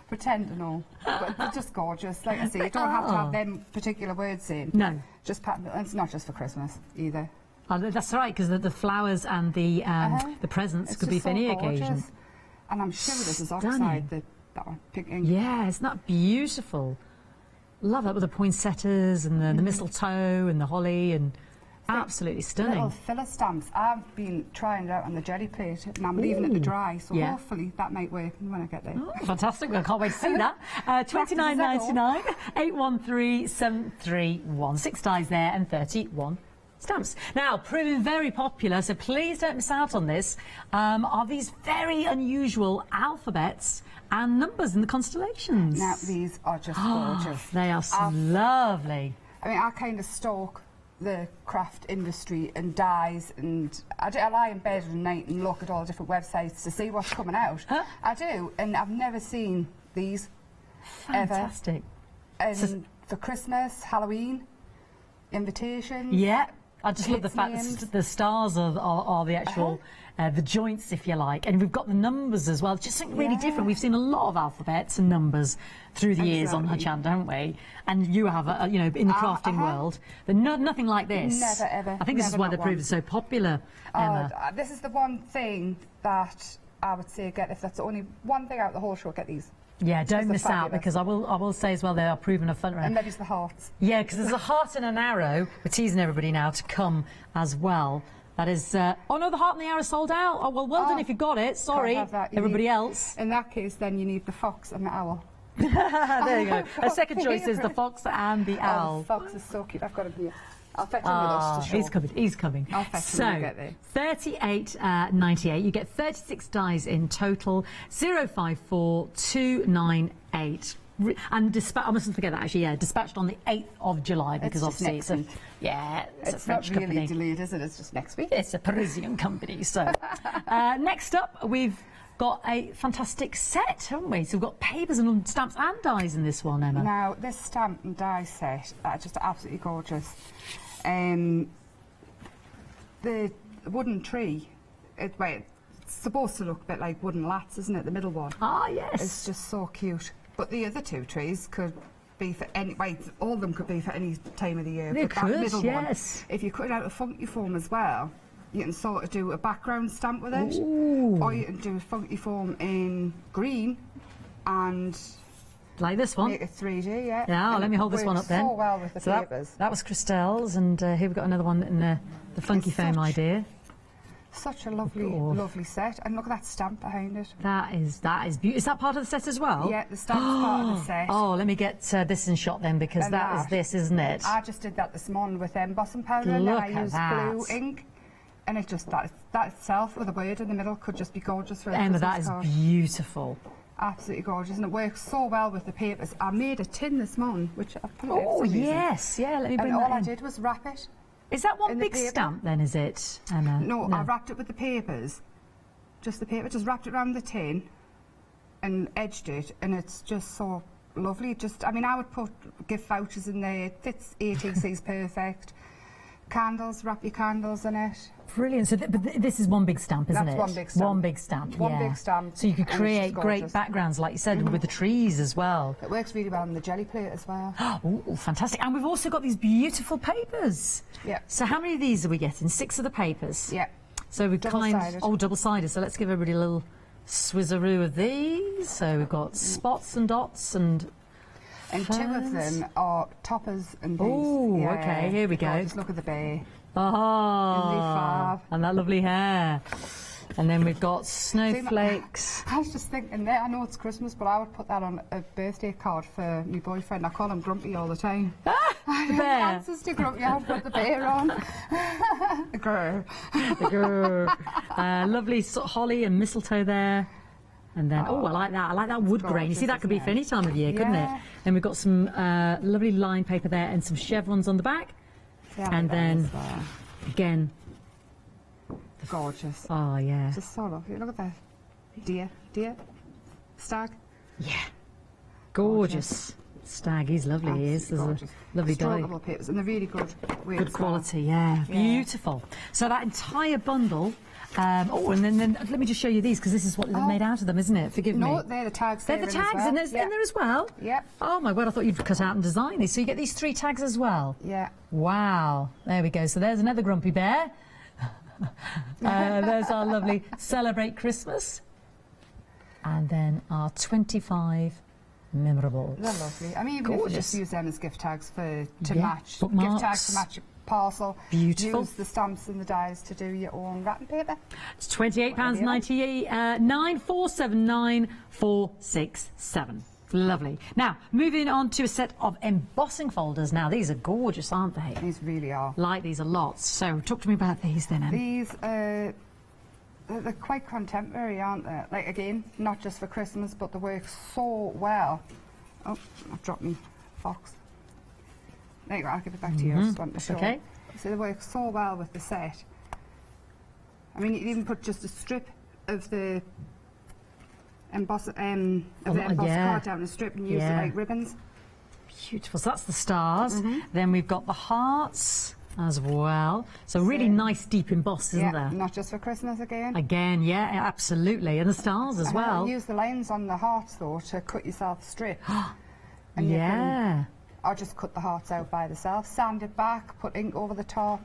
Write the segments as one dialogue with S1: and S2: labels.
S1: pretend to know. But they're just gorgeous. Like I say, you don't have to have them particular words in.
S2: No.
S1: Just pattern. And it's not just for Christmas either.
S2: Oh, that's right, because the flowers and the presents could be for any occasion.
S1: And I'm sure this is outside that one. Picking.
S2: Yeah, isn't that beautiful? Love that with the poinsettias and the mistletoe and the holly and absolutely stunning.
S1: Little filler stamps. I've been trying it out on the jelly plate and I'm leaving it to dry, so hopefully that might work when I get there.
S2: Oh, fantastic! I can't wait to see that. $29.99, 813-731. 6 dies there and 31 stamps. Now, proving very popular, so please don't miss out on this, are these very unusual alphabets and numbers in the constellations.
S1: Now, these are just gorgeous.
S2: They are so lovely.
S1: I mean, I kind of stalk the craft industry and dyes, and I lie in bed at night and look at all the different websites to see what's coming out. I do, and I've never seen these
S2: Fantastic.
S1: ever. And for Christmas, Halloween, invitations.
S2: Yeah. I just love the fact that the stars are the actual, the joints, if you like. And we've got the numbers as well. It's just something really different. We've seen a lot of alphabets and numbers through the years on Hochanda, haven't we? And you have, you know, in the crafting world, but nothing like this.
S1: Never, ever.
S2: I think this is why they're proved so popular, Emma.
S1: This is the one thing that I would say if that's the only one thing out of the whole show, get these.
S2: Yeah, don't miss out, because I will say as well, they are proven a fun.
S1: And maybe it's the hearts.
S2: Yeah, because there's a heart and an arrow. We're teasing everybody now to come as well. That is, oh no, the heart and the arrow sold out. Oh, well done if you got it. Sorry, everybody else.
S1: In that case, then you need the fox and the owl.
S2: There you go. A second choice is the fox and the owl.
S1: The fox is so cute. I've got him here. I'll fetch him with us to show.
S2: He's coming.
S1: I'll fetch him when we get there.
S2: $38.98. You get 36 dies in total. 054298. And I mustn't forget that actually. Yeah, dispatched on the 8th of July because obviously it's a French
S1: not really
S2: company.
S1: delayed, is it? It's just next week.
S2: It's a Parisian company. So next up we've got a fantastic set, haven't we? So we've got papers and stamps and dies in this one, Emma.
S1: Now, this stamp and die set are just absolutely gorgeous. The wooden tree, it's supposed to look a bit like wooden lats, isn't it? The middle one.
S2: Ah, yes.
S1: It's just so cute. But the other two trees could be for any, all of them could be for any time of the year.
S2: They
S1: but
S2: could,
S1: that middle
S2: yes.
S1: one, if you cut it out of funky foam as well, you can sort of do a background stamp with it.
S2: Ooh.
S1: Or you can do a funky foam in green and
S2: like this one.
S1: make it 3D, yeah.
S2: Yeah, let me hold this one up then.
S1: So well with the papers.
S2: That was Christelle's, and here we've got another one in the funky foam idea.
S1: Such a lovely set, and look at that stamp behind it.
S2: That is beautiful. Is that part of the set as well?
S1: Yeah, the stamp's part of the set.
S2: Oh, let me get this in shot then, because that is this, isn't it?
S1: I just did that this morning with embossing powder, and then I used blue ink. And it just, that itself with a word in the middle could just be gorgeous for a
S2: Emma,
S1: Christmas
S2: that is
S1: card.
S2: beautiful.
S1: Absolutely gorgeous, and it works so well with the papers. I made a tin this morning, which I put
S2: Oh, yes, yeah, let me bring
S1: that in. And all I did was wrap it.
S2: Is that one big stamp then, is it, Emma?
S1: No, I wrapped it with the papers. Just the paper, just wrapped it around the tin and edged it, and it's just so lovely. Just, I mean, I would put gift vouchers in there. It fits ATC's perfect. Candles, wrap your candles in it.
S2: Brilliant. So but this is one big stamp, isn't it?
S1: That's one big stamp.
S2: One big stamp,
S1: One big stamp.
S2: So you could create great backgrounds, like you said, with the trees as well.
S1: It works really well on the jelly plate as well.
S2: Oh, fantastic. And we've also got these beautiful papers.
S1: Yeah.
S2: So how many of these are we getting? 6 of the papers?
S1: Yeah.
S2: So we've
S1: double-sided.
S2: Double-sided. So let's give everybody a little swizzeroo of these. So we've got spots and dots and...
S1: And 2 of them are toppers and these.
S2: Oh, okay, here we go.
S1: Just look at the bear.
S2: Ah, and that lovely hair. And then we've got snowflakes.
S1: I was just thinking there, I know it's Christmas, but I would put that on a birthday card for my boyfriend. I call him Grumpy all the time.
S2: The bear.
S1: Answers to Grumpy, I'd put the bear on. The girl.
S2: The girl. Lovely sort of holly and mistletoe there. And then, I like that. I like that wood grain. You see, that could be for any time of year, couldn't it? And we've got some lovely line paper there and some chevrons on the back.
S1: Yeah,
S2: and then, again...
S1: Gorgeous.
S2: Oh, yeah.
S1: Just so lovely. Look at that. Deer. Stag.
S2: Yeah. Gorgeous. Stag, he's lovely, he is. There's a lovely die.
S1: Papers, and they're really good.
S2: Good quality, yeah. Beautiful. So that entire bundle Oh, and then let me just show you these, because this is what they're made out of them, isn't it? Forgive me.
S1: No, they're the tags.
S2: They're the tags in there as well?
S1: Yep.
S2: Oh my word, I thought you'd cut out and design these. So you get these 3 tags as well?
S1: Yeah.
S2: Wow. There we go. So there's another grumpy bear. There's our lovely Celebrate Christmas. And then our 25 memorable.
S1: They're lovely. I mean, even if you just use them as gift tags to match.
S2: Bookmarks.
S1: Gift tags to match your parcel.
S2: Beautiful.
S1: Use the stamps and the dies to do your own wrapping paper.
S2: It's £28.98, 9479 Lovely. Now, moving on to a set of embossing folders. Now, these are gorgeous, aren't they?
S1: These really are.
S2: Like these a lot. So, talk to me about these then, Em.
S1: These they're quite contemporary, aren't they? Like, again, not just for Christmas, but they work so well. Oh, I've dropped me fox. There you go, I'll give it back to you. I just want to show.
S2: Okay.
S1: So they work so well with the set. I mean, you can even put just a strip of the embossed card down a strip and use it like ribbons.
S2: Beautiful. So that's the stars. Then we've got the hearts as well. So really nice deep emboss, isn't there?
S1: Not just for Christmas again.
S2: Again, yeah, absolutely. And the stars as well.
S1: Use the lines on the hearts though to cut yourself strips. And I'll just cut the hearts out by themselves, sand it back, put ink over the top,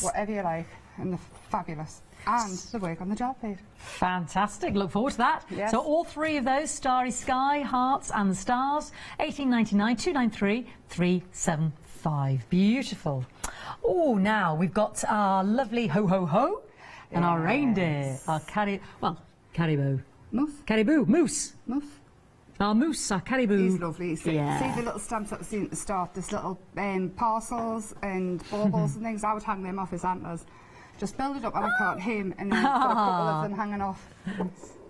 S1: whatever you like, and they're fabulous. And the work on the gel plate.
S2: Fantastic. Look forward to that.
S1: Yes.
S2: So all 3 of those, Starry Sky, Hearts and the Stars, 1899 293 375. Beautiful. Oh, now we've got our lovely ho-ho-ho and our reindeer, our caribou. Moose. Our moose, our caribou.
S1: He's lovely. See the little stamps that we've seen at the start, this little parcels and baubles and things. I would hang them off his antlers. Just build it up on a cart, him, and then put a couple of them hanging off.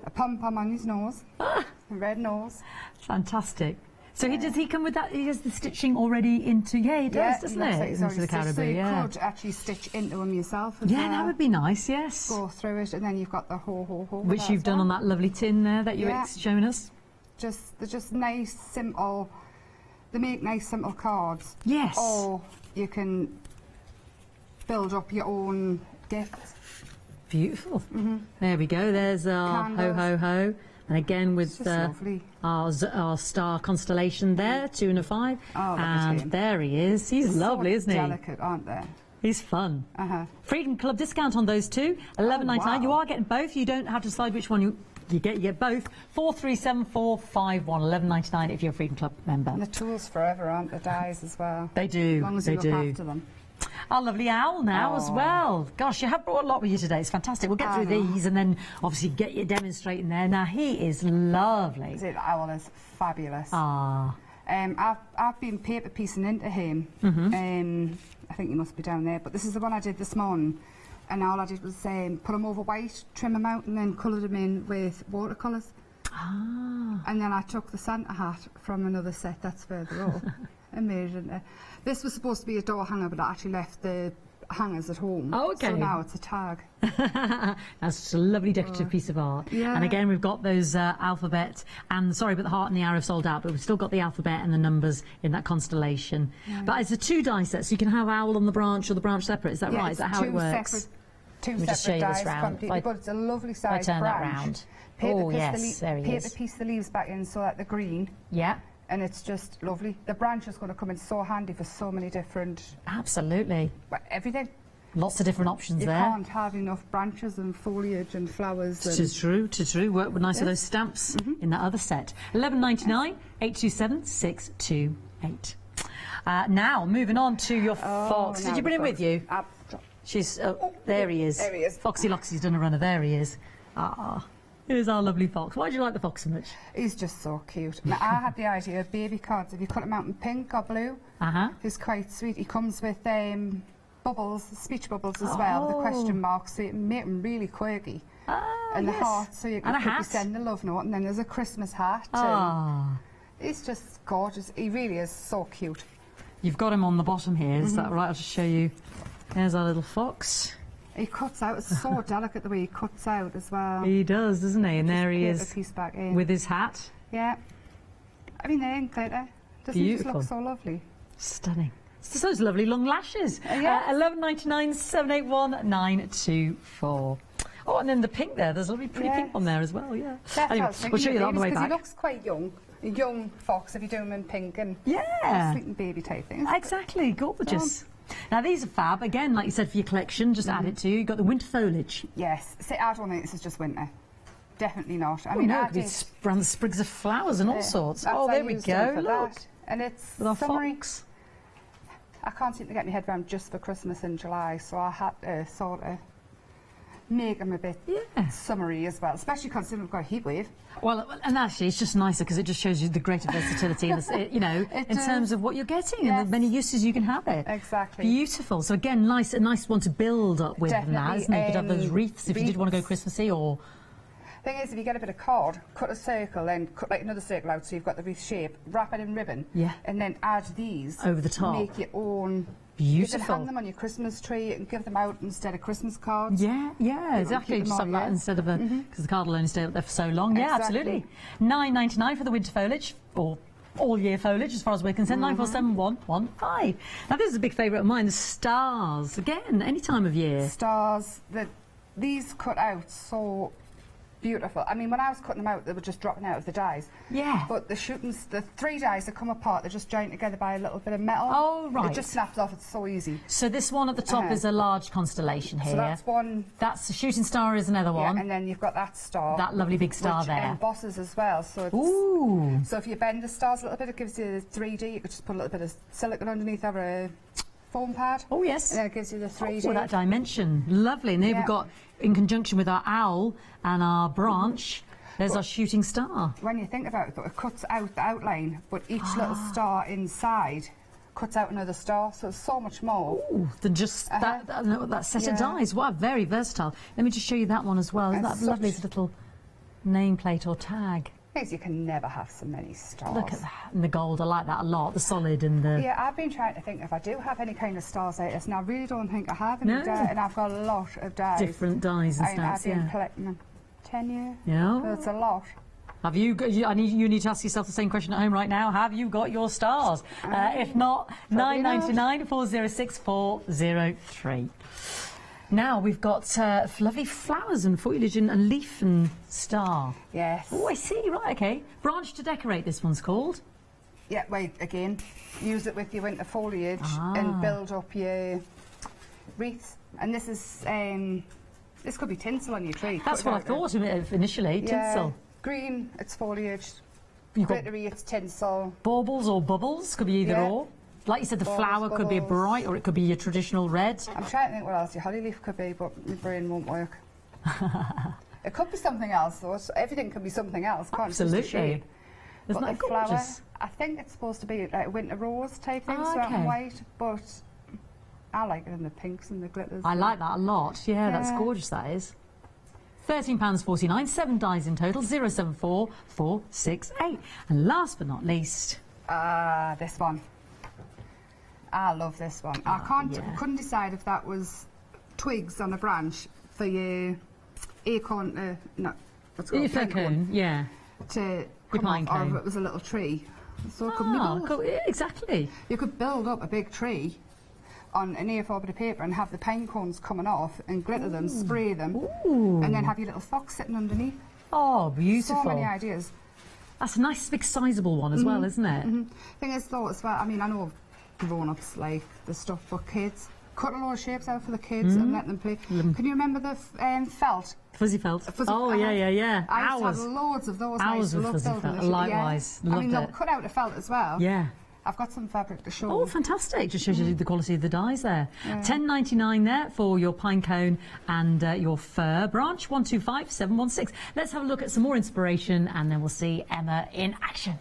S1: A pom-pom on his nose, a red nose.
S2: Fantastic. So does he come with that? He has the stitching already into, he does, doesn't it? Into the caribou,
S1: so you could actually stitch into them yourself as well.
S2: That would be nice, yes.
S1: Go through it, and then you've got the ho-ho-ho.
S2: Which you've done on that lovely tin there that you're showing us.
S1: They're just nice, simple. They make nice, simple cards.
S2: Yes.
S1: Or you can build up your own gifts.
S2: Beautiful. There we go. There's our ho-ho-ho. And again with our star constellation there, 2 and a 5.
S1: Oh,
S2: and there he is. He's lovely, isn't he?
S1: Delicate, aren't they?
S2: He's fun. Freedom Club discount on those 2, £11.99. You are getting both. You don't have to decide which one you get. You get both. 437451, £11.99 if you're a Freedom Club member.
S1: And the tools forever, aren't the dies as well?
S2: They do.
S1: As long as you look after them.
S2: Our lovely owl now as well. Gosh, you have brought a lot with you today. It's fantastic. We'll get through these and then obviously get you demonstrating there. Now, he is lovely.
S1: The owl is fabulous.
S2: Ah.
S1: I've been paper piecing into him. I think he must be down there. But this is the one I did this morning. And all I did was put him over white, trim him out, and then coloured him in with watercolours. And then I took the Santa hat from another set that's further up and made it into... This was supposed to be a door hanger, but I actually left the hangers at home.
S2: Oh, okay.
S1: So now it's a tag.
S2: That's just a lovely decorative piece of art.
S1: Yeah.
S2: And again, we've got those alphabet and, sorry, but the heart and the arrow sold out, but we've still got the alphabet and the numbers in that constellation. But it's a 2 die set, so you can have owl on the branch or the branch separate. Is that right? Is that how it works?
S1: Two separate dies completely, but it's a lovely size branch.
S2: I turn that round.
S1: Paper piece the leaves back in so that they're green.
S2: Yeah.
S1: And it's just lovely. The branch is going to come in so handy for so many different...
S2: Absolutely.
S1: Everything.
S2: Lots of different options there.
S1: You can't have enough branches and foliage and flowers.
S2: Tis true. Work with nice of those stamps in that other set. £11.99, 827 628. Now, moving on to your fox. Did you bring him with you? She's... there he is.
S1: There he is.
S2: Foxy Loxy's done a runner. There he is. Here's our lovely fox. Why do you like the fox so much?
S1: He's just so cute. Now, I had the idea of baby cards. If you cut him out in pink or blue, he's quite sweet. He comes with bubbles, speech bubbles as well, the question marks, so you can make him really quirky. And the heart, so you can send a love note. And then there's a Christmas hat. He's just gorgeous. He really is so cute.
S2: You've got him on the bottom here. Is that right? I'll just show you. There's our little fox.
S1: He cuts out. It's so delicate the way he cuts out as well.
S2: He does, doesn't he? And there he is
S1: piece back in.
S2: with his hat.
S1: Yeah. I mean, they ain't glitter. Doesn't he just look so lovely?
S2: Stunning. It's those lovely long lashes.
S1: Yes.
S2: 11.99, 781 924. Oh, and then the pink there. There's a lovely pretty pink one there as well. Yeah. Anyway, we'll show you that on the way back.
S1: He looks quite young. A young fox if you do him in pink and sleeping baby type things.
S2: Exactly, gorgeous. Now these are fab. Again, like you said, for your collection, just add it to you. You've got the winter foliage.
S1: Yes. See, I don't think this is just winter. Definitely not. I
S2: mean, no, it could be around the sprigs of flowers and all sorts. Oh, there we go. Look.
S1: And it's
S2: with our
S1: summery.
S2: fox.
S1: I can't seem to get my head around just for Christmas in July, so I had to sort of make them a bit summery as well, especially considering we've got a heat wave.
S2: Well, and actually it's just nicer because it just shows you the greater versatility in, you know, in terms of what you're getting and the many uses you can have it.
S1: Exactly.
S2: Beautiful. So again, a nice one to build up with than that, isn't it? You could have those wreaths if you did want to go Christmassy or...
S1: Thing is, if you get a bit of cord, cut a circle, then cut like another circle out so you've got the wreath shape, wrap it in ribbon, and then add these
S2: over the top.
S1: Make your own.
S2: Beautiful.
S1: You can hang them on your Christmas tree and give them out instead of Christmas cards.
S2: Yeah, exactly. Just have that instead of a because the card will only stay up there for so long. Yeah, absolutely. £9.99 for the winter foliage or all year foliage, as far as we're concerned. 947115. Now this is a big favourite of mine. The stars again, any time of year.
S1: Stars. These cut out so beautiful. I mean, when I was cutting them out, they were just dropping out of the dies. Yeah. But the 3 dies that come apart, they're just joined together by a little bit of metal.
S2: Oh, right.
S1: It just snaps off. It's so easy.
S2: So this one at the top is a large constellation here.
S1: So that's one.
S2: That's the shooting star is another one.
S1: Yeah, and then you've got that star.
S2: That lovely big star
S1: which
S2: there.
S1: Embosses as well. So it's,
S2: ooh.
S1: So if you bend the stars a little bit, it gives you the 3D. You could just put a little bit of silicone underneath or a foam pad.
S2: Oh, yes.
S1: And then it gives you the 3D.
S2: Oh, that dimension. Lovely. And there we've got, in conjunction with our owl and our branch, there's our shooting star.
S1: When you think about it, though, it cuts out the outline, but each little star inside cuts out another star, so it's so much more.
S2: Ooh, than just that set of dies. Wow, very versatile. Let me just show you that one as well. Isn't that lovely little nameplate or tag?
S1: Because you can never have so many stars.
S2: Look at that. And the gold, I like that a lot. The solid and the...
S1: Yeah, I've been trying to think if I do have any kind of stars like this, and I really don't think I have any dies, and I've got a lot of dies.
S2: Different dies and
S1: I've been collecting them 10 years.
S2: Yeah.
S1: That's a lot.
S2: Have you got, you need to ask yourself the same question at home right now. Have you got your stars? If not, £9.99 406 403. Now we've got lovely flowers and foliage and leaf and star.
S1: Yes.
S2: Oh, I see. Right, okay. Branch to decorate, this one's called.
S1: Yeah, wait, again, use it with your winter foliage and build up your wreaths. And this is, this could be tinsel on your tree.
S2: That's what I thought initially, tinsel.
S1: Green, it's foliage. Glittery, it's tinsel.
S2: Baubles or bubbles, could be either or. Like you said, the flower could be a bright or it could be your traditional red.
S1: I'm trying to think what else your holly leaf could be, but my brain won't work. It could be something else, though. So everything can be something else, can't it?
S2: Absolutely.
S1: Just a shade.
S2: Isn't that
S1: flower,
S2: gorgeous?
S1: I think it's supposed to be like a winter rose type thing, so and white, but I like it in the pinks and the glitters.
S2: I like that a lot. Yeah, that's gorgeous, that is. £13.49, 7 dies in total, 074 468. And last but not least...
S1: this one. I love this one. I couldn't decide if that was twigs on a branch for your acorn, what's it called?
S2: Cone, yeah.
S1: To come off, or if it was a little tree. So it could be both.
S2: Exactly.
S1: You could build up a big tree on an A4 bit of paper and have the pine cones coming off and glitter them, spray them, and then have your little fox sitting underneath.
S2: Oh, beautiful.
S1: So many ideas.
S2: That's a nice big sizable one as well, isn't it?
S1: Thing is, though, as well, I mean, I know grown-ups like the stuff, but kids, cut a lot of shapes out for the kids and let them play. Can you remember the felt?
S2: Fuzzy felt. Yeah.
S1: I used to have loads of those.
S2: Hours of fuzzy felt. Likewise.
S1: I mean, they'll cut out a felt as well.
S2: Yeah.
S1: I've got some fabric to show.
S2: Oh, fantastic. Just shows you the quality of the dies there. £10.99 there for your pine cone and your fir branch. 125 716. Let's have a look at some more inspiration and then we'll see Emma in action.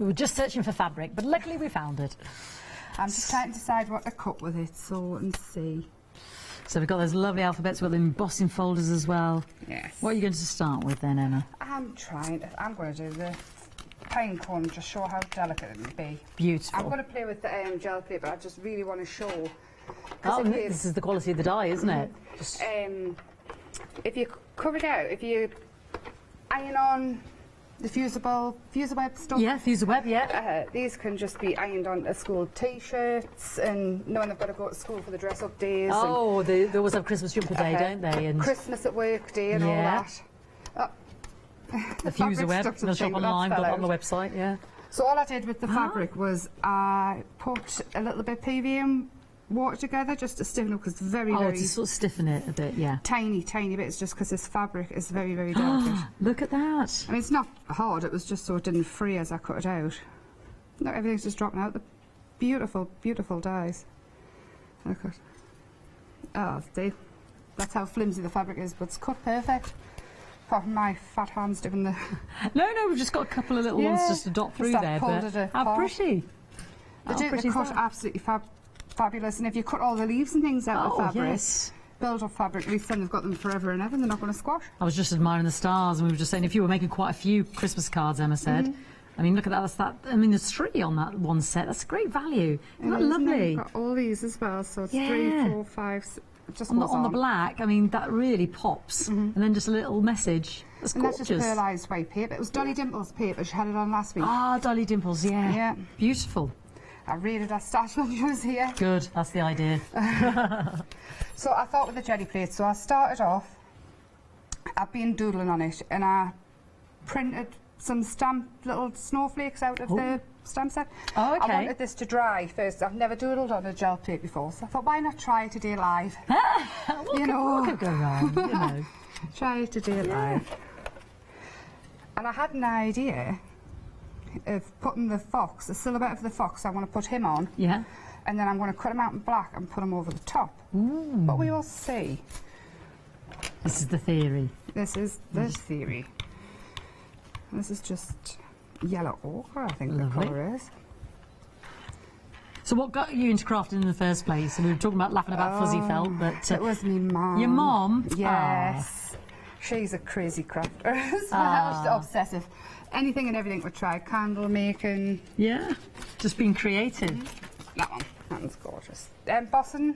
S2: We were just searching for fabric, but luckily we found it.
S1: I'm just trying to decide what to cut with it, so and see.
S2: So we've got those lovely alphabets, we've got the embossing folders as well.
S1: Yes.
S2: What are you going to start with then, Emma?
S1: I'm going to do the pine cone, just show how delicate it will be.
S2: Beautiful.
S1: I'm going to play with the gel plate, but I just really want to show.
S2: Oh, this is the quality of the dye, isn't it? Just...
S1: if you cover it out, if you iron on the fusible web stuff.
S2: Yeah, fuse web, yeah.
S1: These can just be ironed onto school T-shirts, and knowing they've got to go to school for the dress-up days.
S2: Oh, they always have Christmas jumper day, don't they? And
S1: Christmas at work day and all that.
S2: The fuse web, they'll shop online, but on the website, yeah.
S1: So all I did with the fabric was I put a little bit of PVA and water together just to stiffen it, because it's very, very...
S2: to sort of stiffen it a bit, yeah.
S1: Tiny bits, just because this fabric is very, very delicate.
S2: Look at that.
S1: I mean, it's not hard, it was just so it didn't fray as I cut it out. No, everything's just dropping out. The beautiful, beautiful dyes. Look at... Oh, see? That's how flimsy the fabric is, but it's cut perfect. Apart from my fat hands doing the...
S2: No, we've just got a couple of little ones just to dot through there, but how pretty.
S1: The cut absolutely fabulous, and if you cut all the leaves and things out of fabric, build up fabric, at least then they've got them forever and ever, and they're not going to squash.
S2: I was just admiring the stars, and we were just saying, if you were making quite a few Christmas cards, Emma said, I mean, look at that, that's that, I mean, there's 3 on that one set, that's a great value. Isn't that lovely?
S1: Got all these as well, so it's 3, 4, 5, just
S2: on the black, I mean, that really pops, and then just a little message. That's gorgeous.
S1: That's just pearlised white paper. It was Dolly Dimple's paper, she had it on last week.
S2: Ah, Dolly Dimples, yeah. Beautiful.
S1: I rated that stash when she was here.
S2: Good, that's the idea.
S1: So I thought with the jelly plate, so I started off, I've been doodling on it, and I printed some stamped little snowflakes out of the stamp set.
S2: Oh, okay.
S1: I wanted this to dry first. I've never doodled on a gel plate before, so I thought, why not try it today live?
S2: What could go wrong, you know?
S1: Try it today live. And I had an idea of putting the silhouette of the fox, I want to put him on.
S2: Yeah.
S1: And then I'm going to cut him out in black and put him over the top. But we will see.
S2: This is the theory.
S1: This is the theory. This is just yellow ochre, I think the colour is.
S2: So what got you into crafting in the first place? We were talking about laughing about fuzzy felt, but...
S1: it was me mum.
S2: Your mum?
S1: Yes. She's a crazy crafter as well. She's obsessive. Anything and everything we try. Candle making.
S2: Yeah. Just being creative.
S1: That one. That one's gorgeous. Embossing.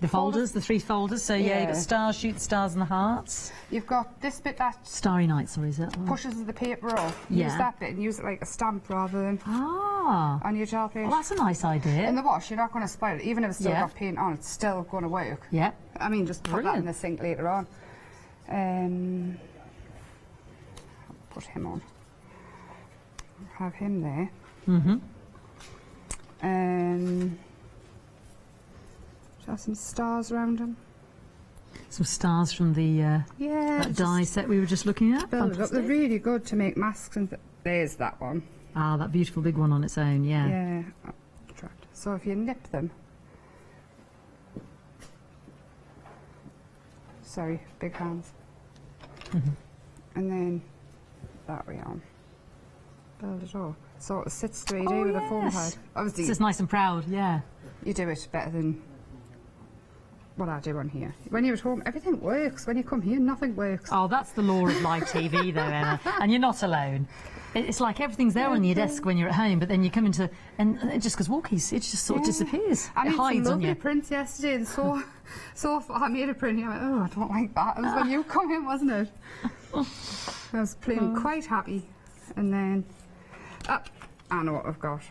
S2: The folders, the 3 folders. So yeah, you've got stars, shoot stars and the hearts.
S1: You've got this bit that...
S2: Starry Night, sorry, is it?
S1: Pushes the paper off.
S2: Yeah.
S1: Use that bit and use it like a stamp rather than on your gel plate.
S2: Well, that's a nice idea.
S1: In the wash, you're not going to spoil it. Even if it's still got paint on, it's still going to work.
S2: Yeah.
S1: I mean, just put that in the sink later on. Put him on. Have him there. Have some stars around him.
S2: Some stars from the that dye set we were just looking at.
S1: They're really good to make masks. And there's that one.
S2: Ah, that beautiful big one on its own, yeah.
S1: Yeah. So if you nip them. Sorry, big hands. And then that way on. Build it up. So it sits 3D with a foam pad. Obviously,
S2: it's just nice and proud, yeah.
S1: You do it better than what I do on here. When you're at home, everything works. When you come here, nothing works.
S2: Oh, that's the law of live TV, though, Emma. And you're not alone. It's like everything's there on your desk when you're at home, but then you come into and it just goes walkies. It just sort of disappears.
S1: I
S2: it hides
S1: some
S2: on you.
S1: lovely prints yesterday, and so I made a print. I went, oh, I don't like that. It was when you come in, wasn't it? I was playing quite happy, and then I know what I've got.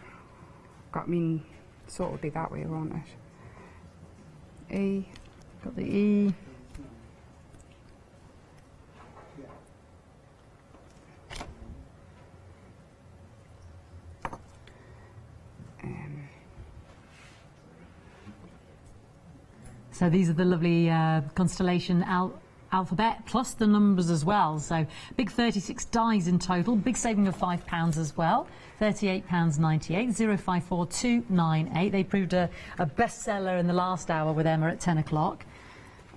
S1: So it would be that way, won't it? E.
S2: Got the E. So these are the lovely constellation alphabet plus the numbers as well. So big 36 dies in total, big saving of £5 as well. £38.98, 054298. They proved a bestseller in the last hour with Emma at 10 o'clock.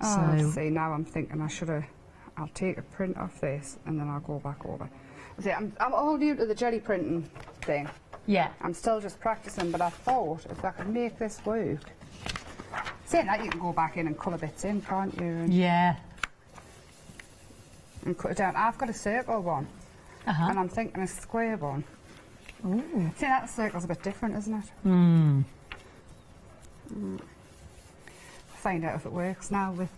S1: Oh, so see, now I'm thinking I'll take a print off this and then I'll go back over. See, I'm all new to the jelly printing thing.
S2: Yeah.
S1: I'm still just practicing, but I thought if I could make this work. Saying that, you can go back in and colour bits in, can't you? And,
S2: Yeah.
S1: and cut it down. I've got a circle one, and I'm thinking a square one.
S2: Ooh.
S1: See, that circle's a bit different, isn't it?
S2: Mm.
S1: Find out if it works now with...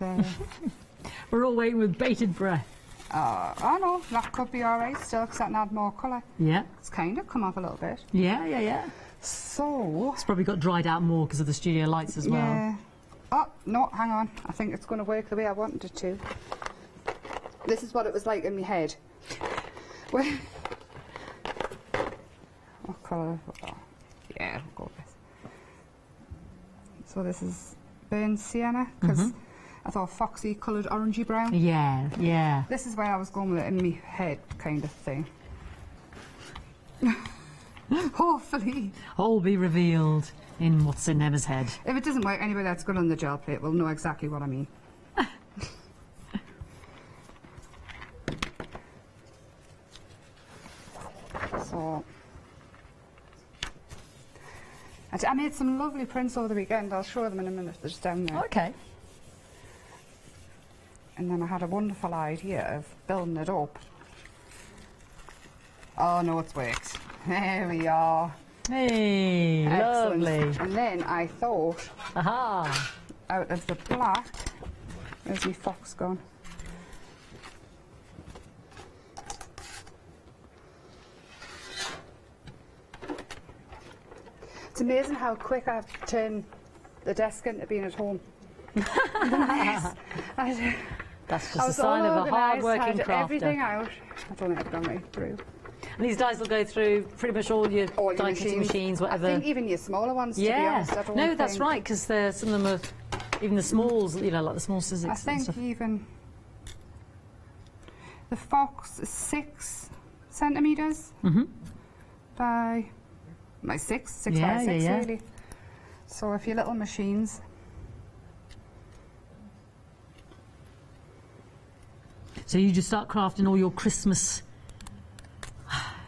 S2: We're all waiting with bated breath.
S1: oh no, that could be alright still, because that can add more colour.
S2: Yeah.
S1: It's kind of come off a little bit.
S2: Yeah, yeah, yeah.
S1: So...
S2: It's probably got dried out more because of the studio lights as well.
S1: Yeah. Oh, no, hang on. I think it's going to work the way I wanted it to. This is what it was like in my head. What colour? Oh, yeah, we'll go with this. So this is burnt sienna, because I thought foxy coloured orangey brown.
S2: Yeah, yeah.
S1: This is where I was going with it in my head kind of thing. Hopefully.
S2: All be revealed in what's in Emma's head.
S1: If it doesn't work, anybody that's good on the gel plate will know exactly what I mean. So, I made some lovely prints over the weekend. I'll show them in a minute. They're just down there.
S2: Okay.
S1: And then I had a wonderful idea of building it up. Oh no, it's worked. There we are.
S2: Hey,
S1: Excellent.
S2: lovely.
S1: And then I thought,
S2: Aha.
S1: out of the black, where's my fox gone? It's amazing how quick I've turned the desk into being at home.
S2: That's just
S1: I
S2: a
S1: was
S2: sign
S1: all
S2: of a hard-working
S1: organised, had everything
S2: crafter.
S1: out. I don't think I've gone right through.
S2: And these dies will go through pretty much all your
S1: All your
S2: die cutting machines, whatever.
S1: I think even your smaller ones, to be
S2: Yeah.
S1: honest. I don't
S2: No, that's
S1: think-
S2: right, because some of them are, even the smalls, you know, like the small scissors
S1: I
S2: and
S1: think
S2: stuff.
S1: even the fox is 6 centimetres by my 6
S2: Yeah,
S1: by 6
S2: yeah, yeah.
S1: really. So if your little machines,
S2: So you just start crafting all your Christmas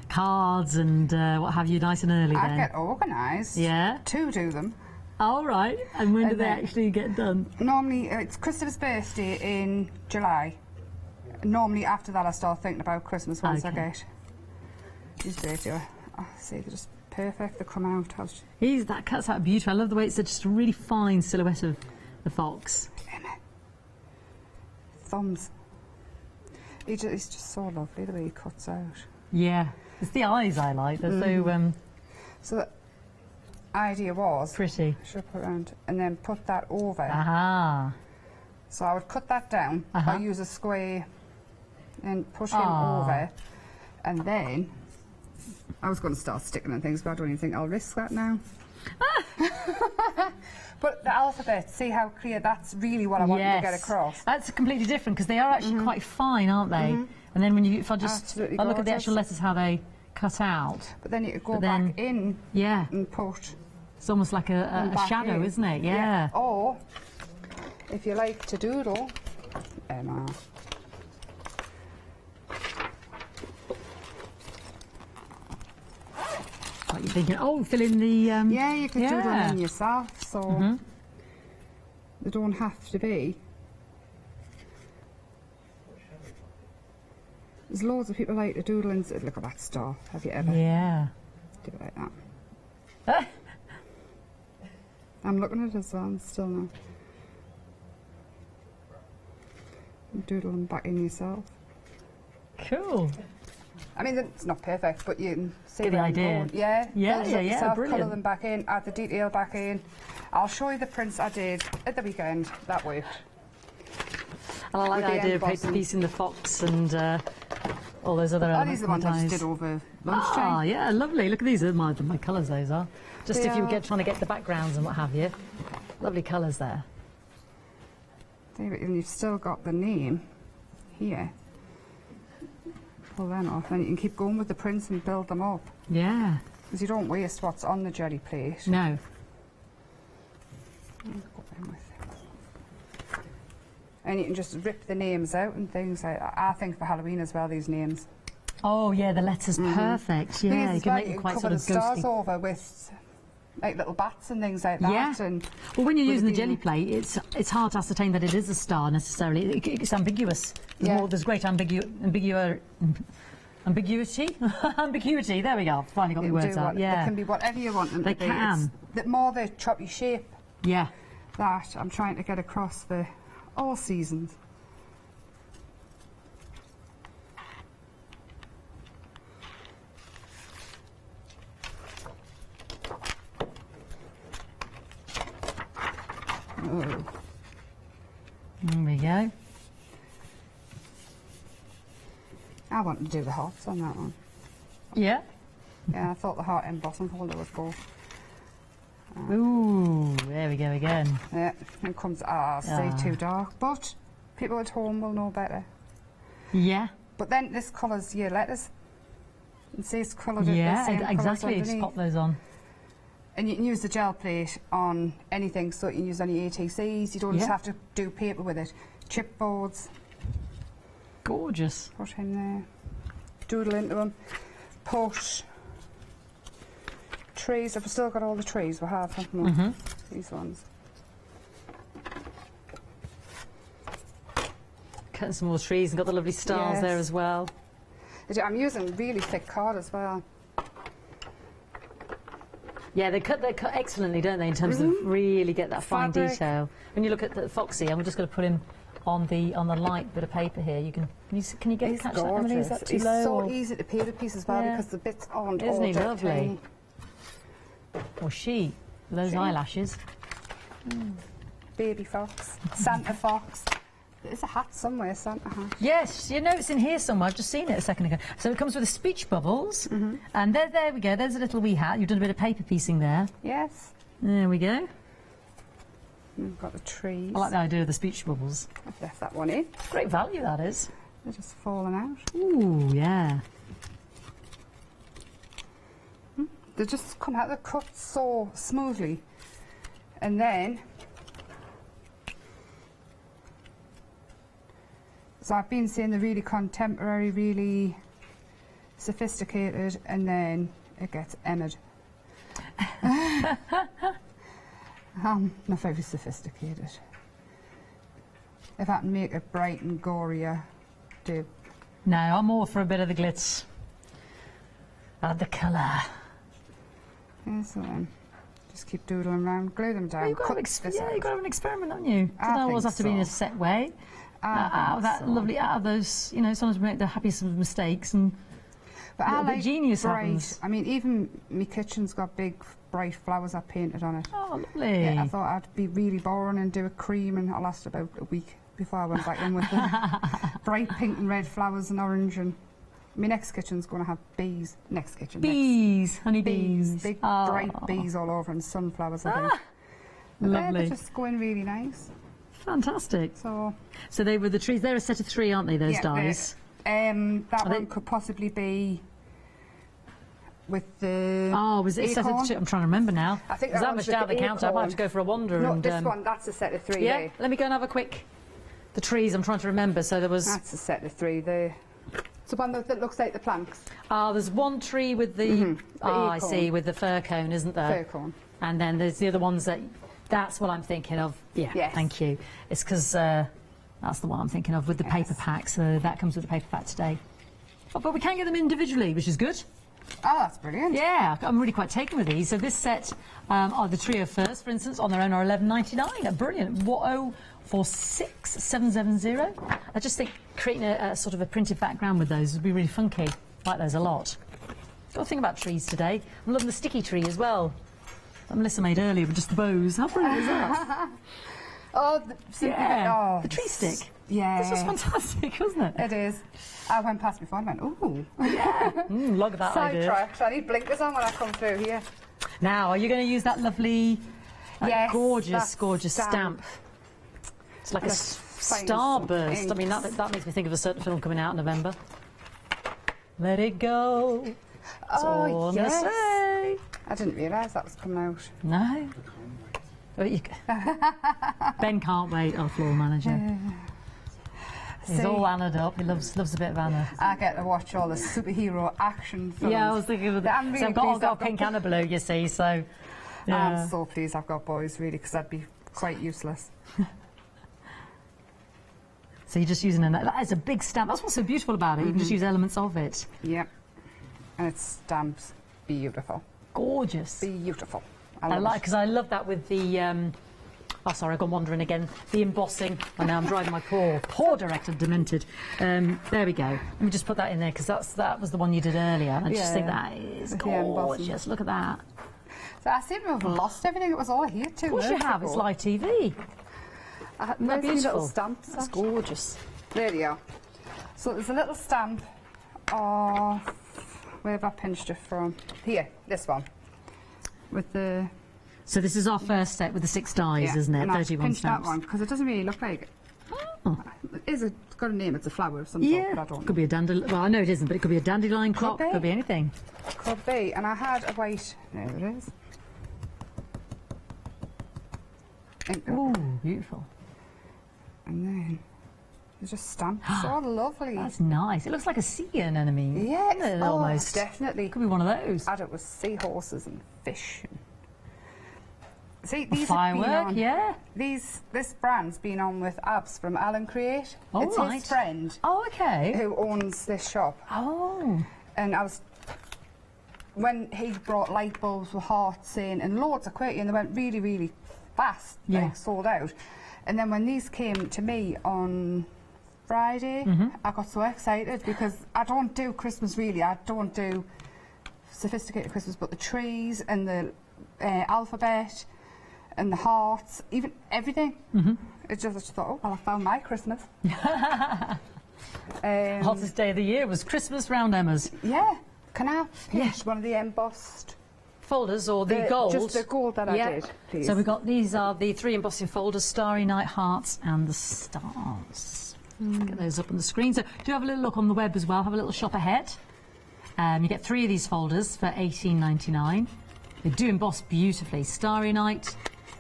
S2: cards and what have you nice and early
S1: I
S2: then?
S1: get organised
S2: Yeah.
S1: to do them.
S2: All right. And when do
S1: And
S2: they
S1: then-
S2: actually get done?
S1: Normally it's Christopher's birthday in July. Normally after that I start thinking about Christmas once I
S2: Okay.
S1: get these days. Oh, see, they're just perfect. They come out.
S2: That cuts out beautiful. I love the way it's just a really fine silhouette of the fox.
S1: Thumbs. He's just so lovely the way he cuts out.
S2: Yeah. It's the eyes I like. They're so
S1: So the idea was,
S2: pretty.
S1: I should put around and then put that over.
S2: Aha.
S1: So I would cut that down. I use a square and push him
S2: Ah.
S1: over, and then I was going to start sticking in things, but I don't even think I'll risk that now. But the alphabet, see how clear? That's really what I wanted to get across.
S2: That's completely different because they are actually quite fine, aren't they? And then if I
S1: Absolutely
S2: look at the
S1: gorgeous.
S2: actual letters, how they cut out.
S1: But then you could go
S2: But then-
S1: back in
S2: Yeah.
S1: and put
S2: It's almost like a
S1: back
S2: shadow,
S1: in.
S2: isn't it? Yeah.
S1: Or if you like to doodle, Emma.
S2: What you're thinking? Oh, fill in the.
S1: Yeah, you could doodle
S2: yeah.
S1: them yourself, so they don't have to be. There's loads of people like to doodle and look at that star. Have you ever?
S2: Yeah.
S1: Do it like that. I'm looking at it as well, and still now. Doodle them back in yourself.
S2: Cool.
S1: I mean, it's not perfect, but you can see
S2: Get the
S1: where I'm
S2: idea.
S1: going. Yeah,
S2: Yeah,
S1: build it
S2: yeah,
S1: up
S2: yeah,
S1: yourself,
S2: brilliant.
S1: colour them back in, add the detail back in. I'll show you the prints I did at the weekend. That worked.
S2: And I like
S1: With
S2: the
S1: the
S2: idea of
S1: embossing.
S2: piecing the fox and all those other
S1: Oh,
S2: elements.
S1: these are the ones I just
S2: dies.
S1: did over
S2: Ah,
S1: lunchtime.
S2: yeah, lovely. Look at these. My colours, those are. Just
S1: They
S2: if you were
S1: are.
S2: trying to get the backgrounds and what have you. Lovely colours there.
S1: And you've still got the name here. Pull them off, and you can keep going with the prints and build them up.
S2: Yeah.
S1: Because you don't waste what's on the jelly plate.
S2: No.
S1: And you can just rip the names out and things like that. I think for Halloween as well, these names.
S2: Oh yeah, the letter's perfect. Yeah, you can make them quite
S1: cover
S2: sort of
S1: the stars
S2: ghostly.
S1: over with like little bats and things like that.
S2: Yeah.
S1: And
S2: Well, when you're using the
S1: it
S2: jelly
S1: be-
S2: plate, it's hard to ascertain that it is a star necessarily. It's ambiguous.
S1: Yeah.
S2: There's great ambiguity. Ambiguity. There we go. Finally got my words out.
S1: They
S2: Yeah.
S1: can be whatever you want them
S2: They
S1: to be.
S2: can.
S1: It's the more the choppy shape
S2: Yeah.
S1: that I'm trying to get across for all seasons. Oh.
S2: There we go.
S1: I want to do the hearts on that one.
S2: Yeah.
S1: Yeah, I thought the heart embossing folder was cool.
S2: Ooh, there we go again.
S1: Yeah, it comes, stay too dark, but people at home will know better.
S2: Yeah.
S1: But then this colours your letters. And see, it's coloured the
S2: Yeah,
S1: same colours
S2: exactly. Just
S1: underneath.
S2: pop those on.
S1: And you can use the gel plate on anything, so you can use any ATCs. You don't just
S2: Yeah.
S1: have to do paper with it. Chipboards,
S2: Gorgeous.
S1: put in there, doodle into them, put trees. I've still got all the trees we have, haven't we? These ones.
S2: Cutting some more trees and got the lovely stars there
S1: Yes.
S2: as well.
S1: I'm using really thick card as well.
S2: Yeah, they cut excellently, don't they, in terms of really get that fine
S1: Fabric.
S2: detail. When you look at the Foxy, and we're just going to put him on the light bit of paper here. You can you get
S1: He's
S2: catch that, Emily? Is
S1: gorgeous.
S2: that too
S1: He's
S2: low?
S1: so
S2: or,
S1: easy to paper piece as well
S2: Yeah.
S1: because the bits aren't
S2: Isn't
S1: all
S2: he
S1: that
S2: lovely?
S1: tiny.
S2: or she? Those
S1: She.
S2: eyelashes.
S1: Baby fox, Santa fox. There's a hat somewhere, Santa hat.
S2: Yes, you know it's in here somewhere. I've just seen it a second ago. So it comes with the speech bubbles, and there we go. There's a little wee hat. You've done a bit of paper piecing there.
S1: Yes.
S2: There we go.
S1: We've got the trees.
S2: I like the idea of the speech bubbles.
S1: I've left that one in.
S2: Great value that is.
S1: They're just falling out.
S2: Ooh, yeah.
S1: They just come out, they're cut so smoothly. And then, so I've been seeing the really contemporary, really sophisticated, and then it gets emmered. Not very sophisticated. If I can make it bright and gorier, do.
S2: No, I'm all for a bit of the glitz. Add the colour.
S1: Yeah, so then just keep doodling around, glue them down.
S2: You've got,
S1: cut
S2: to
S1: this out.
S2: you've got to have an experiment, haven't you?
S1: I
S2: Doesn't always
S1: think
S2: have to be in a
S1: so.
S2: set way. Out of that out of those, sometimes we make the happiest of mistakes and
S1: But I
S2: little bit
S1: like
S2: genius
S1: bright.
S2: happens.
S1: I mean, even my kitchen's got big, bright flowers I painted on it.
S2: oh, lovely.
S1: Yeah, I thought I'd be really boring and do a cream, and I lasted about a week before I went back in with the bright pink and red flowers and orange. And my next kitchen's going to have bees. Next kitchen.
S2: Bees, honey
S1: Bees.
S2: bees.
S1: Big,
S2: Oh,
S1: bright bees all over, and sunflowers, I think. But
S2: lovely.
S1: they're just going really nice.
S2: Fantastic.
S1: So,
S2: So they were the trees. They're a set of 3, aren't they, those
S1: yeah,
S2: dies?
S1: that
S2: Are
S1: one
S2: they-
S1: could possibly be with the
S2: Oh, was it a set of
S1: acorn.
S2: 2? I'm trying to remember now.
S1: I think
S2: Is
S1: that
S2: that
S1: one's
S2: much down
S1: with
S2: the
S1: the
S2: counter? I might have to
S1: acorn.
S2: go for a wander.
S1: No,
S2: and
S1: this one, that's a set of 3
S2: Yeah,
S1: there.
S2: let me go and have a quick. The trees, I'm trying to remember. So there was.
S1: That's a set of 3 there. It's the one that looks like the planks.
S2: There's one tree with the. I
S1: acorn.
S2: see, with the fir cone, isn't there?
S1: Fir cone.
S2: And then there's the other ones that. That's what I'm thinking of. Yeah,
S1: Yes.
S2: thank you. It's because that's the one I'm thinking of with the paper pack. So that comes with the paper pack today. But we can get them individually, which is good.
S1: Oh, that's brilliant.
S2: Yeah, I'm really quite taken with these. So this set are the trio firs, for instance, on their own are $11.99. Brilliant. What 46770. I just think creating a sort of a printed background with those would be really funky. Like those a lot. Got to think about trees today. I'm loving the sticky tree as well. That Melissa made earlier with just the bows. How brilliant is that?
S1: Oh,
S2: Yeah, the tree stick.
S1: Yeah.
S2: This was fantastic, wasn't it?
S1: It is. I went past before and went, ooh.
S2: Log of that idea.
S1: Sidetracked. I need blinkers on when I come through here.
S2: Now, are you going to use that lovely,
S1: Yes,
S2: gorgeous,
S1: that
S2: gorgeous stamp? It's like a
S1: Let's find
S2: starburst.
S1: some
S2: I mean,
S1: inks.
S2: that makes me think of a certain film coming out in November. Let it go. That's all I'm going to
S1: yes.
S2: say.
S1: I didn't realise that was coming out.
S2: No. Oh, Ben can't wait, our floor manager. He's all Anna'd up. He loves a bit of Anna.
S1: I get to watch all the superhero action films.
S2: Yeah, I was thinking of
S1: I'm really
S2: so I've got pink and a blue, you see, so... Yeah.
S1: I'm so pleased I've got boys, really, because I'd be quite useless.
S2: So you're just using that is a big stamp. That's what's so beautiful about it. You can just use elements of it.
S1: Yep. And it stamps beautiful.
S2: Gorgeous.
S1: Beautiful.
S2: I like, because I love that with the... oh, sorry, I've gone wandering again. The embossing. And now I'm driving my poor director demented. There we go. Let me just put that in there, because that was the one you did earlier. I just think that is gorgeous. Look at that.
S1: So I seem to have lost everything. It was all here 2
S2: Of course you have. It's live TV.
S1: Isn't that beautiful? Little stamps.
S2: That's gorgeous.
S1: There you go. So there's a little stamp of... Where have I pinched it from? Here, this one. With the...
S2: So this is our first set with the 6 dies, isn't it?
S1: And
S2: 31
S1: I've
S2: stamps.
S1: that one because it doesn't really look like it.
S2: Oh.
S1: It's got a name. It's a flower of some sort, but I don't know.
S2: Could be a dandelion. Well, I know it isn't, but it could be a dandelion clock. Could be anything.
S1: Could be. And I had a white... There it is.
S2: Ooh, beautiful.
S1: And then there's just stamps. So lovely.
S2: That's nice. It looks like a sea anemone.
S1: Yeah,
S2: almost.
S1: Definitely.
S2: Could be one of those.
S1: Add it with seahorses and fish. See, these
S2: firework,
S1: This brand's been on with Abs from Alan Create. It's his friend.
S2: Oh, okay.
S1: Who owns this shop.
S2: Oh.
S1: And when he brought light bulbs with hearts in and loads of quality, and they went really, really fast, like sold out. And then when these came to me on Friday, I got so excited because I don't do Christmas really. I don't do sophisticated Christmas, but the trees and the alphabet and the hearts, even everything. It's just, I just thought, oh, well, I found my Christmas.
S2: Hottest day of the year was Christmas round Emma's.
S1: Yeah. Can I finish one of the embossed
S2: folders or the gold?
S1: Just the gold that I did, please.
S2: So we've got, these are the 3 embossing folders, Starry Night, Hearts and the Stars. Get those up on the screen. So do have a little look on the web as well, have a little shop ahead. You get 3 of these folders for $18.99. They do emboss beautifully. Starry Night,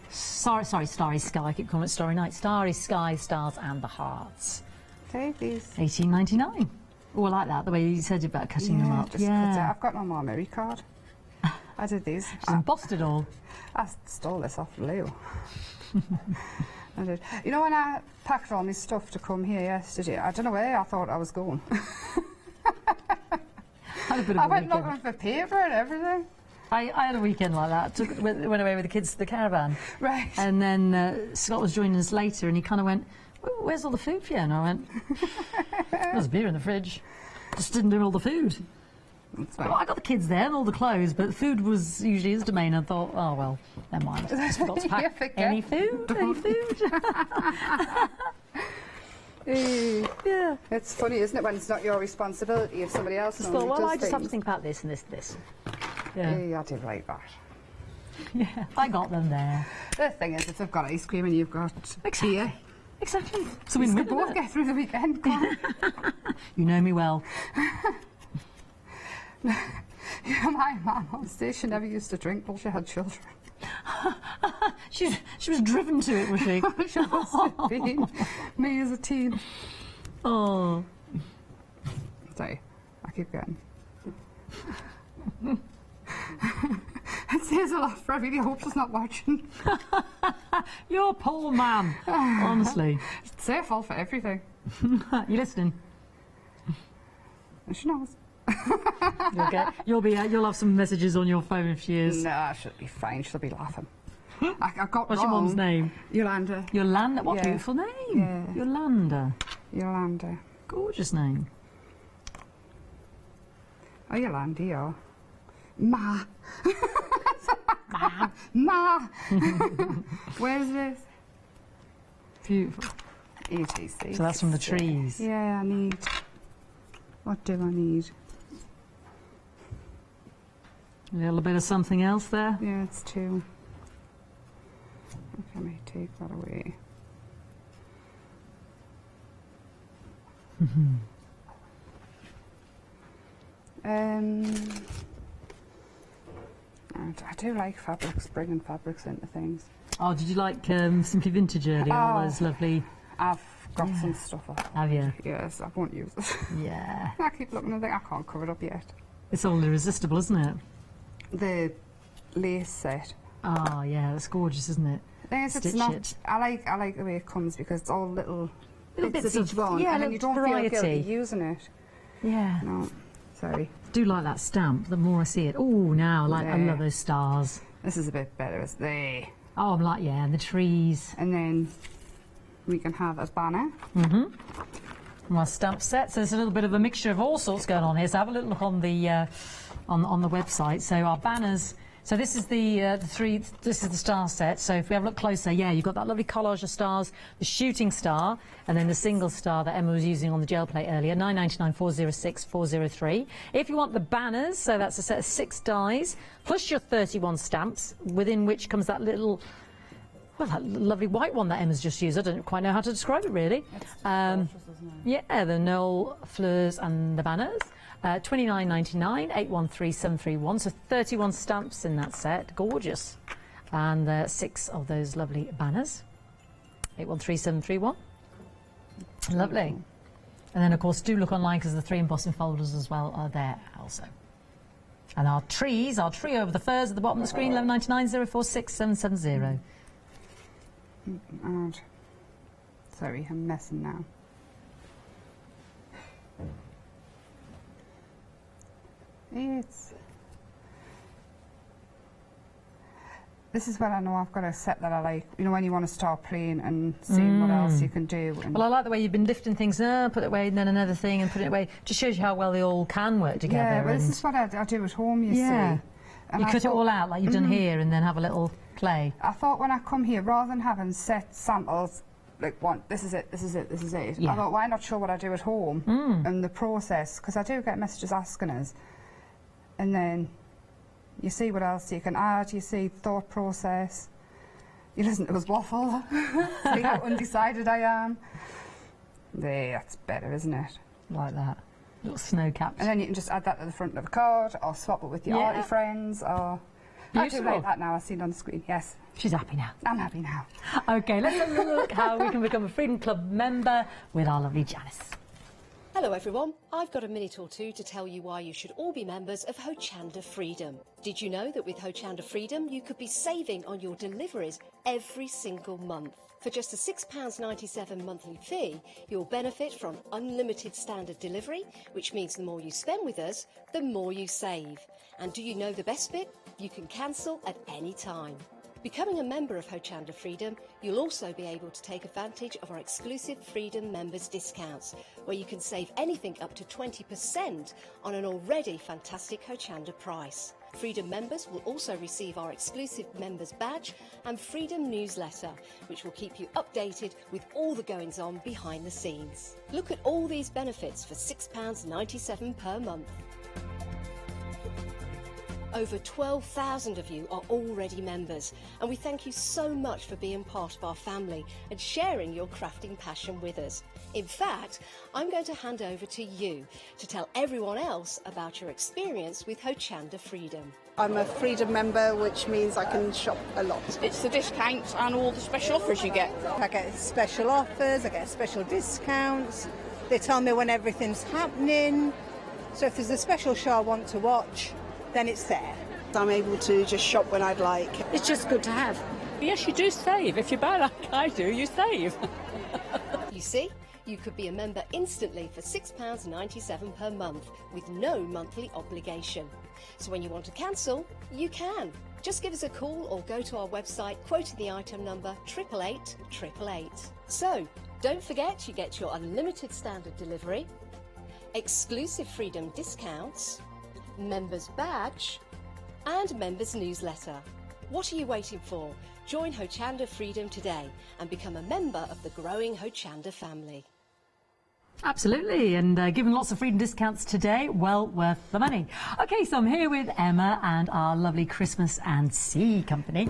S2: Starry Sky, I keep calling it Starry Night. Starry Sky, Stars and the Hearts.
S1: Okay, these.
S2: $18.99. Oh, I like that, the way you said about cutting them up.
S1: I've got no more memory card. I did these.
S2: She's embossed it all.
S1: I stole this off Lou. I did. You know, when I packed all my stuff to come here yesterday, I don't know where I thought I was going. I went looking for paper and everything.
S2: I had a weekend like that. Went away with the kids to the caravan.
S1: Right.
S2: And then Scott was joining us later, and he kind of went, "Where's all the food for you?" And I went, "There's beer in the fridge. Just didn't do all the food." Well, I got the kids there and all the clothes, but food was usually his domain. I thought, oh well, never mind. I just forgot to pack any food. Any food.
S1: Yeah. It's funny, isn't it, when it's not your responsibility if somebody else knows.
S2: Well, I just have to think about this and this.
S1: Yeah, I did like that.
S2: Yeah, I got them there.
S1: The thing is, if they've got ice cream and you've got beer.
S2: Exactly.
S1: So we can both get through the weekend.
S2: You know me well.
S1: Yeah, my mum on station never used to drink till she had children.
S2: She was driven to it, was she?
S1: She must have been. Me as a teen.
S2: Oh.
S1: Sorry, I keep going. It says a lot, I really hope she's not watching.
S2: You're a poor man, honestly.
S1: It's their fault for everything.
S2: You listening?
S1: She knows.
S2: You'll have some messages on your phone if she is.
S1: No, she'll be fine. She'll be laughing. I got
S2: What's
S1: wrong.
S2: your mum's name?
S1: Yolanda.
S2: Yolanda. What a beautiful name.
S1: Yeah.
S2: Yolanda.
S1: Yolanda.
S2: Gorgeous name.
S1: Oh, Yolanda, yeah. Ma.
S2: Ma.
S1: Ma. Where's this?
S2: Beautiful.
S1: ETC.
S2: So that's from the trees.
S1: Yeah, I need. What do I need?
S2: A little bit of something else there.
S1: Yeah, it's 2. Okay, I may take that away. I do like fabrics, bringing fabrics into things.
S2: Oh, did you like Simply Vintage earlier? All those lovely...
S1: I've got some stuff off.
S2: Have you?
S1: Yes, I won't use it.
S2: Yeah.
S1: I keep looking and think I can't cover it up yet.
S2: It's all irresistible, isn't it?
S1: The lace set.
S2: Oh, yeah, that's gorgeous, isn't it?
S1: The thing is, it's
S2: Stitch
S1: not.
S2: it.
S1: I like the way it comes because it's all little bits of each one,
S2: yeah,
S1: and then you don't
S2: variety.
S1: feel guilty using it.
S2: Yeah.
S1: No, sorry.
S2: Do like that stamp. The more I see it. Oh, now, like, I love those stars.
S1: This is a bit better, isn't it?
S2: Oh, I'm like, yeah, and the trees.
S1: And then we can have a banner.
S2: My stamp set. So there's a little bit of a mixture of all sorts going on here. So have a little look on the on the website. So our banners. So this is the three. This is the star set. So if we have a look closer, yeah, you've got that lovely collage of stars, the shooting star, and then the single star that Emma was using on the gel plate earlier. 9.99, 406, 403. If you want the banners, so that's a set of 6 dies plus your 31 stamps, within which comes that little. Well, that lovely white one that Emma's just used. I don't quite know how to describe it, really. Yeah, the Noel fleurs and the banners. 29.99, 813731. So 31 stamps in that set. Gorgeous. And 6 of those lovely banners. 813731. Lovely. And then, of course, do look online because the 3 embossing folders as well are there also. And our trees, our trio of the furs at the bottom of the screen, 11.99, 046 770.
S1: And sorry, I'm messing now. This is when I know I've got a set that I like. You know, when you want to start playing and seeing what else you can do. And
S2: well, I like the way you've been lifting things up, put it away, and then another thing, and put it away. Just shows you how well they all can work together.
S1: Yeah, well, this is what I do at home, you see. And
S2: you cut it all out like you've done here and then have a little play.
S1: I thought when I come here, rather than having set samples, like this is it, this is it, this is it, I thought, why not show what I do at home and the process? Because I do get messages asking us. And then you see what else you can add, you see thought process. You listen to us waffle, see how undecided I am. There, that's better, isn't it?
S2: Like that. Little snow caps.
S1: And then you can just add that to the front of a card or swap it with your arty friends or...
S2: Beautiful.
S1: I do like that now, I've seen it on the screen, yes.
S2: She's happy now.
S1: I'm happy now.
S2: OK, let's have a look how we can become a Freedom Club member with our lovely Janice.
S3: Hello everyone, I've got a minute or two to tell you why you should all be members of Hochanda Freedom. Did you know that with Hochanda Freedom you could be saving on your deliveries every single month? For just a £6.97 monthly fee, you'll benefit from unlimited standard delivery, which means the more you spend with us, the more you save. And do you know the best bit? You can cancel at any time. Becoming a member of Hochanda Freedom, you'll also be able to take advantage of our exclusive Freedom members discounts, where you can save anything up to 20% on an already fantastic Hochanda price. Freedom members will also receive our exclusive members badge and Freedom newsletter, which will keep you updated with all the goings on behind the scenes. Look at all these benefits for £6.97 per month. Over 12,000 of you are already members, and we thank you so much for being part of our family and sharing your crafting passion with us. In fact, I'm going to hand over to you to tell everyone else about your experience with Hochanda Freedom.
S4: I'm a Freedom member, which means I can shop a lot.
S5: It's the discounts and all the special offers you get.
S4: I get special offers, I get special discounts. They tell me when everything's happening. So if there's a special show I want to watch, then it's there.
S6: I'm able to just shop when I'd like.
S7: It's just good to have.
S5: Yes, you do save. If you buy like I do, you save.
S3: You see, you could be a member instantly for £6.97 per month with no monthly obligation. So when you want to cancel, you can. Just give us a call or go to our website quoting the item number 888 888. So, don't forget you get your unlimited standard delivery, exclusive Freedom discounts, members badge and members newsletter. What are you waiting for? Join Hochanda Freedom today and become a member of the growing Hochanda family.
S2: Absolutely, and given lots of Freedom discounts today, well worth the money. OK, so I'm here with Emma and our lovely Christmas and Sea company.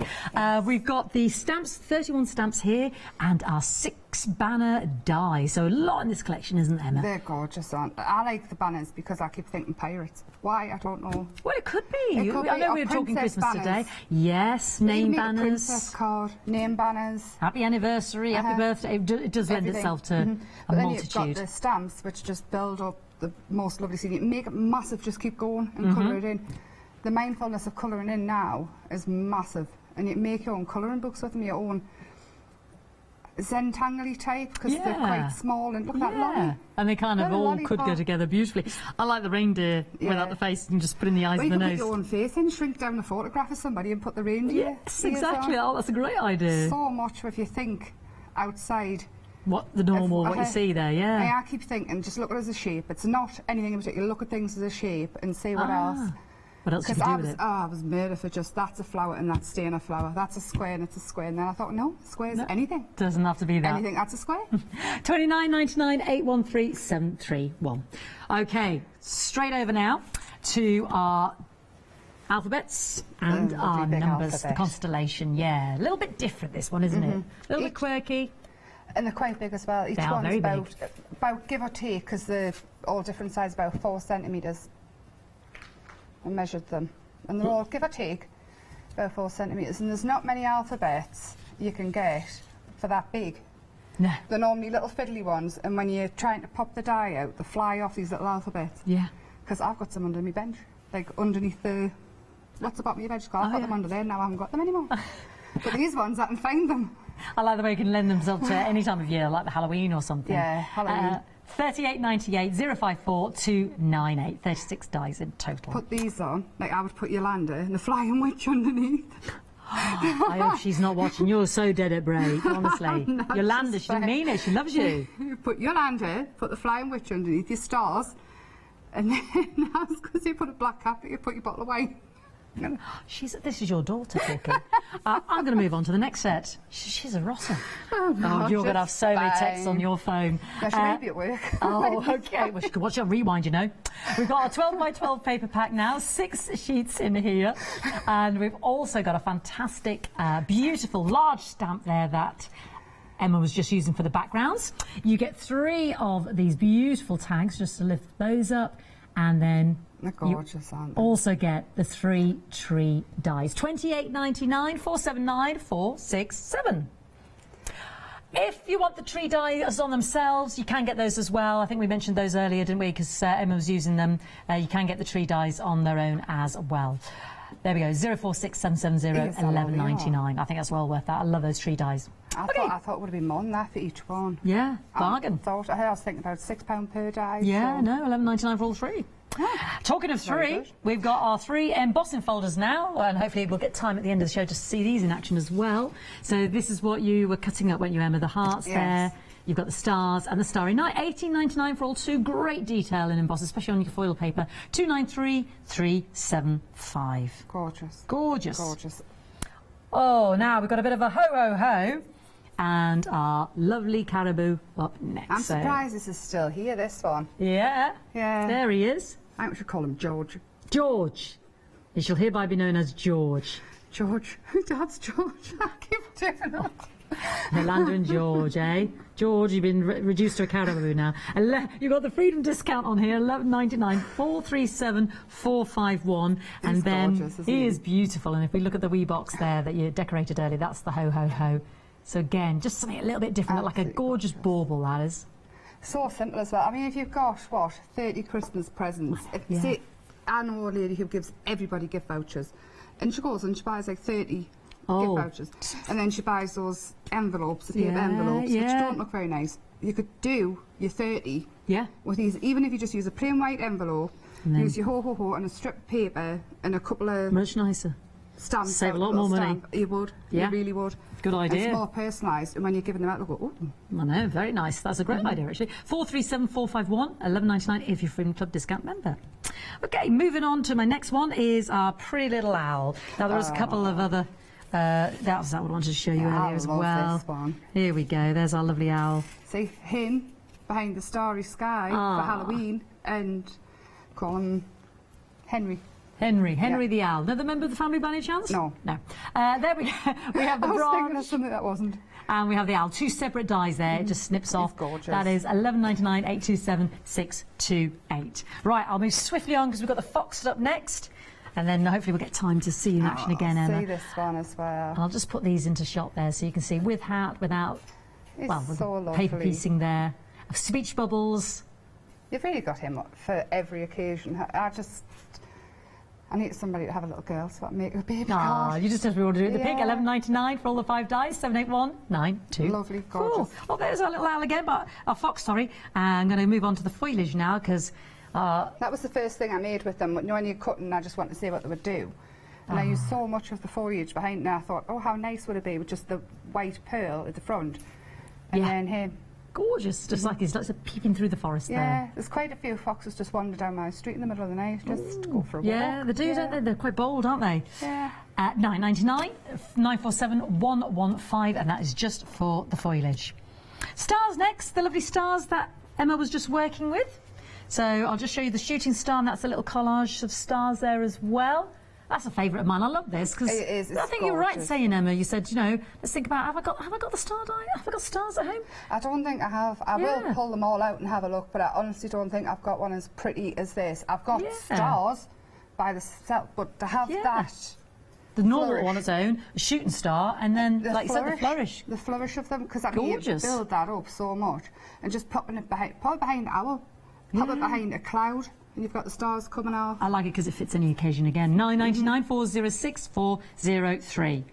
S2: We've got the stamps, 31 stamps here, and our 6 wax banner die. So a lot in this collection, isn't there, Emma?
S1: They're gorgeous, aren't they? I like the banners because I keep thinking pirates. Why? I don't know.
S2: Well, it could be.
S1: It could
S2: I
S1: be.
S2: know
S1: Or
S2: we were talking
S1: princess
S2: Christmas
S1: banners.
S2: today. Yes,
S1: You
S2: name
S1: can make a
S2: banners.
S1: princess card, name banners.
S2: Happy anniversary, happy birthday. It does lend
S1: Everything.
S2: itself to
S1: But
S2: a
S1: then you've got
S2: multitude.
S1: the stamps which just build up the most lovely scene. You can make it massive, just keep going and colour it in. The mindfulness of colouring in now is massive, and you can make your own colouring books with them, your own Zentangle type, because they're quite small, and look at that lolly.
S2: And they kind of
S1: Little
S2: all could go
S1: lollipop.
S2: together beautifully. I like the reindeer without the face and just put in the eyes
S1: Well,
S2: and
S1: you
S2: the
S1: can put
S2: nose.
S1: your own face in, shrink down a photograph of somebody and put the reindeer.
S2: Yes,
S1: ears
S2: exactly.
S1: on.
S2: Oh, that's a great idea.
S1: So much if you think outside.
S2: What the normal, what you see there, yeah.
S1: I keep thinking, just look at it as a shape. It's not anything in particular. Look at things as a shape and see what else.
S2: What else you
S1: Because
S2: can do with it?
S1: I was murdered for just, that's a flower and that's staying a flower. That's a square and it's a square. And then I thought, no, square's anything.
S2: Doesn't have to be that.
S1: Anything, that's a square.
S2: 29.99 813 731. Okay, straight over now to our alphabets and
S1: lovely
S2: our
S1: big
S2: numbers. The
S1: alphabet.
S2: constellation, yeah. A little bit different, this one, isn't it? A little bit quirky.
S1: And they're quite big as well. Each
S2: They are
S1: one's
S2: very
S1: about, give or take, because they're all different sizes, about 4 centimetres. I measured them. And they're all, give or take, about 4 centimetres. And there's not many alphabets you can get for that big.
S2: No.
S1: They're normally little fiddly ones, and when you're trying to pop the die out, they fly off these little alphabets.
S2: Yeah.
S1: Because I've got some under my bench, like underneath the, what's the bottom of your bench? I've got them under there, now I haven't got them anymore. But these ones, I can find them.
S2: I like the way you can lend themselves to any time of year, like the Halloween or something.
S1: Yeah, Halloween.
S2: 38.98 054 298. 36 dies in total.
S1: Put these on, like I would put Yolanda and the flying witch underneath.
S2: I hope she's not watching. You're so dead at break, honestly.
S1: No,
S2: Yolanda,
S1: she's
S2: she didn't
S1: fine.
S2: mean it. She loves you.
S1: You put Yolanda, put the flying witch underneath, your stars, and then I was going to say put a black cap, but you put your bottle of wine.
S2: This is your daughter talking. I'm going to move on to the next set. She's a rotter.
S1: Oh,
S2: you're going to have so many texts
S1: fine.
S2: on your phone.
S1: Yeah, she may be at work.
S2: Oh, okay. Well, she could watch it on rewind, you know. We've got a 12 by 12 paper pack now, 6 sheets in here. And we've also got a fantastic, beautiful, large stamp there that Emma was just using for the backgrounds. You get 3 of these beautiful tags, just to lift those up. And then
S1: They're gorgeous, aren't they?
S2: also get the 3 tree dies. 28.99 479 467. If you want the tree dies on themselves, you can get those as well. I think we mentioned those earlier, didn't we? Because Emma was using them. You can get the tree dies on their own as well. There we go. 046770 1199. I think that's well worth that. I love those tree dies.
S1: I thought it would have been more than that for each one.
S2: Yeah, bargain.
S1: I was thinking about £6 per die.
S2: Yeah,
S1: so.
S2: no, 11.99 for all 3. Talking of
S1: Very
S2: 3,
S1: good.
S2: we've got our 3 embossing folders now, and hopefully we'll get time at the end of the show just to see these in action as well. So this is what you were cutting up, weren't you, Emma? The hearts there. You've got the stars and the Starry Night. 18.99 for all 2. Great detail in emboss, especially on your foil paper. 293,375.
S1: Gorgeous.
S2: Gorgeous.
S1: Gorgeous.
S2: Oh, now we've got a bit of a ho-ho-ho. And our lovely caribou up next.
S1: I'm
S2: So-
S1: surprised this is still here, this one.
S2: Yeah.
S1: Yeah.
S2: There he is.
S1: I think we should call him George.
S2: George. He shall hereby be known as George.
S1: George. Dad's George. I keep doing it.
S2: Yolanda and George, eh? George, you've been reduced to a caribou now. You've got the freedom discount on here, 11.99, 437 451, and then
S1: gorgeous, isn't
S2: he
S1: he?
S2: is beautiful. And if we look at the wee box there that you decorated earlier, that's the ho ho ho. So again, just something a little bit different, like a
S1: Absolutely
S2: gorgeous bauble, that is.
S1: So simple as well. I mean, if you've got, 30 Christmas presents,
S2: Yeah.
S1: say, I know a lady who gives everybody gift vouchers, and she goes and she buys like 30
S2: Oh.
S1: gift vouchers, and then she buys those envelopes, the paper
S2: Yeah,
S1: envelopes, which
S2: yeah.
S1: don't look very nice. You could do your 30
S2: Yeah.
S1: with these, even if you just use a plain white envelope,
S2: And then-
S1: use your ho-ho-ho and a strip of paper and a couple of
S2: Much nicer.
S1: stamps.
S2: Save a lot
S1: little
S2: more money.
S1: stamp. You would.
S2: Yeah.
S1: You really would.
S2: Good
S1: And
S2: idea.
S1: it's more personalised, and when you're giving them out, they'll go, oh.
S2: I know, very nice. That's a great idea, actually. 437 451 11.99 if you're Freedom Club discount member. Okay, moving on to my next one is our pretty little owl. Now, there was a couple of other... that was what I wanted to show you
S1: Yeah, I
S2: earlier as
S1: love
S2: well.
S1: this one.
S2: Here we go. There's our lovely owl.
S1: See him behind the starry sky
S2: Ah.
S1: for Halloween, and call him Henry.
S2: Henry
S1: Yeah.
S2: the owl. Another member of the family by any chance?
S1: No.
S2: No. There we go. We have the
S1: I was thinking of
S2: branch.
S1: something that wasn't.
S2: And we have the owl. 2 separate dies there. It just snips off.
S1: Gorgeous.
S2: That is 11.99, 827 628. Right, I'll move swiftly on because we've got the fox up next. And then hopefully we'll get time to see you in action again, Emma.
S1: See this one as well.
S2: I'll just put these into shot there so you can see with hat, without,
S1: It's
S2: well, with
S1: so
S2: the
S1: lovely.
S2: paper piecing there. Speech bubbles.
S1: You've really got him for every occasion. I need somebody to have a little girl, so I make a baby
S2: Ah,
S1: card.
S2: you just have to order it. The pig,
S1: Yeah.
S2: 11.99 for all the 5 dies, 78192.
S1: Lovely, gorgeous.
S2: Oh, there's our little owl again, but our fox, sorry. I'm going to move on to the foliage now because
S1: That was the first thing I made with them. You know, when you're cutting, I just wanted to see what they would do. And I used so much of the foliage behind, and I thought, oh, how nice would it be with just the white pearl at the front. And
S2: Yeah.
S1: then him.
S2: gorgeous, just like he's lots of peeping through the forest
S1: Yeah,
S2: there.
S1: there's quite a few foxes just wander down my street in the middle of the night, just go for a walk.
S2: Yeah, they do, don't they? They're quite bold, aren't they?
S1: Yeah.
S2: 9.99, 947 115, and that is just for the foliage. Stars next, the lovely stars that Emma was just working with. So I'll just show you the shooting star, and that's a little collage of stars there as well. That's a favourite of mine. I love this because
S1: It is, it's
S2: I think you're right
S1: gorgeous.
S2: saying, Emma. You said, you know, let's think about have I got the star die? Have I got stars at home?
S1: I don't think I have. I
S2: Yeah.
S1: will pull them all out and have a look, but I honestly don't think I've got one as pretty as this. I've got
S2: Yeah.
S1: stars by the self, but to have
S2: Yeah.
S1: that,
S2: The normal
S1: Flourish.
S2: on its own, a shooting star, and then,
S1: the
S2: like you said, the flourish.
S1: the flourish of them, because I mean, you
S2: Gorgeous.
S1: build that up so much, and just popping it behind, pop it behind the owl, pop it behind a cloud, and you've got the stars coming off.
S2: I like it because it fits any occasion again. 9.99 406 403.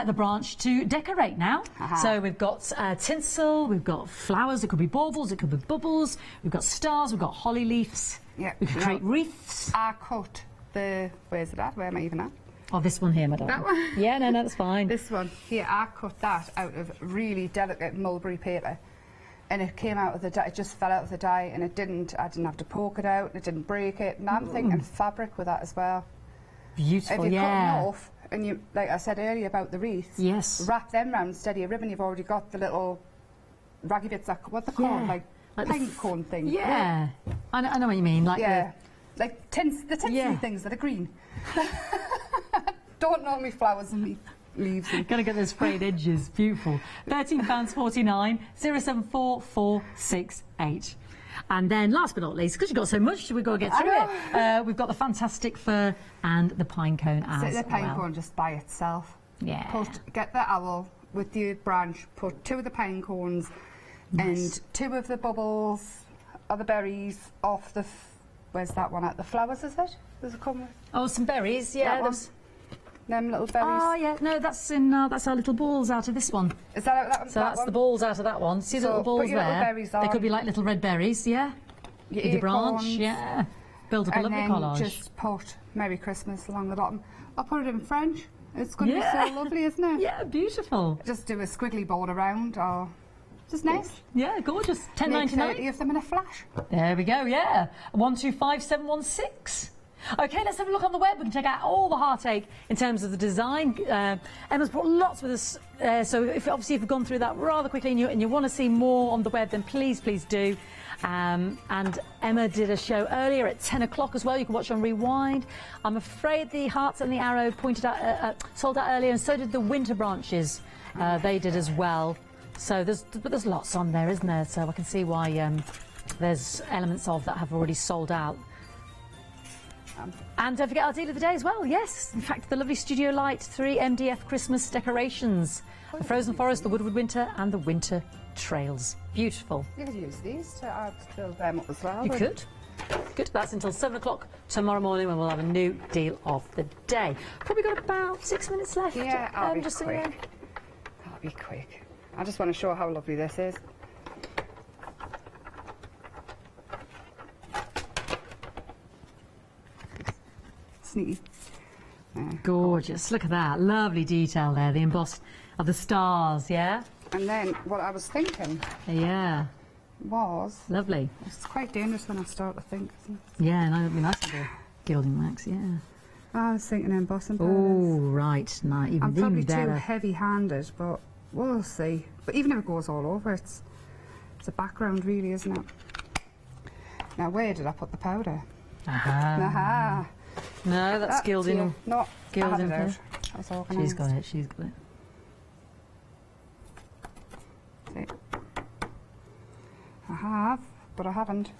S2: The branch to decorate now. So we've got tinsel, we've got flowers. It could be baubles, it could be bubbles. We've got stars, we've got holly leaves.
S1: Yeah.
S2: We could create
S1: Now,
S2: wreaths.
S1: I cut the, where's it at? Where am I even at?
S2: Oh, this one here, madam.
S1: That one?
S2: Yeah, no, that's fine.
S1: This one here, I cut that out of really delicate mulberry paper, and it came out of the dye. It just fell out of the dye, and I didn't have to poke it out. It didn't break it. And I'm thinking fabric with that as well.
S2: Beautiful,
S1: If you're
S2: yeah.
S1: cutting off, and you, like I said earlier about the wreaths,
S2: Yes.
S1: wrap them round instead of your ribbon. You've already got the little raggy bits. That, what they called,
S2: Yeah.
S1: like
S2: Like the
S1: pine cone thing.
S2: Yeah. I know what you mean. Like
S1: Yeah. Like the tinsel
S2: Yeah.
S1: things that are green. Don't know me flowers and leaves. And
S2: Gotta get those frayed edges. Beautiful. £13.49 074468. And then, last but not least, because you've got so much, we've got to get through it. We've got the fantastic fir and the pine cone as
S1: the pine
S2: well.
S1: cone just by itself.
S2: Yeah.
S1: Get the owl with the branch, put 2 of the pine cones and 2 of the bubbles or the berries off the, where's that one at? The flowers, is it? Does it come with
S2: Oh, some berries. Yeah.
S1: that one?
S2: there's-
S1: Them little berries.
S2: Oh, yeah. No, that's in. That's our little balls out of this one.
S1: Is that that one?
S2: So
S1: that
S2: that's
S1: one?
S2: the balls out of that one. See the
S1: So
S2: little balls
S1: put your
S2: there?
S1: little berries
S2: They could
S1: on.
S2: be like little red berries. Yeah.
S1: Your
S2: With your branch.
S1: acorns,
S2: Yeah. Build up a
S1: and
S2: lovely
S1: then
S2: collage.
S1: just put Merry Christmas along the bottom. I'll put it in French. It's going to
S2: Yeah.
S1: be so lovely, isn't it?
S2: Yeah. Beautiful.
S1: Just do a squiggly board around, or just nice.
S2: Yeah. Gorgeous.
S1: Make
S2: 10.99.
S1: 30 of them in a flash.
S2: There we go, yeah. 125716. Okay, let's have a look on the web. We can check out all the heartache in terms of the design. Emma's brought lots with us. So if you've gone through that rather quickly and you want to see more on the web, then please do. And Emma did a show earlier at 10 o'clock as well. You can watch on Rewind. I'm afraid the Hearts and the Arrow sold out earlier, and so did the Winter Branches. They did as well. So there's lots on there, isn't there? So I can see why there's elements of that have already sold out. And don't forget our deal of the day as well, yes. In fact, the lovely Studio Light 3 MDF Christmas decorations. The Frozen Forest, the Woodward Winter and the Winter Trails. Beautiful.
S1: You could use these to build them up as well.
S2: You could. Good. That's until 7 o'clock tomorrow morning when we'll have a new deal of the day. Probably got about 6 minutes left.
S1: Yeah, I'll be
S2: just so you know.
S1: quick. I'll be quick. I just want to show how lovely this is. Sneaky.
S2: Gorgeous. Look at that. Lovely detail there. The embossed of the stars, yeah?
S1: And then what I was thinking
S2: Yeah.
S1: was,
S2: Lovely.
S1: it's quite dangerous when I start to think, isn't it?
S2: Yeah, no, it'd be nice with the gilding wax, yeah.
S1: I was thinking embossing
S2: Oh,
S1: powders.
S2: right. No,
S1: I'm
S2: even
S1: probably too
S2: better.
S1: heavy-handed, but we'll see. But even if it goes all over, it's a background really, isn't it? Now, where did I put the powder?
S2: Aha.
S1: Aha!
S2: No, that's gilding.
S1: here. No, I had
S2: Gilding
S1: it out.
S2: here.
S1: I was organised.
S2: She's got it, she's got it.
S1: See, I have, but I haven't.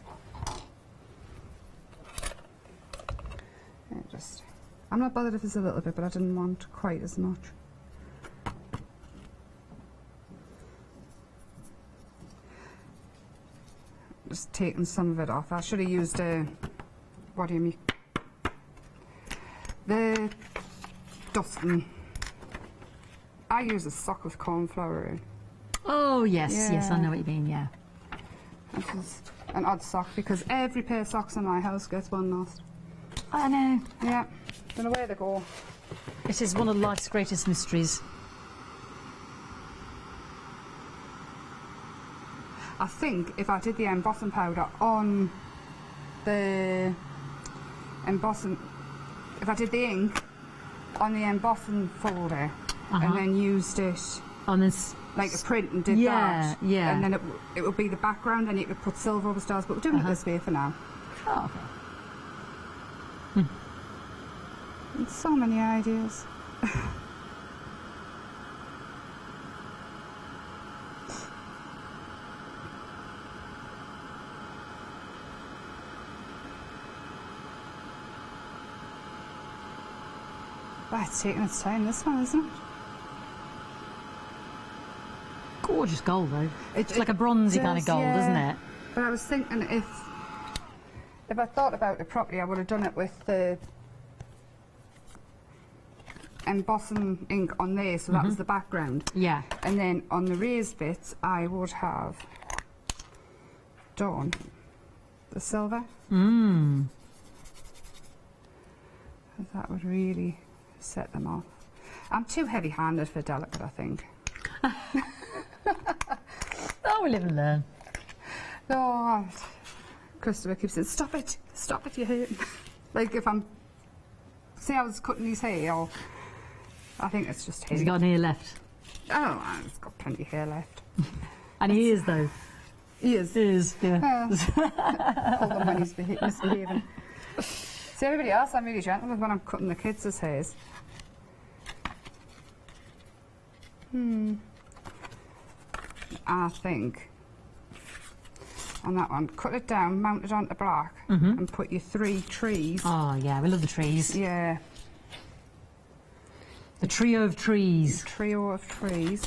S1: I'm not bothered if it's a little bit, but I didn't want quite as much. Just taking some of it off. I should have used what do you mean? The dusting. I use a sock with corn flour in.
S2: Oh, yes, yes, I
S1: Yeah.
S2: know what you mean, yeah.
S1: This is an odd sock because every pair of socks in my house gets one lost.
S2: I know.
S1: Yeah, don't know where they go.
S2: It is one of life's greatest mysteries.
S1: I think if I did the embossing powder on the embossing, if I did the ink on the embossing folder and then used it
S2: On this,
S1: like a print and did that, and then it would be the background and you could put silver over stars, but we're doing it this way for now.
S2: Oh.
S1: And so many ideas. Wow, it's taking its time, this one, isn't it?
S2: Gorgeous gold, though. It's
S1: It
S2: like a bronzy kind of
S1: does,
S2: gold,
S1: yeah.
S2: isn't it?
S1: But I was thinking if I thought about it properly, I would have done it with the embossing ink on there, so that was the background.
S2: Yeah.
S1: And then on the raised bits, I would have done the silver. That would really set them off. I'm too heavy-handed for delicate, I think.
S2: Oh, we live and learn.
S1: No, Christopher keeps saying, stop it, you're hurting. Like if I'm, say I was cutting his hair, or I think it's just hair.
S2: Has he got an ear left?
S1: Oh, he's got plenty of hair left.
S2: And he is, though.
S1: He is.
S2: He is, yeah.
S1: Hold on when he's misbehaving. See, everybody else I'm really gentle with when I'm cutting the kids' hairs. I think on that one, cut it down, mount it onto black, and put your 3 trees.
S2: Oh, yeah, we love the trees.
S1: Yeah,
S2: The trio of trees.
S1: trio of trees.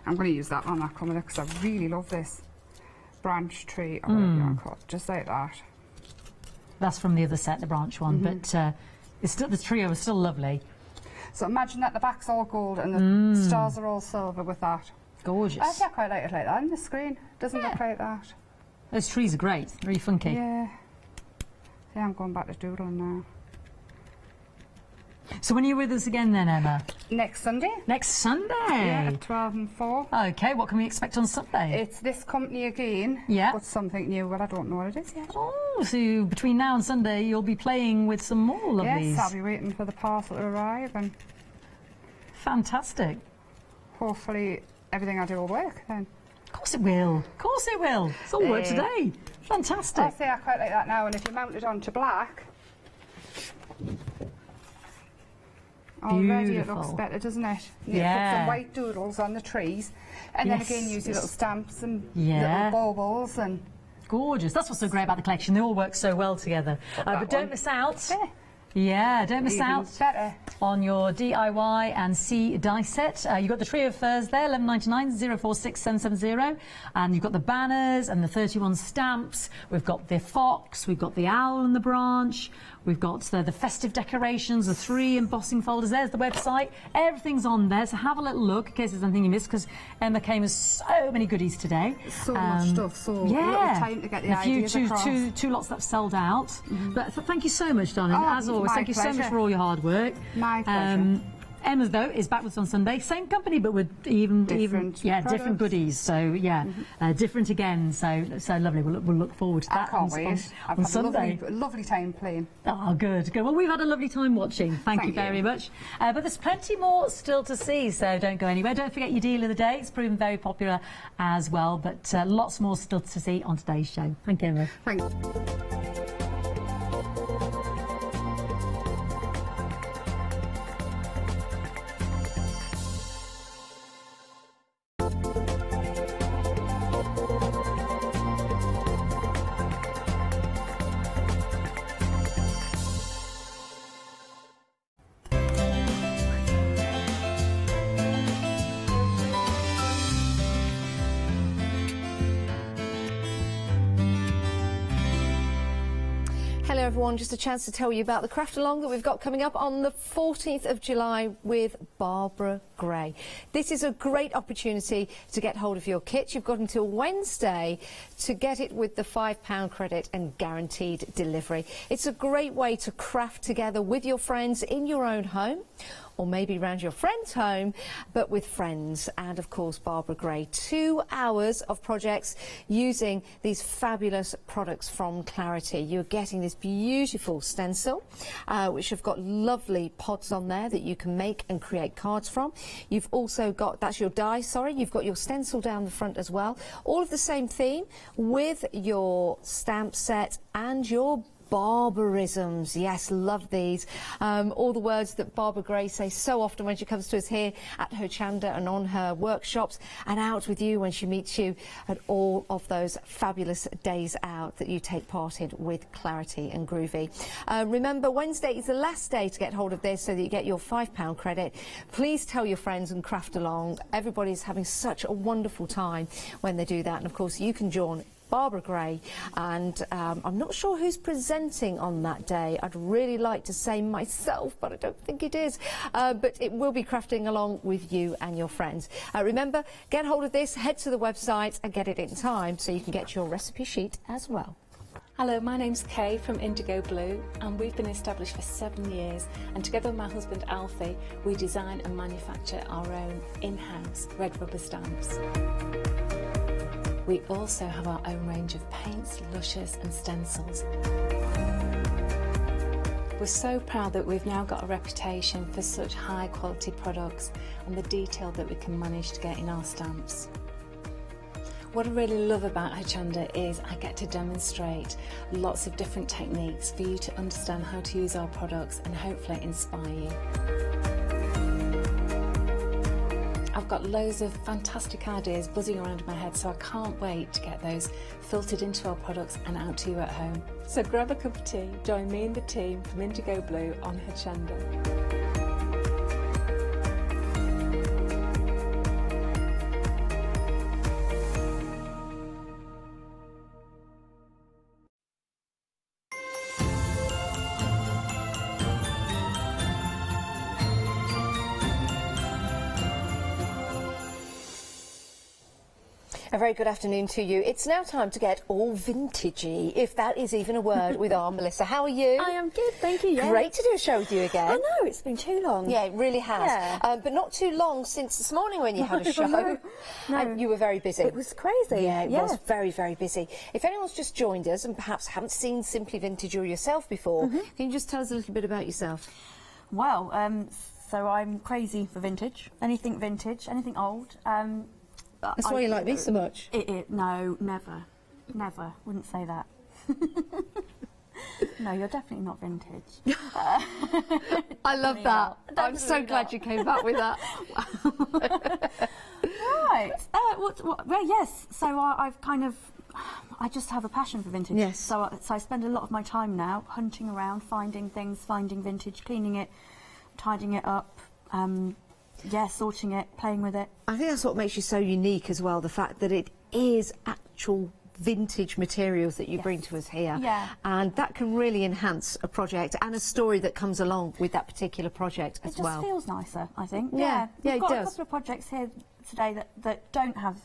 S1: I'm going to use that on that coming because I really love this branch tree. Oh, yeah, cut just like that.
S2: That's from the other set, the branch one, but it's still, the trio is still lovely.
S1: So imagine that the back's all gold and the stars are all silver with that.
S2: Gorgeous.
S1: I quite like it like that on the screen. Doesn't look like that.
S2: Those trees are great, really funky.
S1: Yeah. Yeah, I'm going back to doodling now.
S2: So when are you with us again then, Emma?
S1: Next Sunday?
S2: Next Sunday?
S1: Yeah, at 12 and 4.
S2: Okay, what can we expect on Sunday?
S1: It's this company again.
S2: Yeah.
S1: But something new, but I don't know what it is yet.
S2: Oh, so between now and Sunday you'll be playing with some more lovelies.
S1: Yes, I'll be waiting for the parcel to arrive and
S2: Fantastic.
S1: hopefully everything I do will work then.
S2: Of course it will. Of course it will. It's all work today. Fantastic.
S1: I'll say I quite like that now, and if you mount it onto black, already it looks
S2: Beautiful.
S1: better, doesn't it? You
S2: Yeah.
S1: put some white doodles on the trees, and then
S2: Yes.
S1: again use your little stamps and
S2: Yeah.
S1: little baubles and...
S2: Gorgeous. That's what's so great about the collection. They all work so well together. But don't
S1: one.
S2: miss out.
S1: Yeah.
S2: Yeah, don't miss
S1: Even
S2: out
S1: better.
S2: on your DIY and C die set. You've got the trio of furs there, 11.99, 046770, and you've got the banners and the 31 stamps. We've got the fox, we've got the owl and the branch, we've got the festive decorations, the 3 embossing folders. There's the website. Everything's on there, so have a little look in case there's anything you missed, because Emma came with so many goodies today.
S1: So much stuff, so little time to get the
S2: And a few,
S1: ideas across.
S2: two lots that have sold out. But thank you so much, darling.
S1: Oh,
S2: As always,
S1: my
S2: thank you so much
S1: pleasure.
S2: for all your hard work.
S1: My pleasure.
S2: Emma's though is back with us on Sunday, same company but with even different
S1: products.
S2: goodies. So yeah, different again. So lovely. We'll look forward to
S1: I
S2: that
S1: can't
S2: on,
S1: wait.
S2: on
S1: I've had
S2: Sunday.
S1: a lovely time playing.
S2: Oh, good. Well, we've had a lovely time watching. Thank you
S1: Thank
S2: very
S1: you.
S2: much. But there's plenty more still to see, so don't go anywhere. Don't forget your deal of the day. It's proven very popular as well, but lots more still to see on today's show. Thank you, Emma.
S1: Thanks.
S3: finally, everyone, just a chance to tell you about the craft along that we've got coming up on the 14th of July with Barbara Gray. This is a great opportunity to get hold of your kit. You've got until Wednesday to get it with the £5 credit and guaranteed delivery. It's a great way to craft together with your friends in your own home, or maybe around your friend's home, but with friends. And of course, Barbara Gray, 2 hours of projects using these fabulous products from Clarity. You're getting this beautiful stencil, which have got lovely pods on there that you can make and create cards from. You've also got, that's your die, sorry, you've got your stencil down the front as well. All of the same theme with your stamp set and your barbarisms. Yes, love these. All the words that Barbara Gray says so often when she comes to us here at Hochanda and on her workshops, and out with you when she meets you at all of those fabulous days out that you take part in with Clarity and Groovy. Remember, Wednesday is the last day to get hold of this so that you get your £5 credit. Please tell your friends and craft along. Everybody's having such a wonderful time when they do that. And of course, you can join Barbara Gray, and I'm not sure who's presenting on that day. I'd really like to say myself, but I don't think it is. But it will be crafting along with you and your friends. Remember, get hold of this, head to the website and get it in time so you can get your recipe sheet as well.
S7: Hello, my name's Kay from Indigo Blue, and we've been established for 7 years, and together with my husband Alfie, we design and manufacture our own in-house red rubber stamps. We also have our own range of paints, lushes and stencils. We're so proud that we've now got a reputation for such high quality products and the detail that we can manage to get in our stamps. What I really love about Hochanda is I get to demonstrate lots of different techniques for you to understand how to use our products and hopefully inspire you. I've got loads of fantastic ideas buzzing around in my head, so I can't wait to get those filtered into our products and out to you at home. So grab a cup of tea, join me and the team from Indigo Blue on Hochanda.
S3: A very good afternoon to you. It's now time to get all vintagey, if that is even a word, with our Melissa. How are you?
S8: I am good, thank you. Yeah.
S3: Great to do a show with you again.
S8: I know, it's been too long.
S3: Yeah, it really has.
S8: Yeah.
S3: But not too long since this morning when you had a show.
S8: No.
S3: And you were very busy.
S8: It was crazy.
S3: Yeah, it was very, very busy. If anyone's just joined us and perhaps haven't seen Simply Vintage or yourself before, can you just tell us a little bit about yourself?
S8: Well, so I'm crazy for vintage. Anything vintage, anything old.
S3: That's why you like me so much.
S8: No, never. Never. Wouldn't say that. No, you're definitely not vintage.
S3: I love that. I'm so glad you came back with that.
S8: Right. Well, yes. So I've kind of... I just have a passion for vintage.
S3: Yes.
S8: So I spend a lot of my time now hunting around, finding things, finding vintage, cleaning it, tidying it up, sorting it, playing with it.
S3: I think that's what makes you so unique as well, the fact that it is actual vintage materials that you bring to us here.
S8: Yeah.
S3: And that can really enhance a project and a story that comes along with that particular project as well.
S8: It just feels nicer, I think.
S3: Yeah,
S8: We've got
S3: it
S8: a
S3: does.
S8: couple of projects here today that don't have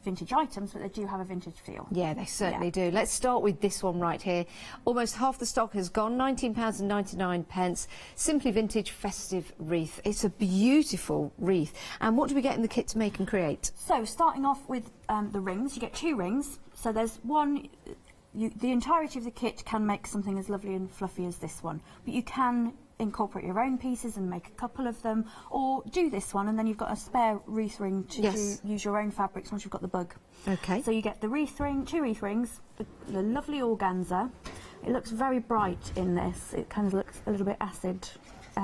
S8: vintage items, but they do have a vintage feel.
S3: Yeah, they certainly do. Let's start with this one right here. Almost half the stock has gone, £19.99. Simply Vintage Festive Wreath. It's a beautiful wreath. And what do we get in the kit to make and create?
S8: So, starting off with the rings, you get 2 rings. So there's one, the entirety of the kit can make something as lovely and fluffy as this one, but you can incorporate your own pieces and make a couple of them, or do this one and then you've got a spare wreath ring to use your own fabrics once you've got the bug.
S3: Okay.
S8: So you get the wreath ring, 2 wreath rings, the lovely organza. It looks very bright in this. It kind of looks a little bit acid.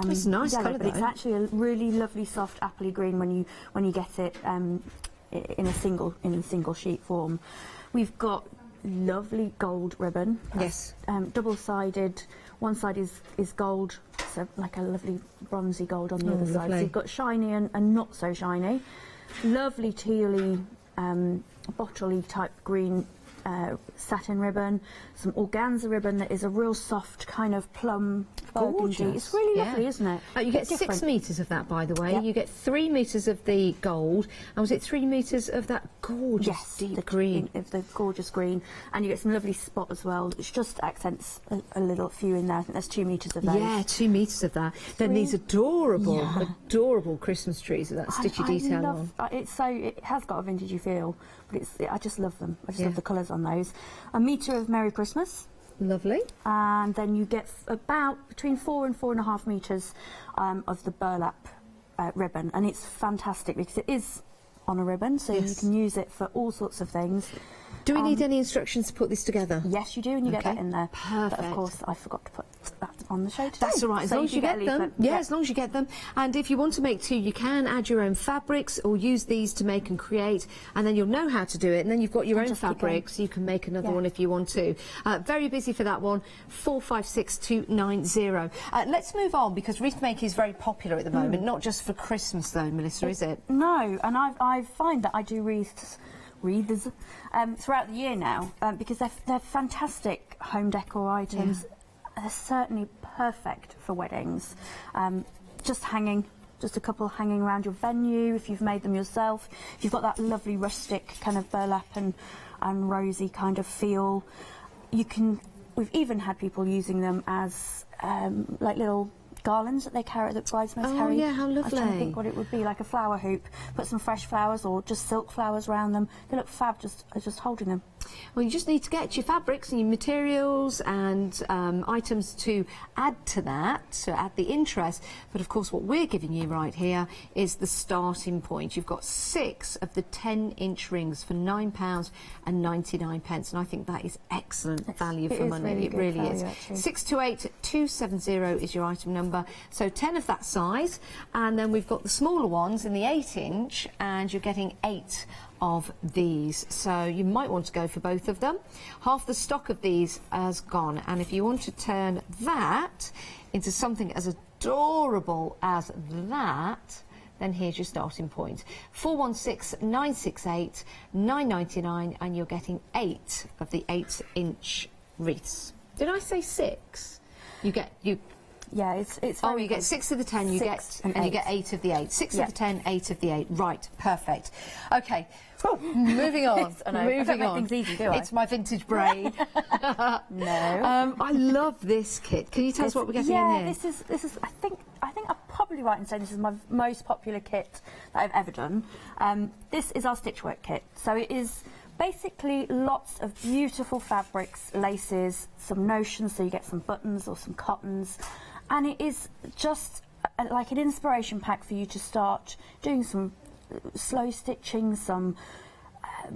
S3: It's a nice colour,
S8: but it's actually a really lovely soft appley green when you get it in a single sheet form. We've got lovely gold ribbon.
S3: Yes.
S8: Double-sided. One side is gold, so like a lovely bronzy gold on the other side. So you've got shiny and not so shiny. Lovely tealy, bottle-y type green satin ribbon, some organza ribbon that is a real soft kind of plum burgundy.
S9: Gorgeous.
S8: It's really lovely, isn't it?
S9: You get
S8: Different.
S9: 6 metres of that, by the way.
S8: Yep.
S9: You get 3 metres of the gold, and was it 3 metres of that gorgeous deep green?
S8: Of the gorgeous green, and you get some lovely spot as well, which just accents a little few in there. I think there's 2 metres of those.
S9: Yeah, 2 metres of that. Then these adorable Christmas trees with that stitchy detail on.
S8: It has got a vintagey feel, but I just love them. I just love the colours on those. A metre of Merry Christmas.
S9: Lovely.
S8: And then you get about between 4 and 4.5 metres of the burlap ribbon, and it's fantastic because it is on a ribbon, so you can use it for all sorts of things.
S9: Do we need any instructions to put this together?
S8: Yes, you do, and you get that in there.
S9: Perfect.
S8: But of course, I forgot to put that on the show today.
S9: That's all right, as long as you get them. Yeah, as long as you get them. And if you want to make 2, you can add your own fabrics or use these to make and create, and then you'll know how to do it, and then you've got your own fabrics. You can make another one if you want to. Very busy for that one. 456290. Let's move on, because wreath making is very popular at the moment, not just for Christmas though, Melissa, is it?
S8: No, and I find that I do wreaths throughout the year now, because they're fantastic home decor items. They're certainly perfect for weddings. Just a couple hanging around your venue if you've made them yourself. If you've got that lovely rustic kind of burlap and rosy kind of feel, we've even had people using them as like little garlands that that bridesmaids carry.
S9: Oh yeah, how lovely.
S8: I was trying to think what it would be, like a flower hoop. Put some fresh flowers or just silk flowers around them. They look fab just holding them.
S9: Well, you just need to get your fabrics and your materials and items to add to that, to add the interest. But of course, what we're giving you right here is the starting point. You've got 6 of the 10-inch rings for £9.99, and I think that is excellent value for money. It really is. 628270 is your item number. So 10 of that size, and then we've got the smaller ones in the 8-inch, and you're getting 8 of these, so you might want to go for both of them. Half the stock of these has gone, and if you want to turn that into something as adorable as that, then here's your starting point. 416968 9.99, and you're getting 8 of the 8-inch wreaths. Did I say 6?
S8: Yeah, it's
S9: oh, you get 6 of the 10, you get 8 of the 8. 6 of the 10, 8 of the 8. Right, perfect. Okay, moving on.
S8: I don't make things easy, do I?
S9: It's my vintage brain.
S8: No.
S9: I love this kit. Can you tell us what we're getting in here?
S8: This is. I think I'm probably right in saying this is my most popular kit that I've ever done. This is our stitchwork kit. So it is basically lots of beautiful fabrics, laces, some notions, so you get some buttons or some cottons. And it is just like an inspiration pack for you to start doing some slow stitching, some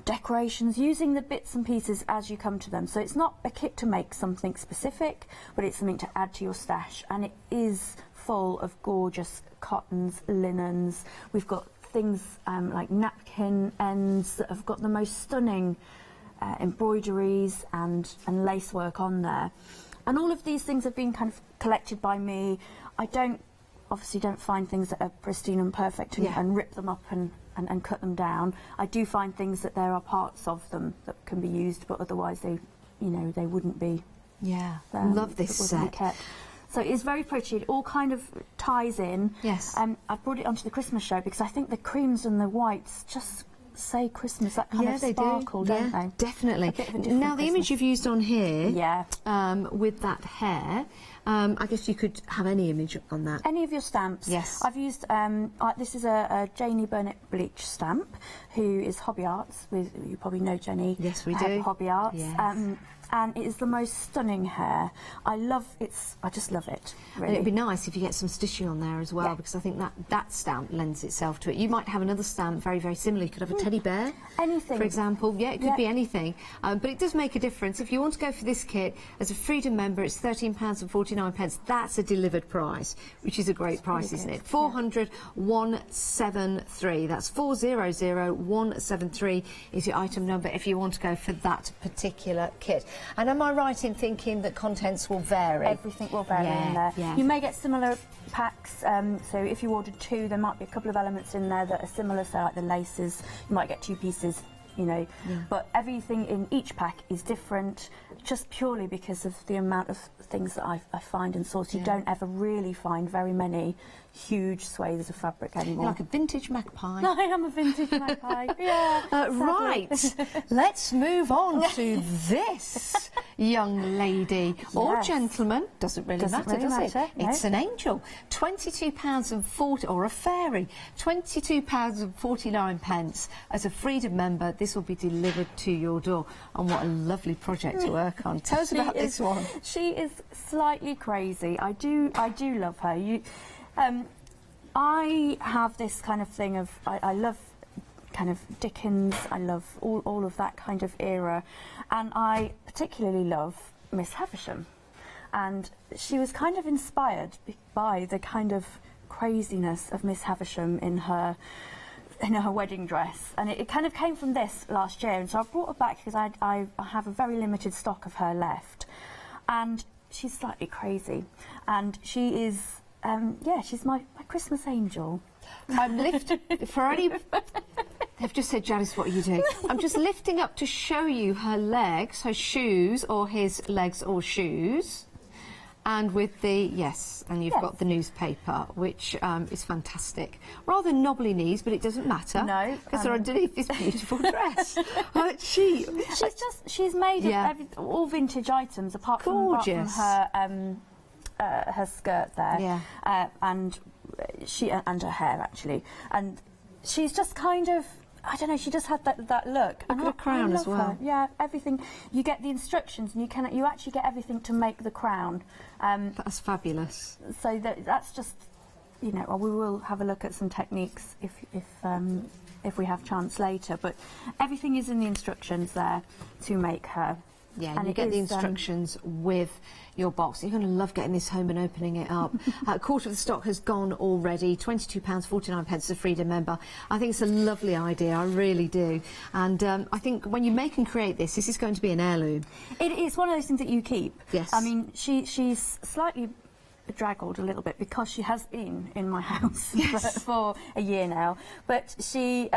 S8: decorations, using the bits and pieces as you come to them. So it's not a kit to make something specific, but it's something to add to your stash. And it is full of gorgeous cottons, linens. We've got things like napkin ends that have got the most stunning embroideries and lace work on there. And all of these things have been kind of collected by me. I obviously don't find things that are pristine and perfect and rip them up and cut them down. I do find things that there are parts of them that can be used, but otherwise they wouldn't be.
S9: Yeah, love this set.
S8: So it's very pretty. It all kind of ties in.
S9: Yes.
S8: I've brought it onto the Christmas show because I think the creams and the whites just say Christmas, that kind of sparkle, don't they?
S9: Definitely. Now, the image you've used on here, with that hair, I guess you could have any image on that.
S8: Any of your stamps.
S9: Yes.
S8: I've used, this is a Janie Burnett Bleach stamp, who is Hobby Arts. You probably know Jenny.
S9: Yes, we do.
S8: Hobby Arts.
S9: Yes.
S8: And it is the most stunning hair. I just love it, really.
S9: And it'd be nice if you get some stitching on there as well, because I think that stamp lends itself to it. You might have another stamp very, very similar. You could have a teddy bear,
S8: anything,
S9: for example. Yeah, it could be anything. But it does make a difference. If you want to go for this kit as a Freedom member, it's £13.49. That's a delivered price, which is a great price, isn't it? 400 173. That's 400 173 is your item number if you want to go for that particular kit. And am I right in thinking that contents will vary?
S8: Everything will vary in there.
S9: Yeah.
S8: You may get similar packs, so if you ordered 2, there might be a couple of elements in there that are similar, so like the laces, you might get 2 pieces you know. But everything in each pack is different, just purely because of the amount of things that I find and source. You don't ever really find very many huge swathes of fabric anymore.
S9: You're like a vintage magpie.
S8: I am a vintage magpie, yeah.
S9: Right, let's move on to this young lady or gentleman. Doesn't really matter, does it?
S8: No.
S9: It's an angel. £22.40, or a fairy. £22.49 as a Freedom member. This will be delivered to your door. And what a lovely project to work on. Tell us about this one.
S8: She is slightly crazy. I do love her. I have this kind of thing of I love kind of Dickens. I love all of that kind of era, and I particularly love Miss Havisham. And she was kind of inspired by the kind of craziness of Miss Havisham in her wedding dress, and it kind of came from this last year. And so I brought her back because I have a very limited stock of her left, and she's slightly crazy, and she is she's my Christmas angel.
S9: I'm lifting for any. They've just said, Janice, what are you doing? I'm just lifting up to show you her legs, her shoes, or his legs or shoes. And with the, and you've got the newspaper, which is fantastic. Rather knobbly knees, but it doesn't matter.
S8: No.
S9: Because they're underneath this beautiful dress.
S8: She's made of all vintage items, apart from her her skirt there. And her hair, actually. And she's just kind of, I don't know, she just had that look.
S9: Look at her crown as well.
S8: Her. Yeah, everything. You get the instructions, and you actually get everything to make the crown.
S9: That's fabulous.
S8: So that's just, we will have a look at some techniques if we have chance later. But everything is in the instructions there to make her.
S9: Yeah, and you get the instructions with your box. You're going to love getting this home and opening it up. A quarter of the stock has gone already. £22.49 as a Freedom member. I think it's a lovely idea. I really do. And I think when you make and create this is going to be an heirloom.
S8: It's one of those things that you keep.
S9: Yes.
S8: I mean, she's slightly bedraggled a little bit because she has been in my house for a year now. But I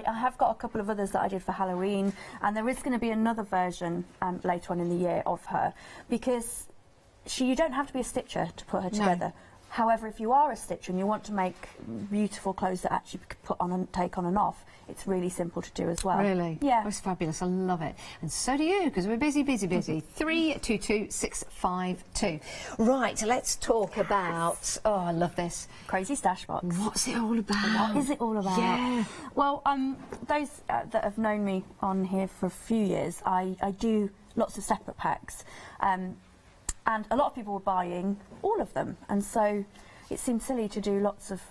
S8: have got a couple of others that I did for Halloween, and there is going to be another version later on in the year of her, because you don't have to be a stitcher to put her together. No. However, if you are a stitcher and you want to make beautiful clothes that actually put on and take on and off, it's really simple to do as well.
S9: Really?
S8: Yeah.
S9: It's fabulous. I love it. And so do you, because we're busy. 322652. Right, let's talk about, I love this.
S8: Crazy stash box.
S9: What's it all about?
S8: What is it all about?
S9: Yeah.
S8: Well, those that have known me on here for a few years, I do lots of separate packs. And a lot of people were buying all of them, and so it seemed silly to do lots of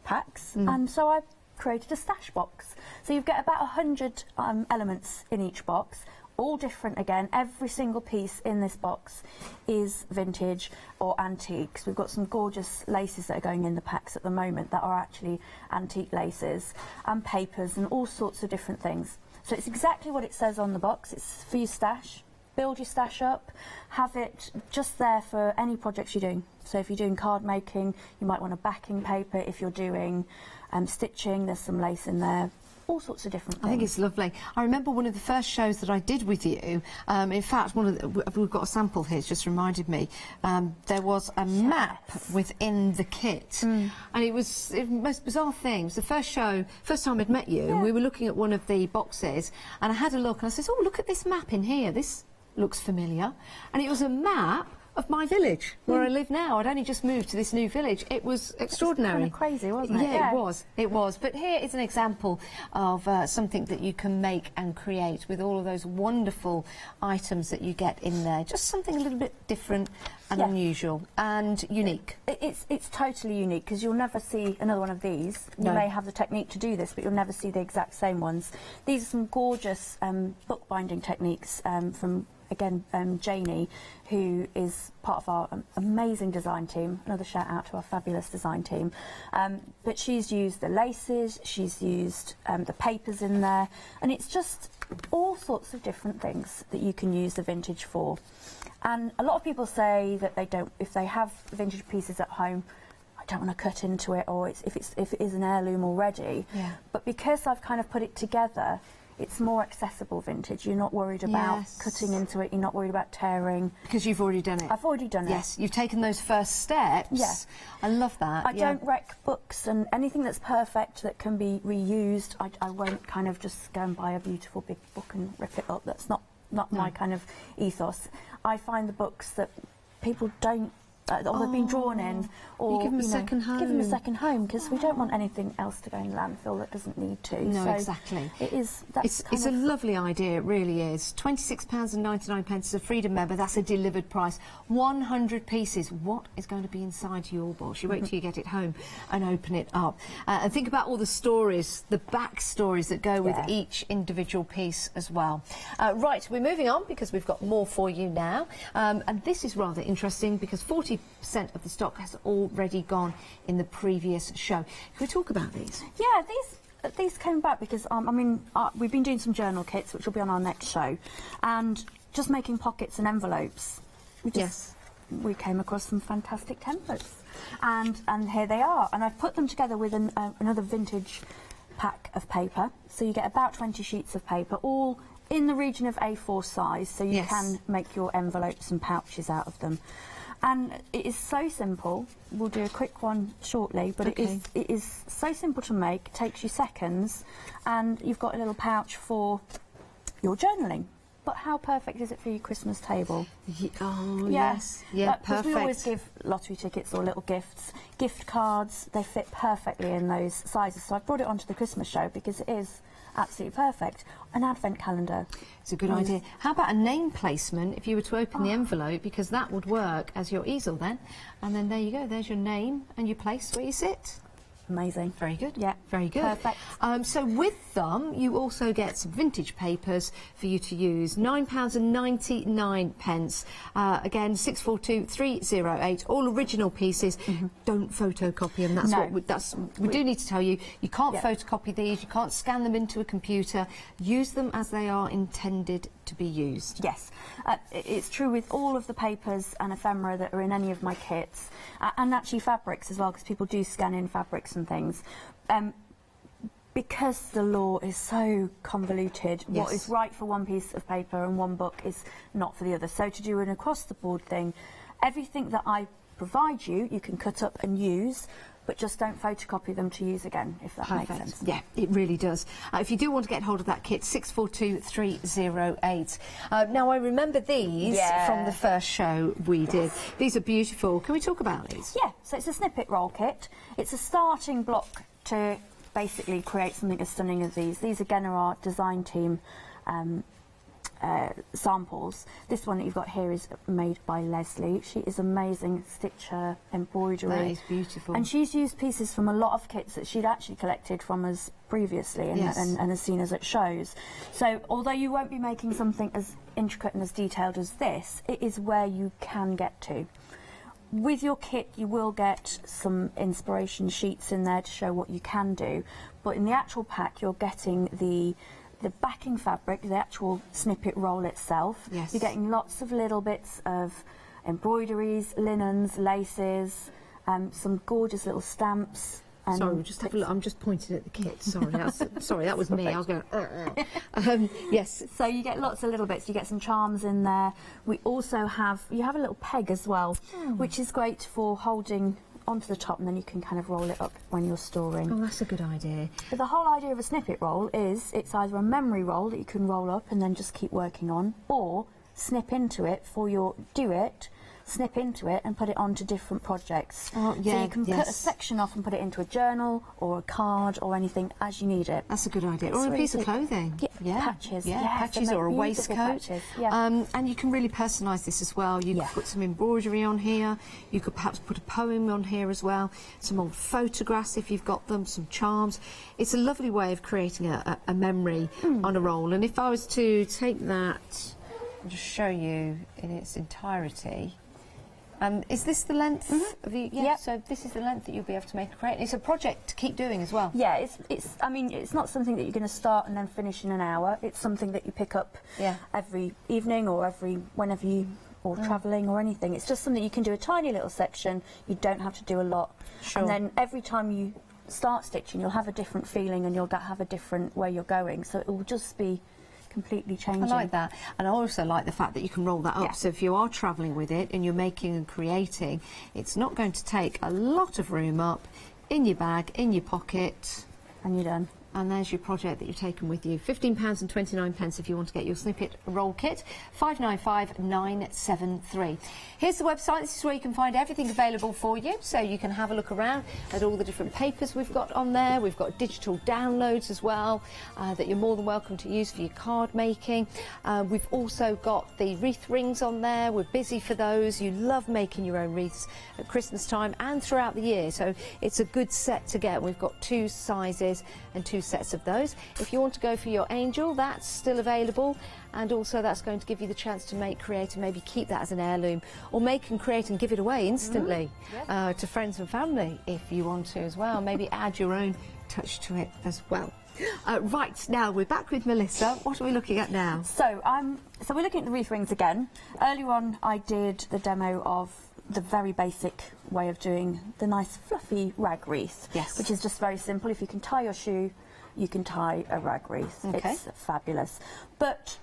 S8: packs, and so I created a stash box. So you get about 100 elements in each box, all different again. Every single piece in this box is vintage or antiques. We've got some gorgeous laces that are going in the packs at the moment that are actually antique laces, and papers and all sorts of different things. So it's exactly what it says on the box. It's for your stash. Build your stash up, have it just there for any projects you're doing. So if you're doing card making, you might want a backing paper. If you're doing stitching, there's some lace in there. All sorts of different things.
S9: I think it's lovely. I remember one of the first shows that I did with you. In fact, we've got a sample here. It's just reminded me. There was a map within the kit, and it was the most bizarre thing. It was the first time I'd met you, and we were looking at one of the boxes, and I had a look, and I said, "Oh, look at this map in here. This looks familiar." And it was a map of my village, where I live now. I'd only just moved to this new village. It was extraordinary.
S8: It was kind of crazy, wasn't it?
S9: Yeah, it was. But here is an example of something that you can make and create with all of those wonderful items that you get in there. Just something a little bit different and unusual and unique.
S8: It's totally unique, because you'll never see another one of these. You may have the technique to do this, but you'll never see the exact same ones. These are some gorgeous bookbinding techniques from Janie, who is part of our amazing design team. Another shout out to our fabulous design team. But she's used the laces, she's used the papers in there, and it's just all sorts of different things that you can use the vintage for. And a lot of people say that they don't, if they have vintage pieces at home, I don't want to cut into it, or if it is an heirloom already. Yeah. But because I've kind of put it together, it's more accessible vintage. You're not worried about cutting into it, you're not worried about tearing.
S9: Because you've already done it.
S8: I've already done it.
S9: Yes, you've taken those first steps.
S8: Yeah.
S9: I love that.
S8: I don't wreck books, and anything that's perfect that can be reused, I won't kind of just go and buy a beautiful big book and rip it up. That's not my kind of ethos. I find the books that people don't, or they've been drawn in, or
S9: you give them a second home.
S8: Give them a second home, because we don't want anything else to go in landfill that doesn't need to.
S9: No,
S8: so
S9: exactly.
S8: It is.
S9: It's a lovely idea. It really is. £26.99 as a Freedom member. That's a delivered price. 100 pieces. What is going to be inside your box? You wait till you get it home and open it up, and think about all the stories, the backstories that go with each individual piece as well. Right, we're moving on because we've got more for you now, and this is rather interesting because 40% of the stock has already gone in the previous show. Can we talk about these?
S8: Yeah, these came back because we've been doing some journal kits, which will be on our next show, and just making pockets and envelopes. We came across some fantastic templates, and here they are. And I've put them together with another vintage pack of paper. So you get about 20 sheets of paper, all in the region of A4 size, so you can make your envelopes and pouches out of them. And it is so simple. We'll do a quick one shortly, but it is so simple to make, takes you seconds, and you've got a little pouch for your journaling. But how perfect is it for your Christmas table?
S9: Yes. Yeah, perfect.
S8: We always give lottery tickets or little gifts. Gift cards, they fit perfectly in those sizes. So I brought it onto the Christmas show because it is absolutely perfect. An advent calendar.
S9: It's a good idea. How about a name placement if you were to open the envelope, because that would work as your easel then. And then there you go, there's your name and your place where you sit.
S8: Amazing.
S9: Very good.
S8: Yeah.
S9: Very good.
S8: Perfect.
S9: So with them, you also get some vintage papers for you to use. £9.99. Again, 642308. All original pieces. Don't photocopy them. That's what we do need to tell you. You can't photocopy these. You can't scan them into a computer. Use them as they are intended to be used.
S8: Yes, it's true with all of the papers and ephemera that are in any of my kits, and actually fabrics as well, because people do scan in fabrics and things. Because the law is so convoluted, what is right for one piece of paper and one book is not for the other. So to do an across-the-board thing, everything that I provide you, you can cut up and use, but just don't photocopy them to use again, if that makes sense.
S9: Yeah, it really does. If you do want to get hold of that kit, 642308. Now, I remember these from the first show we did. These are beautiful. Can we talk about these?
S8: Yeah, so it's a snippet roll kit. It's a starting block to basically create something as stunning as these. These, again, are our design team samples. This one that you've got here is made by Leslie. She is amazing. Stitcher, embroidery.
S9: That is beautiful.
S8: And she's used pieces from a lot of kits that she'd actually collected from us previously and has seen us at shows. So although you won't be making something as intricate and as detailed as this, it is where you can get to. With your kit, you will get some inspiration sheets in there to show what you can do, but in the actual pack, you're getting the backing fabric, the actual snippet roll itself. You're getting lots of little bits of embroideries, linens, laces, some gorgeous little stamps.
S9: Sorry, we'll just have a look. I'm just pointing at the kit. Sorry, that was me. I was going. Yes.
S8: So you get lots of little bits. You get some charms in there. We also have a little peg as well, which is great for holding onto the top, and then you can kind of roll it up when you're storing.
S9: Oh, that's a good idea.
S8: But the whole idea of a snippet roll is it's either a memory roll that you can roll up and then just keep working on, or snip into it for your snip into it and put it onto different projects.
S9: Oh, yeah,
S8: so you can put a section off and put it into a journal or a card or anything as you need it.
S9: That's a good idea. Or a piece of clothing.
S8: Patches.
S9: Patches or a waistcoat.
S8: Patches.
S9: And you can really personalise this as well. You could put some embroidery on here. You could perhaps put a poem on here as well. Some old photographs if you've got them, some charms. It's a lovely way of creating a memory on a roll. And if I was to take that and just show you in its entirety. Is this the length of the? So this is the length that you'll be able to make a create. It's a project to keep doing as well.
S8: Yeah, I mean, it's not something that you're going to start and then finish in an hour. It's something that you pick up every evening or whenever you travelling or anything. It's just something you can do a tiny little section. You don't have to do a lot. And then every time you start stitching, you'll have a different feeling and you'll have a different way you're going. So it will just be completely changing.
S9: I like that, and I also like the fact that you can roll that up.
S8: Yeah.
S9: So if you are travelling with it and you're making and creating, it's not going to take a lot of room up in your bag, in your pocket,
S8: And you're done.
S9: and there's your project that you've taken with you. £15.29 if you want to get your snippet roll kit. 595973. Here's the website. This is where you can find everything available for you, so you can have a look around at all the different papers we've got on there. We've got digital downloads as well that you're more than welcome to use for your card making. We've also got the wreath rings on there. We're busy for those. You love making your own wreaths at Christmas time and throughout the year, so it's a good set to get. We've got 2 sizes and 2 sets of those. If you want to go for your angel, that's still available, and also that's going to give you the chance to make, create, and maybe keep that as an heirloom, or make and create and give it away instantly to friends and family if you want to as well. Maybe add your own touch to it as well. Right, now we're back with Melissa. What are we looking at now?
S8: So we're looking at the wreath rings again. Earlier on I did the demo of the very basic way of doing the nice fluffy rag wreath.
S9: Yes.
S8: Which is just very simple. If you can tie your shoe, you can tie a rag wreath.
S9: Okay.
S8: It's fabulous. But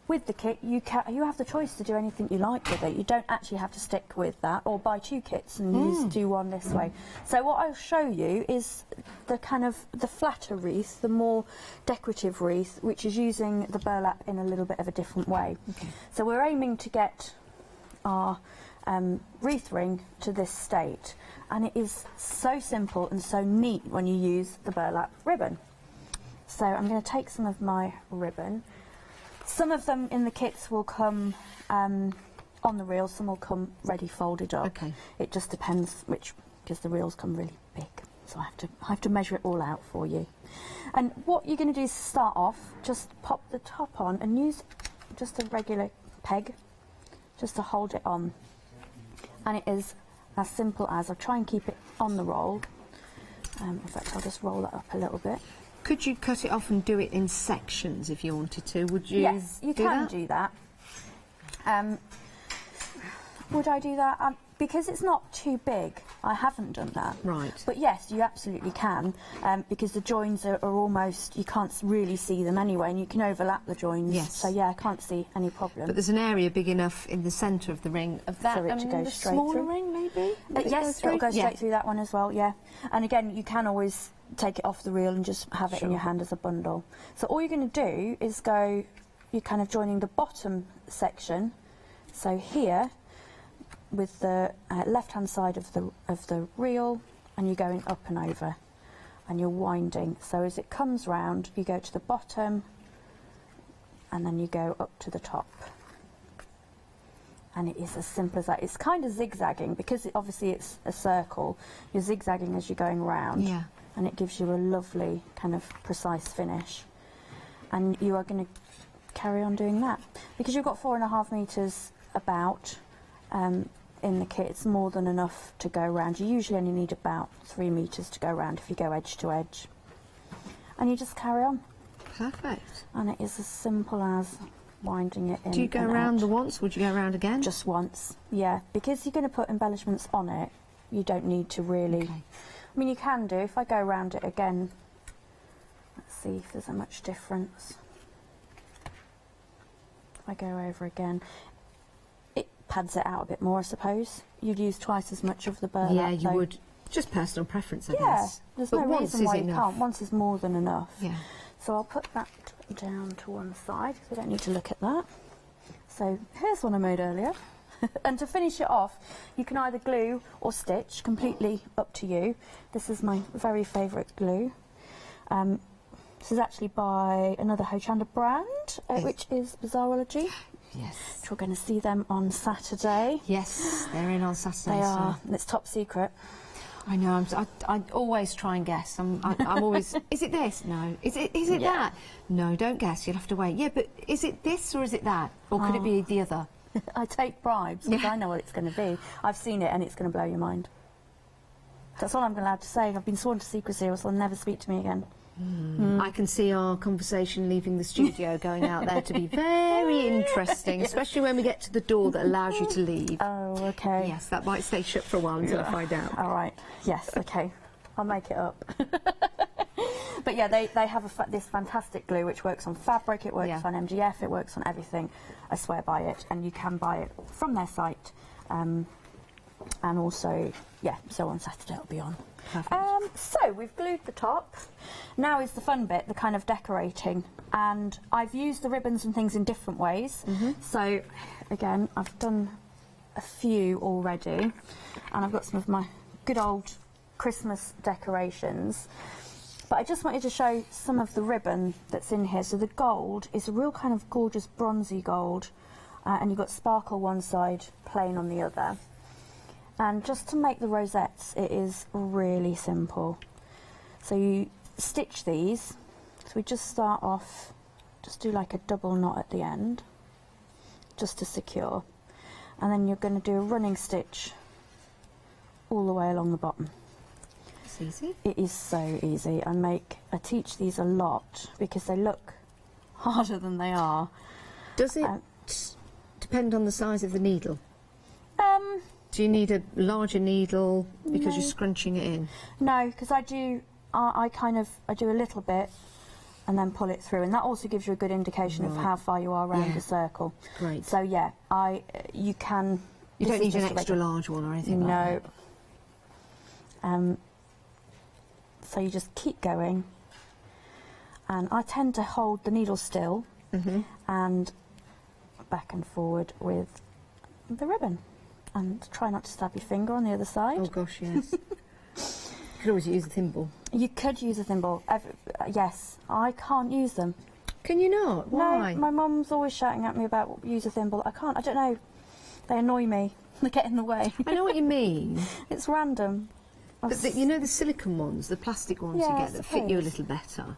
S8: with the kit, you have the choice to do anything you like with it. You don't actually have to stick with that, or buy 2 kits and do one this way. So what I'll show you is the kind of the flatter wreath, the more decorative wreath, which is using the burlap in a little bit of a different way. Okay. So we're aiming to get our wreath ring to this state, and it is so simple and so neat when you use the burlap ribbon. So I'm going to take some of my ribbon. Some of them in the kits will come on the reel, some will come ready folded up.
S9: Okay.
S8: It just depends which, because the reels come really big, so I have to measure it all out for you. And what you're going to do is start off, just pop the top on and use just a regular peg just to hold it on. And it is as simple as, I'll try and keep it on the roll. In fact, I'll just roll that up a little bit.
S9: Could you cut it off and do it in sections if you wanted to? Would you?
S8: Yes, you can do that. Would I do that? Because it's not too big, I haven't done that.
S9: Right.
S8: But yes, you absolutely can, because the joins are almost, you can't really see them anyway, and you can overlap the joins.
S9: Yes.
S8: So yeah, I can't see any problem.
S9: But there's an area big enough in the centre of the ring of that,
S8: for it to go
S9: the
S8: straight
S9: smaller
S8: through.
S9: ring maybe?
S8: Yes, it'll go straight through that one as well, yeah. And again, you can always take it off the reel and just have it in your hand as a bundle. So all you're going to do is you're kind of joining the bottom section, so here, with the left-hand side of the reel, and you're going up and over, and you're winding. So as it comes round, you go to the bottom, and then you go up to the top. And it is as simple as that. It's kind of zigzagging, because obviously it's a circle. You're zigzagging as you're going round.
S9: Yeah.
S8: And it gives you a lovely kind of precise finish. And you are going to carry on doing that. Because you've got 4.5 metres about in the kit, it's more than enough to go round. You usually only need about 3 metres to go round if you go edge to edge. And you just carry on.
S9: Perfect.
S8: And it is as simple as winding it in.
S9: Do you go around the once? Would you go around again?
S8: Just once, yeah. Because you're going to put embellishments on it, you don't need to really...
S9: Okay.
S8: I mean, you can do. If I go around it again, let's see if there's a much difference. If I go over again, it pads it out a bit more, I suppose. You'd use twice as much of the burlap.
S9: Yeah, you would. Just personal preference, I guess.
S8: Yeah, there's
S9: but
S8: no reason why you
S9: enough.
S8: can't. Once is more than enough.
S9: Yeah.
S8: So I'll put that down to one side, so we don't need to look at that. So here's one I made earlier. And to finish it off, you can either glue or stitch, completely up to you. This is my very favourite glue. This is actually by another Hochanda brand, which is Bizarrology.
S9: Yes.
S8: Which we're going to see them on Saturday.
S9: Yes, they're in on Saturday.
S8: They are. It's top secret.
S9: I know. I always try and guess. I'm always. Is it this? No. Is it that? No. Don't guess. You'll have to wait. Yeah, but is it this or is it that? Or could it be the other?
S8: I take bribes because I know what it's going to be. I've seen it and it's going to blow your mind. That's all I'm allowed to say. I've been sworn to secrecy, or so they'll never speak to me again.
S9: I can see our conversation leaving the studio going out there to be very interesting, especially when we get to the door that allows you to leave.
S8: Oh, okay.
S9: Yes, that might stay shut for a while until I find out.
S8: All right. Yes, okay. I'll make it up. But yeah, they have this fantastic glue which works on fabric, it works on MDF, it works on everything. I swear by it, and you can buy it from their site. And also, so on Saturday it'll be on. So we've glued the top. Now is the fun bit, the kind of decorating. And I've used the ribbons and things in different ways. So again, I've done a few already, and I've got some of my good old Christmas decorations. But I just wanted to show some of the ribbon that's in here. So the gold is a real kind of gorgeous bronzy gold, and you've got sparkle one side, plain on the other. And just to make the rosettes, it is really simple. So you stitch these. So we just start off, just do like a double knot at the end, just to secure. And then you're going to do a running stitch all the way along the bottom.
S9: It's easy.
S8: It is so easy. I teach these a lot because they look harder than they are.
S9: Does it depend on the size of the needle? Do you need a larger needle because you're scrunching it in?
S8: No, because I do a little bit and then pull it through, and that also gives you a good indication of how far you are around the circle.
S9: Great.
S8: So yeah, you can.
S9: You don't need an extra large one or anything like that.
S8: No. So you just keep going, and I tend to hold the needle still and back and forward with the ribbon, and try not to stab your finger on the other side.
S9: Oh gosh, yes. You could always use a thimble. You
S8: could use a thimble. Yes, I can't use them.
S9: Can you not? Why?
S8: No, my mum's always shouting at me about use a thimble. I can't. I don't know. They annoy me. They get in the way.
S9: I know what you mean.
S8: It's random.
S9: But you know the silicone ones, the plastic ones you get that fit you a little better?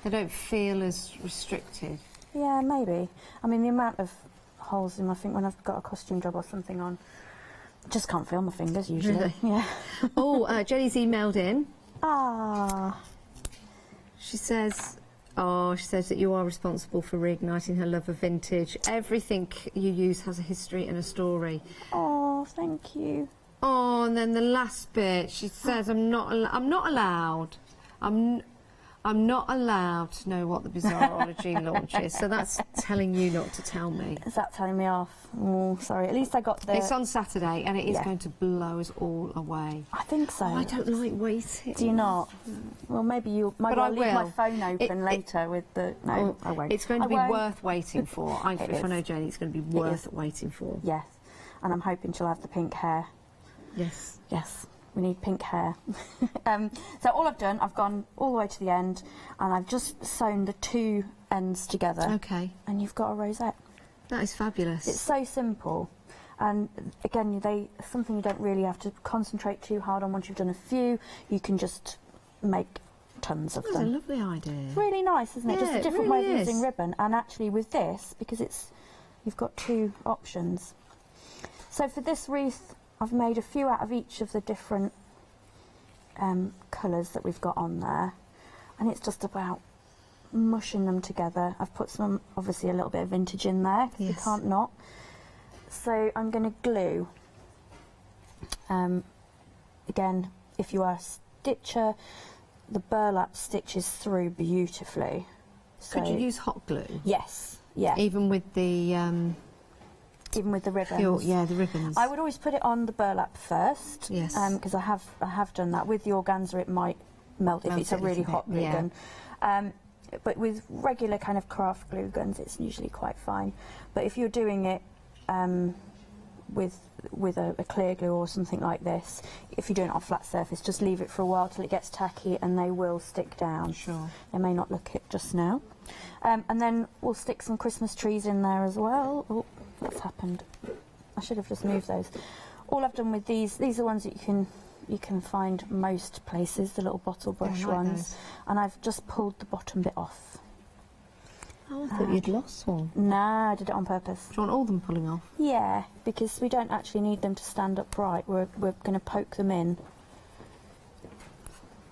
S9: They don't feel as restricted.
S8: Yeah, maybe. I mean, the amount of holes in my finger when I've got a costume job or something on, I just can't feel my fingers usually.
S9: Really?
S8: Yeah.
S9: Oh, Jenny's emailed in. She says that you are responsible for reigniting her love of vintage. Everything you use has a history and a story.
S8: Oh, thank you.
S9: Oh, and then the last bit, she says, I'm not allowed to know what the Bizarreology launch is. So that's telling you not to tell me.
S8: Is that telling me off? Oh, sorry. At least I got the...
S9: It's on Saturday, and it is going to blow us all away.
S8: I think so.
S9: Oh, I don't like waiting.
S8: Do you not? Well, maybe I'll leave my phone open later with the... No, I won't.
S9: It's going to be worth waiting for. If I know Jenny, it's going to be worth waiting for.
S8: Yes. And I'm hoping she'll have the pink hair.
S9: Yes.
S8: Yes. We need pink hair. So all I've done, I've gone all the way to the end, and I've just sewn the two ends together.
S9: Okay.
S8: And you've got a rosette.
S9: That is fabulous.
S8: It's so simple. And again, something you don't really have to concentrate too hard on. Once you've done a few, you can just make tons of them.
S9: That's a lovely idea.
S8: It's really nice, isn't it?
S9: Yeah,
S8: just a different
S9: really
S8: way of using ribbon. And actually with this, because you've got two options. So for this wreath, I've made a few out of each of the different colours that we've got on there, and it's just about mushing them together. I've put some, obviously, a little bit of vintage in there, because you can't not. So I'm going to glue. Again, if you are a stitcher, the burlap stitches through beautifully. So,
S9: could you use hot glue?
S8: Yes, yeah.
S9: Even with the ribbons. The ribbons.
S8: I would always put it on the burlap first.
S9: Yes.
S8: Because I have done that. With the organza, it might melt if it's a really hot glue gun. But with regular kind of craft glue guns, it's usually quite fine. But if you're doing it with a clear glue or something like this, if you're doing it on a flat surface, just leave it for a while till it gets tacky, and they will stick down.
S9: Sure.
S8: They may not look it just now. And then we'll stick some Christmas trees in there as well. Oh, what's happened? I should have just moved those. All I've done with these are ones that you can find most places, the little bottle brush ones.
S9: Those.
S8: And I've just pulled the bottom bit off.
S9: Oh, I thought you'd lost one.
S8: No, I did it on purpose.
S9: Do you want all them pulling off?
S8: Yeah, because we don't actually need them to stand upright. We're going to poke them in.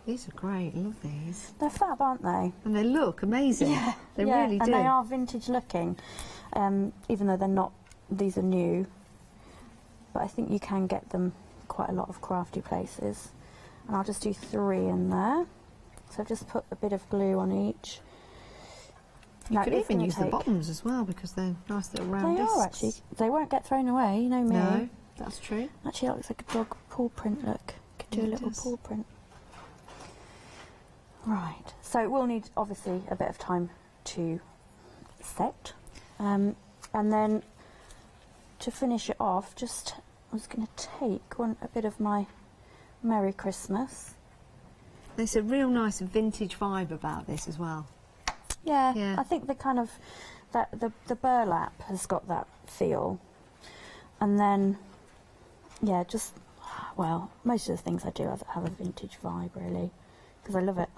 S9: These are great. I love these.
S8: They're fab, aren't they?
S9: And they look amazing.
S8: Yeah,
S9: they really do.
S8: And they are vintage looking, even though they're not. These are new, but I think you can get them quite a lot of crafty places. and I'll just do 3 in there. So I've just put a bit of glue on each.
S9: You could even use the bottoms as well because they're nice little round discs.
S8: They are actually. They won't get thrown away, you know me.
S9: No, that's true.
S8: Actually, it looks like a dog paw print, look. Could do a little paw print. Right, so we'll need obviously a bit of time to set. And then to finish it off, I was going to take a bit of my Merry Christmas.
S9: There's a real nice vintage vibe about this as well.
S8: Yeah, I think the kind of the burlap has got that feel, and then most of the things I do have a vintage vibe really, because I love it.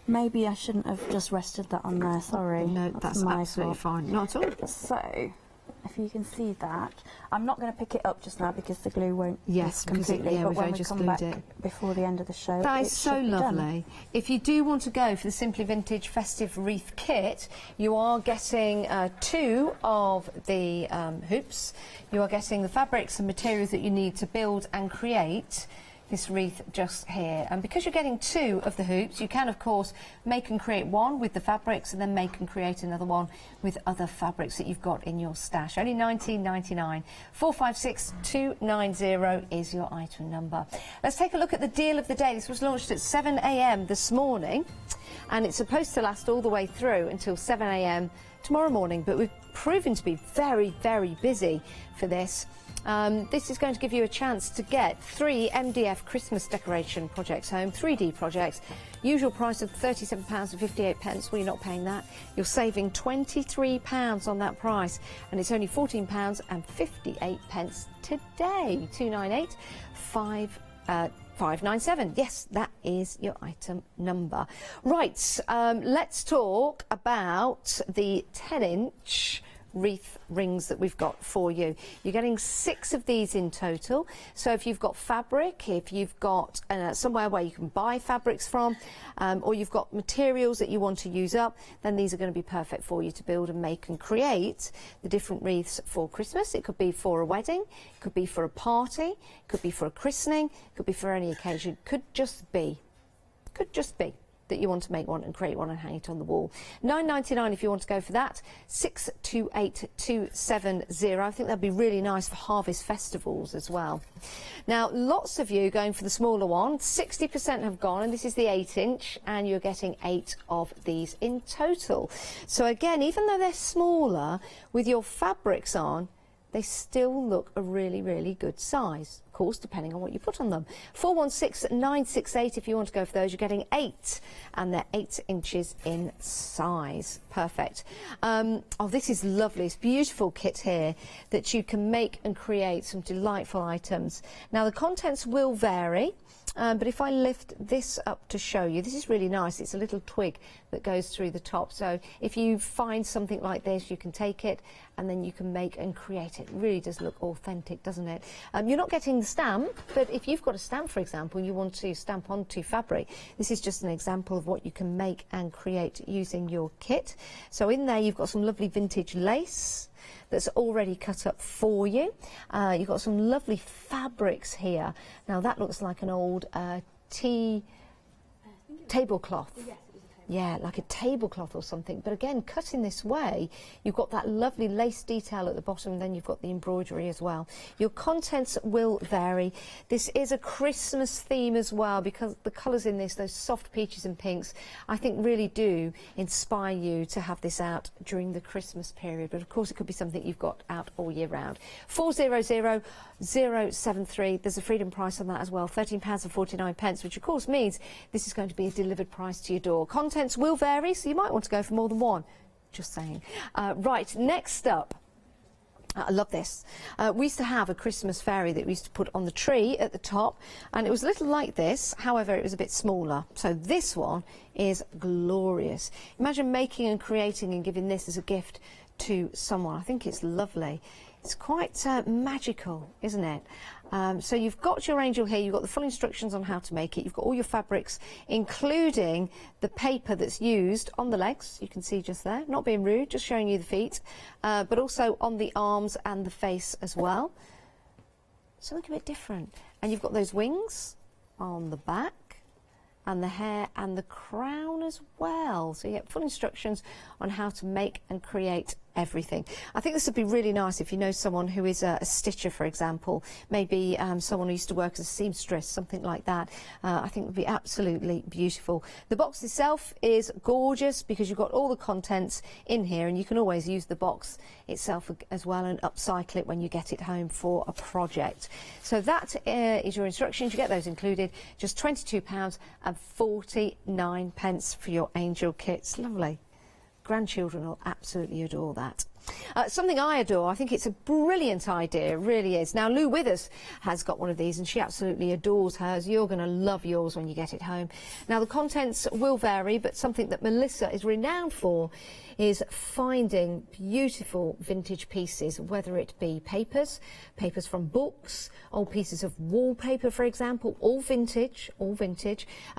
S8: Maybe I shouldn't have just rested that on there. Sorry.
S9: No, that's
S8: my
S9: absolutely
S8: fault.
S9: fine. Not at all.
S8: So, if you can see that, I'm not going to pick it up just now because the glue won't completely. But when we come back before the end of the show,
S9: that is so lovely. If you do want to go for the Simply Vintage Festive Wreath Kit, you are getting 2 of the hoops. You are getting the fabrics and materials that you need to build and create this wreath just here. And because you're getting 2 of the hoops, you can of course make and create one with the fabrics and then make and create another one with other fabrics that you've got in your stash. Only $19.99. 456290 is your item number. Let's take a look at the deal of the day. This was launched at 7 a.m. this morning and it's supposed to last all the way through until 7 a.m. tomorrow morning, but we've proven to be very, very busy for this. This is going to give you a chance to get 3 MDF Christmas decoration projects home, 3D projects. Usual price of £37.58. Well, you're not paying that. You're saving £23 on that price, and it's only £14.58 today. 298 597. Yes, that is your item number. Right, let's talk about the 10-inch wreath rings that we've got for you. You're getting 6 of these in total. So if you've got fabric, if you've got somewhere where you can buy fabrics from, or you've got materials that you want to use up, then these are going to be perfect for you to build and make and create the different wreaths for Christmas. It could be for a wedding, it could be for a party, it could be for a christening, it could be for any occasion. Could just be that you want to make one and create one and hang it on the wall. $9.99 if you want to go for that. 628270. I think that'd be really nice for harvest festivals as well. Now, lots of you going for the smaller one. 60% have gone, and this is the 8-inch, and you're getting 8 of these in total. So again, even though they're smaller, with your fabrics on, they still look a really, really good size, of course, depending on what you put on them. 416968 if you want to go for those. You're getting 8, and they're 8 inches in size. Perfect. Oh, this is lovely. It's a beautiful kit here that you can make and create some delightful items. Now, the contents will vary. But if I lift this up to show you, this is really nice. It's a little twig that goes through the top. So if you find something like this, you can take it and then you can make and create it. It really does look authentic, doesn't it? You're not getting the stamp, but if you've got a stamp, for example, you want to stamp onto fabric, this is just an example of what you can make and create using your kit. So in there, you've got some lovely vintage lace that's already cut up for you. You've got some lovely fabrics here. Now that looks like an old tablecloth. Yeah, like a tablecloth or something. But again, cut in this way, you've got that lovely lace detail at the bottom, and then you've got the embroidery as well. Your contents will vary. This is a Christmas theme as well, because the colours in this, those soft peaches and pinks, I think really do inspire you to have this out during the Christmas period. But of course, it could be something you've got out all year round. 400073. There's a freedom price on that as well, £13.49, which of course means this is going to be a delivered price to your door. Contents will vary, so you might want to go for more than one. Just saying. Right, next up. I love this. We used to have a Christmas fairy that we used to put on the tree at the top, and it was a little like this. However, it was a bit smaller. So this one is glorious. Imagine making and creating and giving this as a gift to someone. I think it's lovely. It's quite magical, isn't it? So you've got your angel here, you've got the full instructions on how to make it, you've got all your fabrics, including the paper that's used on the legs, you can see just there, not being rude, just showing you the feet, but also on the arms and the face as well. something a bit different. And you've got those wings on the back, and the hair and the crown as well. So you get full instructions on how to make and create everything. I think this would be really nice if you know someone who is a stitcher, for example, maybe someone who used to work as a seamstress, something like that. I think it would be absolutely beautiful. The box itself is gorgeous because you've got all the contents in here, and you can always use the box itself as well and upcycle it when you get it home for a project. So that is your instructions. You get those included. Just £22.49 for your angel kits. Lovely. Grandchildren will absolutely adore that. Something I adore, I think it's a brilliant idea, it really is. Now, Lou Withers has got one of these and she absolutely adores hers. You're going to love yours when you get it home. Now, the contents will vary, but something that Melissa is renowned for is finding beautiful vintage pieces, whether it be papers from books, old pieces of wallpaper, for example, all vintage,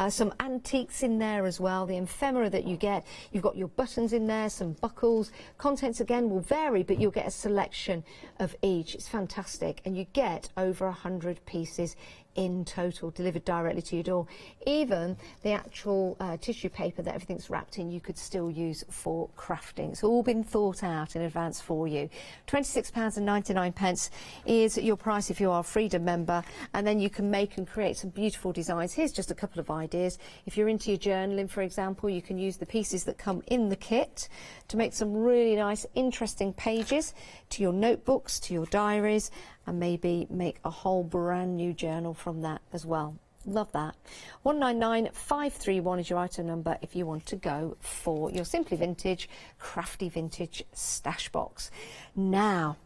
S9: some antiques in there as well, the ephemera that you get. You've got your buttons in there, some buckles. Contents, again, will vary, but you'll get a selection of each. It's fantastic, and you get over 100 pieces in total delivered directly to your door. Even the actual tissue paper that everything's wrapped in, you could still use for crafting. It's all been thought out in advance for you. £26.99 is your price if you are a Freedom member, and then you can make and create some beautiful designs. Here's just a couple of ideas. If you're into your journaling, for example, you can use the pieces that come in the kit to make some really nice, interesting pages to your notebooks, to your diaries, and maybe make a whole brand new journal from that as well. Love that. 199531 is your item number if you want to go for your Simply Vintage, Crafty Vintage stash box. Now,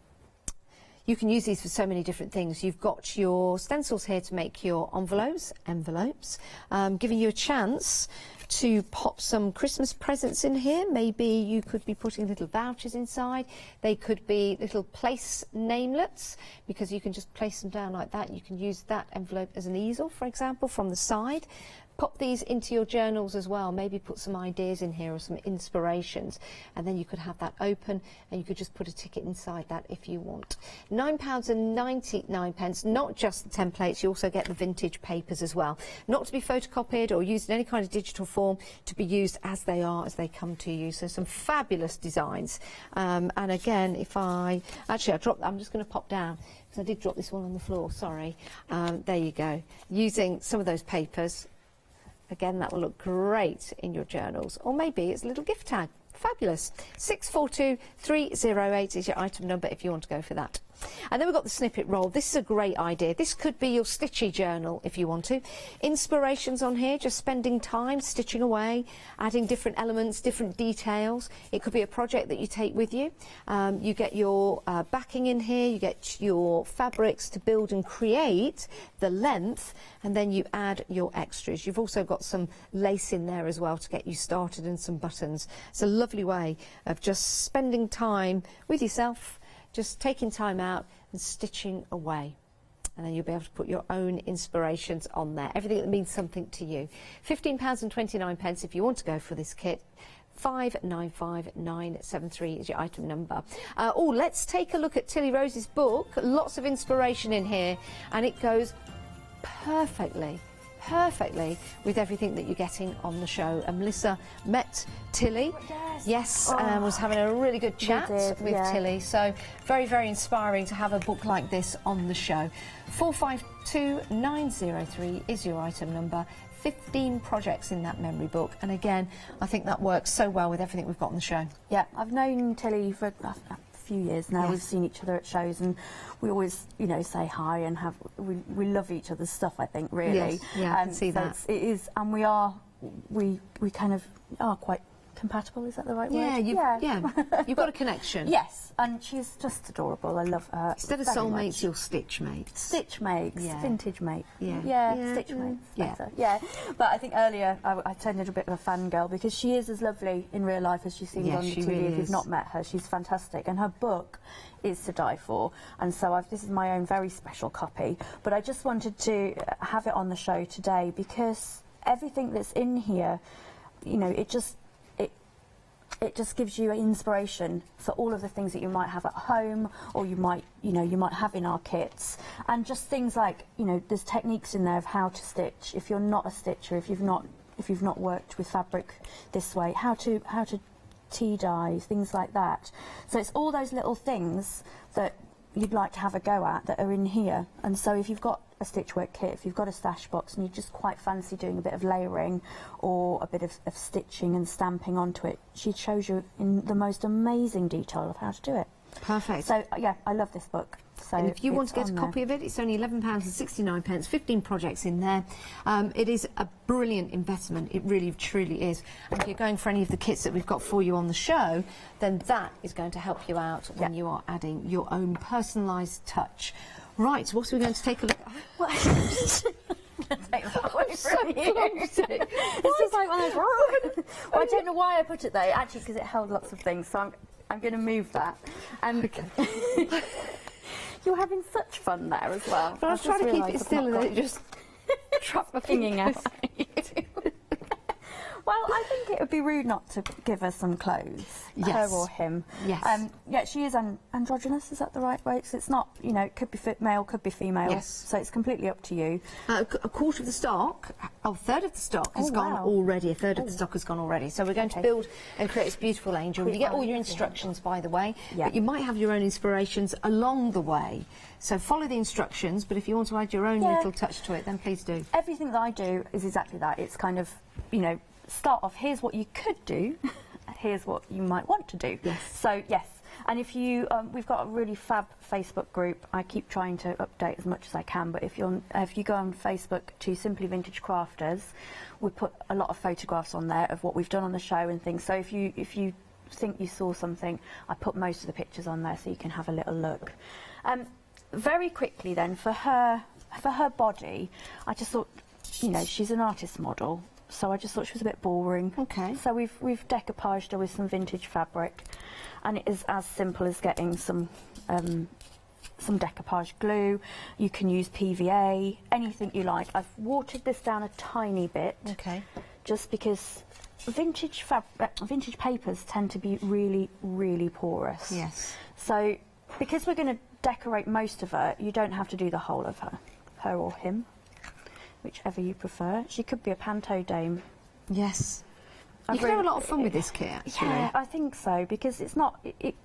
S9: you can use these for so many different things. You've got your stencils here to make your envelopes, giving you a chance to pop some Christmas presents in here. Maybe you could be putting little vouchers inside. They could be little place namelets, because you can just place them down like that. You can use that envelope as an easel, for example, from the side. Pop these into your journals as well. Maybe put some ideas in here or some inspirations, and then you could have that open and you could just put a ticket inside that if you want. £9.99, not just the templates, you also get the vintage papers as well. Not to be photocopied or used in any kind of digital form, to be used as they are, as they come to you. So some fabulous designs. And again, if I'm just going to pop down, because I did drop this one on the floor, sorry. There you go. Using some of those papers. Again, that will look great in your journals, or maybe it's a little gift tag. Fabulous. 642308 is your item number if you want to go for that. And then we've got the snippet roll. This is a great idea. This could be your stitchy journal if you want to. Inspirations on here, just spending time stitching away, adding different elements, different details. It could be a project that you take with you. You get your backing in here, you get your fabrics to build and create the length, and then you add your extras. You've also got some lace in there as well to get you started, and some buttons. It's a lovely way of just spending time with yourself, just taking time out and stitching away. And then you'll be able to put your own inspirations on there. Everything that means something to you. £15.29 if you want to go for this kit. 595973 is your item number. Let's take a look at Tilly Rose's book. Lots of inspiration in here, and it goes perfectly with everything that you're getting on the show. And Melissa met Tilly, was having a really good chat with Tilly. So very, very inspiring to have a book like this on the show. 452903 is your item number. 15 projects in that memory book, and again, I think that works so well with everything we've got on the show.
S8: Yeah, I've known Tilly for a few years now.
S9: Yes.
S8: We've seen each other at shows, and we always, say hi and we love each other's stuff, I think, really.
S9: Yes, yeah, I can see that.
S8: It is, and we kind of are quite compatible, is that the right word?
S9: You've got a connection.
S8: Yes, and she's just adorable. I love her.
S9: Instead of soulmates, you're stitch mates.
S8: Stitch mates, vintage mate. Stitch mates.
S9: Yeah.
S8: Yeah. But I think earlier I turned into a bit of a fangirl, because she is as lovely in real life as she seems on TV.
S9: Really
S8: if you've not met her, she's fantastic, and her book is to die for. And so this is my own very special copy. But I just wanted to have it on the show today, because everything that's in here, it just gives you inspiration for all of the things that you might have at home, or you might have in our kits, and just things like, there's techniques in there of how to stitch if you're not a stitcher, if you've not worked with fabric this way, how to tea dye, things like that. So it's all those little things that you'd like to have a go at that are in here. And so if you've got a stitchwork kit, if you've got a stash box and you just quite fancy doing a bit of layering or a bit of stitching and stamping onto it, she shows you in the most amazing detail of how to do it.
S9: Perfect.
S8: So yeah, I love this book. So
S9: and if you want to get a copy of it, it's only £11.69, 15 projects in there. It is a brilliant investment, it really truly is. And if you're going for any of the kits that we've got for you on the show, then that is going to help you out when you are adding your own personalised touch. Right, so what are we going to take a look at?
S8: It's just like one of those. Well, I don't know why I put it there, actually, because it held lots of things, so I'm going to move that. Okay. You're having such fun there as well.
S9: But I was trying to keep it still and it just dropped my
S8: finging out.
S9: finger.
S8: Well, I think it would be rude not to give her some clothes, her or him.
S9: Yes.
S8: Yeah, she is androgynous, is that the right way? So it's not, it could be male, could be female.
S9: Yes.
S8: So it's completely up to you.
S9: A quarter of the stock, a third of the stock has gone already. A third of the stock has gone already. So we're going to build and create this beautiful angel. You get all your instructions, by the way, but you might have your own inspirations along the way. So follow the instructions, but if you want to add your own little touch to it, then please do.
S8: Everything that I do is exactly that. It's kind of, start off, here's what you could do, here's what you might want to do.
S9: Yes.
S8: So, yes. And if you, we've got a really fab Facebook group. I keep trying to update as much as I can, but if you go on Facebook to Simply Vintage Crafters, we put a lot of photographs on there of what we've done on the show and things. So if you think you saw something, I put most of the pictures on there so you can have a little look. Very quickly then, for her body, I just thought, she's an artist model. So I just thought she was a bit boring.
S9: Okay.
S8: So we've decoupaged her with some vintage fabric, and it is as simple as getting some decoupage glue. You can use PVA, anything you like. I've watered this down a tiny bit.
S9: Okay.
S8: Just because vintage papers tend to be really, really porous.
S9: Yes.
S8: So because we're going to decorate most of her, you don't have to do the whole of her or him, whichever you prefer. She could be a panto dame.
S9: Yes. You can have a lot of fun with this kit, actually.
S8: Yeah, I think so, because it's not...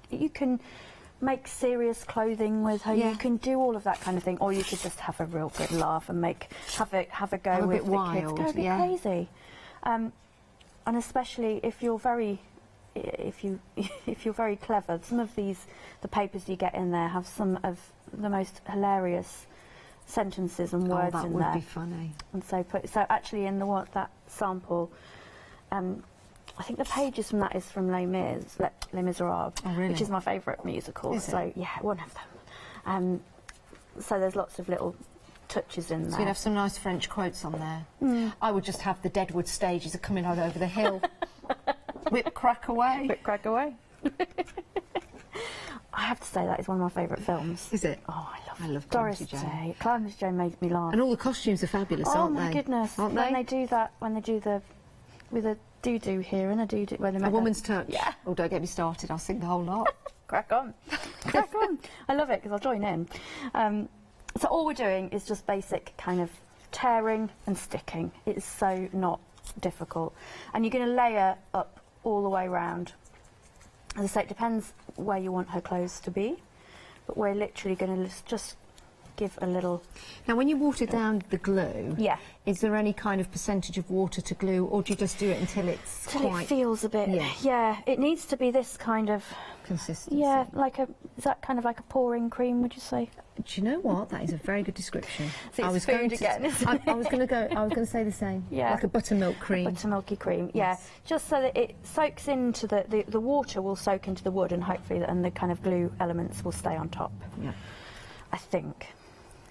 S8: you can make serious clothing with her.
S9: Yeah.
S8: You can do all of that kind of thing, or you could just have a real good laugh and have a go with the kids. Go a bit crazy. And especially if you're very... If you're very clever, some of the papers you get in there have some of the most hilarious sentences and words in there.
S9: That would be funny.
S8: And so actually in that sample, I think the pages from that is from Les Miserables, which is my favourite musical. So yeah, one of them. So there's lots of little touches in there.
S9: So you'd have some nice French quotes on there. I would just have the Deadwood stages are coming out over the hill. Whip crack away.
S8: Whip crack away. I have to say that is one of my favourite films.
S9: Is it?
S8: Oh, I love
S9: Doris
S8: Calamity
S9: Day.
S8: Jane. Calamity Jane made me laugh.
S9: And all the costumes are fabulous, aren't they?
S8: Oh my goodness!
S9: Aren't
S8: when
S9: they?
S8: they do that, when they do with a doo-doo here and a doo-doo, when they make
S9: A woman's touch.
S8: Yeah.
S9: Oh, don't get me started. I'll sing the whole lot.
S8: Crack on, crack on. I love it because I'll join in. So all we're doing is just basic kind of tearing and sticking. It's so not difficult, and you're going to layer up all the way around. As I say, it depends where you want her clothes to be, but we're literally going to just give a little...
S9: Now, when you water down the glue, is there any kind of percentage of water to glue, or do you just do it until it's
S8: it feels a bit... Yeah, it needs to be this kind of...
S9: consistency.
S8: Yeah, is that kind of like a pouring cream, would you say?
S9: Do you know what? That is a very good description.
S8: So I was going to
S9: say the same.
S8: Yeah.
S9: Like a buttermilk cream.
S8: A buttermilky cream, yeah. Just so that it soaks into the water will soak into the wood, and hopefully the kind of glue elements will stay on top.
S9: Yeah.
S8: I think.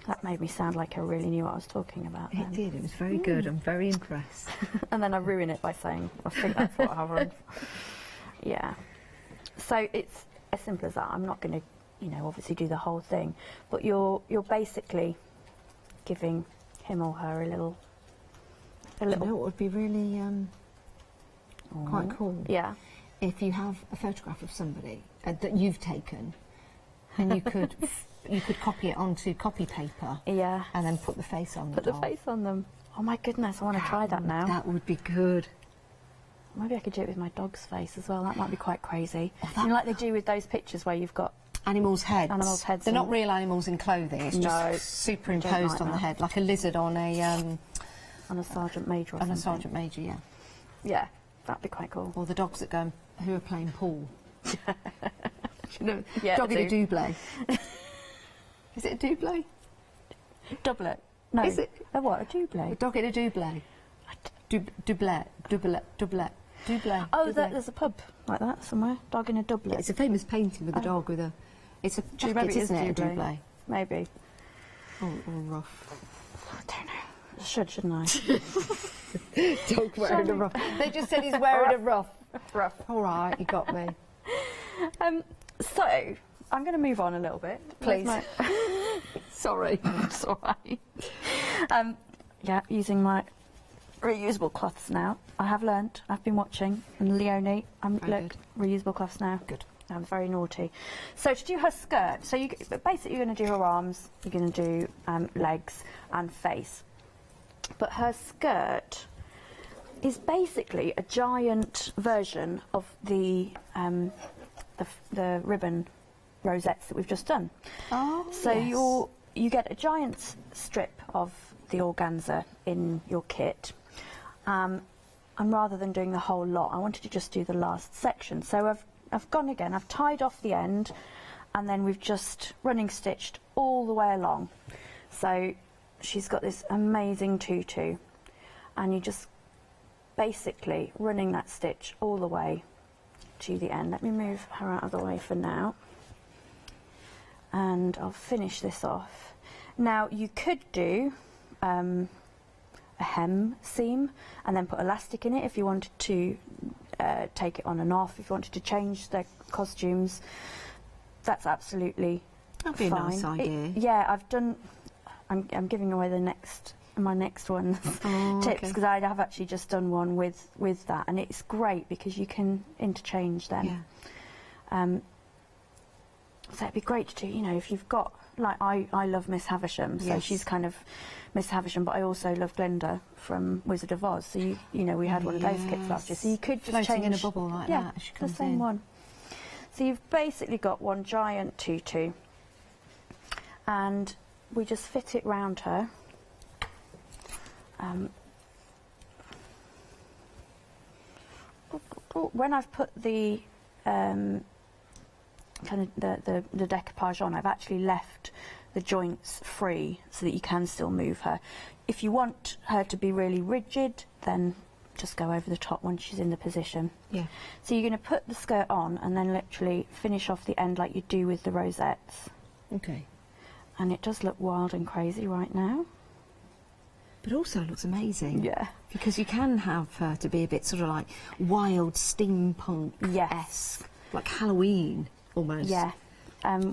S8: That made me sound like I really knew what I was talking about.
S9: It did. It was very good. I'm very impressed.
S8: And then I ruin it by saying, I think that's what happened. Yeah. So it's as simple as that. I'm not going to, obviously do the whole thing, but you're basically giving him or her a little.
S9: You know what would be really quite cool?
S8: Yeah.
S9: if you have a photograph of somebody that you've taken, and you could copy it onto copy paper.
S8: Yeah.
S9: And then put the face on the
S8: Put the face on them. Oh my goodness, I want to try that now.
S9: That would be good.
S8: Maybe I could do it with my dog's face as well. That might be quite crazy. You know, like they do with those pictures where you've got
S9: animals' heads.
S8: Animals' heads.
S9: They're not real animals in clothing. It's just superimposed
S8: like
S9: on the head, like a lizard on a
S8: sergeant major or
S9: on
S8: something.
S9: a sergeant major. Yeah.
S8: Yeah, that'd be quite cool.
S9: Or the dogs that go who are playing pool. You know,
S8: Yeah,
S9: dog in a double. Is it a double?
S8: Doublet. No.
S9: Is it?
S8: A what? A double?
S9: A dog in a double. Doublet.
S8: Oh, there's a pub like that somewhere. Dog in a doublet.
S9: Yeah, it's a famous painting with a dog with a. It's a jacket,
S8: maybe
S9: isn't it? A
S8: double.
S9: double.
S8: Maybe.
S9: Or rough.
S8: I don't know. Shouldn't I?
S9: Dog wearing a ruff. They just said he's wearing a ruff.
S8: Rough.
S9: All right, you got me.
S8: So, I'm going to move on a little bit.
S9: Please.
S8: Sorry. It's all right. Yeah, using my reusable cloths now. I have learnt. I've been watching. And Leonie, look,
S9: good.
S8: reusable cloths now.
S9: Good.
S8: I'm very naughty. So to do her skirt, basically you're going to do her arms, you're going to do legs and face. But her skirt is basically a giant version of the ribbon rosettes that we've just done.
S9: Oh,
S8: so
S9: yes.
S8: you get a giant strip of the organza in your kit. And rather than doing the whole lot, I wanted to just do the last section. So I've gone again, I've tied off the end, and then we've just running stitched all the way along. So she's got this amazing tutu, and you just basically running that stitch all the way to the end. Let me move her out of the way for now, and I'll finish this off. Now you could do a hem seam and then put elastic in it if you wanted to take it on and off. If you wanted to change their costumes, that's absolutely
S9: That'd be
S8: fine.
S9: a nice idea.
S8: Yeah, I've done. I'm giving away my next one's tips, because I have actually just done one with that, and it's great because you can interchange them.
S9: Yeah.
S8: So it'd be great to do, you know, if you've got, like, I love Miss Havisham, so
S9: Yes.
S8: she's kind of Miss Havisham, but I also love Glinda from Wizard of Oz, so you know, we had one of those kits last year, so you could just
S9: floating
S8: change
S9: in a bubble like that as she
S8: the
S9: comes
S8: same
S9: in.
S8: one. So you've basically got one giant tutu, and we just fit it round her. When I've put the kind of the decoupage on, I've actually left the joints free so that you can still move her. If you want her to be really rigid, then just go over the top once she's in the position.
S9: Yeah.
S8: So you're going to put the skirt on and then literally finish off the end like you do with the rosettes.
S9: Okay.
S8: And it does look wild and crazy right now.
S9: But also looks amazing.
S8: Yeah.
S9: Because you can have her to be a bit sort of like wild steampunk-esque.
S8: Yes.
S9: Like Halloween, almost.
S8: Yeah.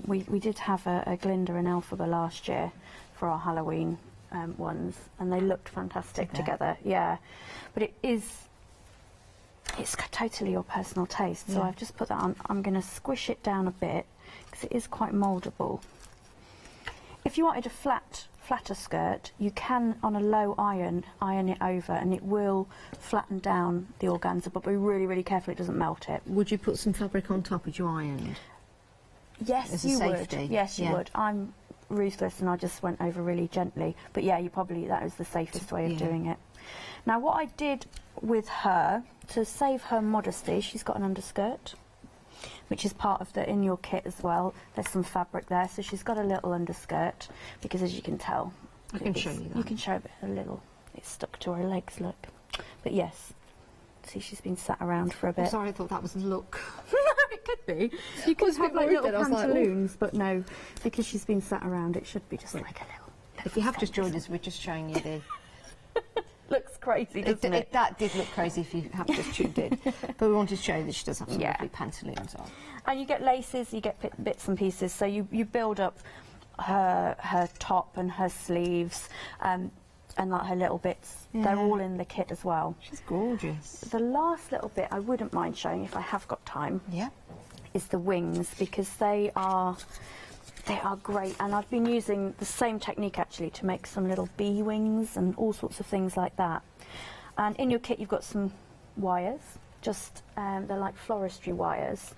S8: We did have a Glinda and Elphaba last year for our Halloween ones, and they looked fantastic together. Yeah. But it's totally your personal taste. So I've just put that on. I'm going to squish it down a bit because it is quite mouldable. If you wanted a flatter skirt, you can, on a low iron it over, and it will flatten down the organza, but be really, really careful it doesn't melt it.
S9: Would you put some fabric on top as you ironed?
S8: Yes,
S9: As a
S8: you
S9: safety?
S8: would. Yes, you
S9: Yeah.
S8: would. I'm ruthless, and I just went over really gently. But yeah, that was the safest way of doing it. Now, what I did with her, to save her modesty, she's got an underskirt, which is part of in your kit as well. There's some fabric there, so she's got a little underskirt, because as you can tell,
S9: I can show you that.
S8: You can show a little. It's stuck to her legs, look. But yes, see, she's been sat around for a bit.
S9: I'm sorry, I thought that was a look.
S8: It could be. You could have like
S9: worried
S8: little
S9: then, I was like,
S8: pantaloons, but no, because she's been sat around, it should be just like a little.
S9: If you have just joined us, we're just showing you the...
S8: Looks crazy, doesn't it?
S9: That did look crazy if you have just tuned in. But we wanted to show you that she does have some lovely pantaloons on.
S8: And you get laces, you get bits and pieces, so you build up her top and her sleeves. and like her little bits,
S9: Yeah.
S8: they're all in the kit as well.
S9: She's gorgeous.
S8: The last little bit I wouldn't mind showing if I have got time
S9: Yeah.
S8: is the wings, because they are great, and I've been using the same technique actually to make some little bee wings and all sorts of things like that. And in your kit you've got some wires, just they're like floristry wires,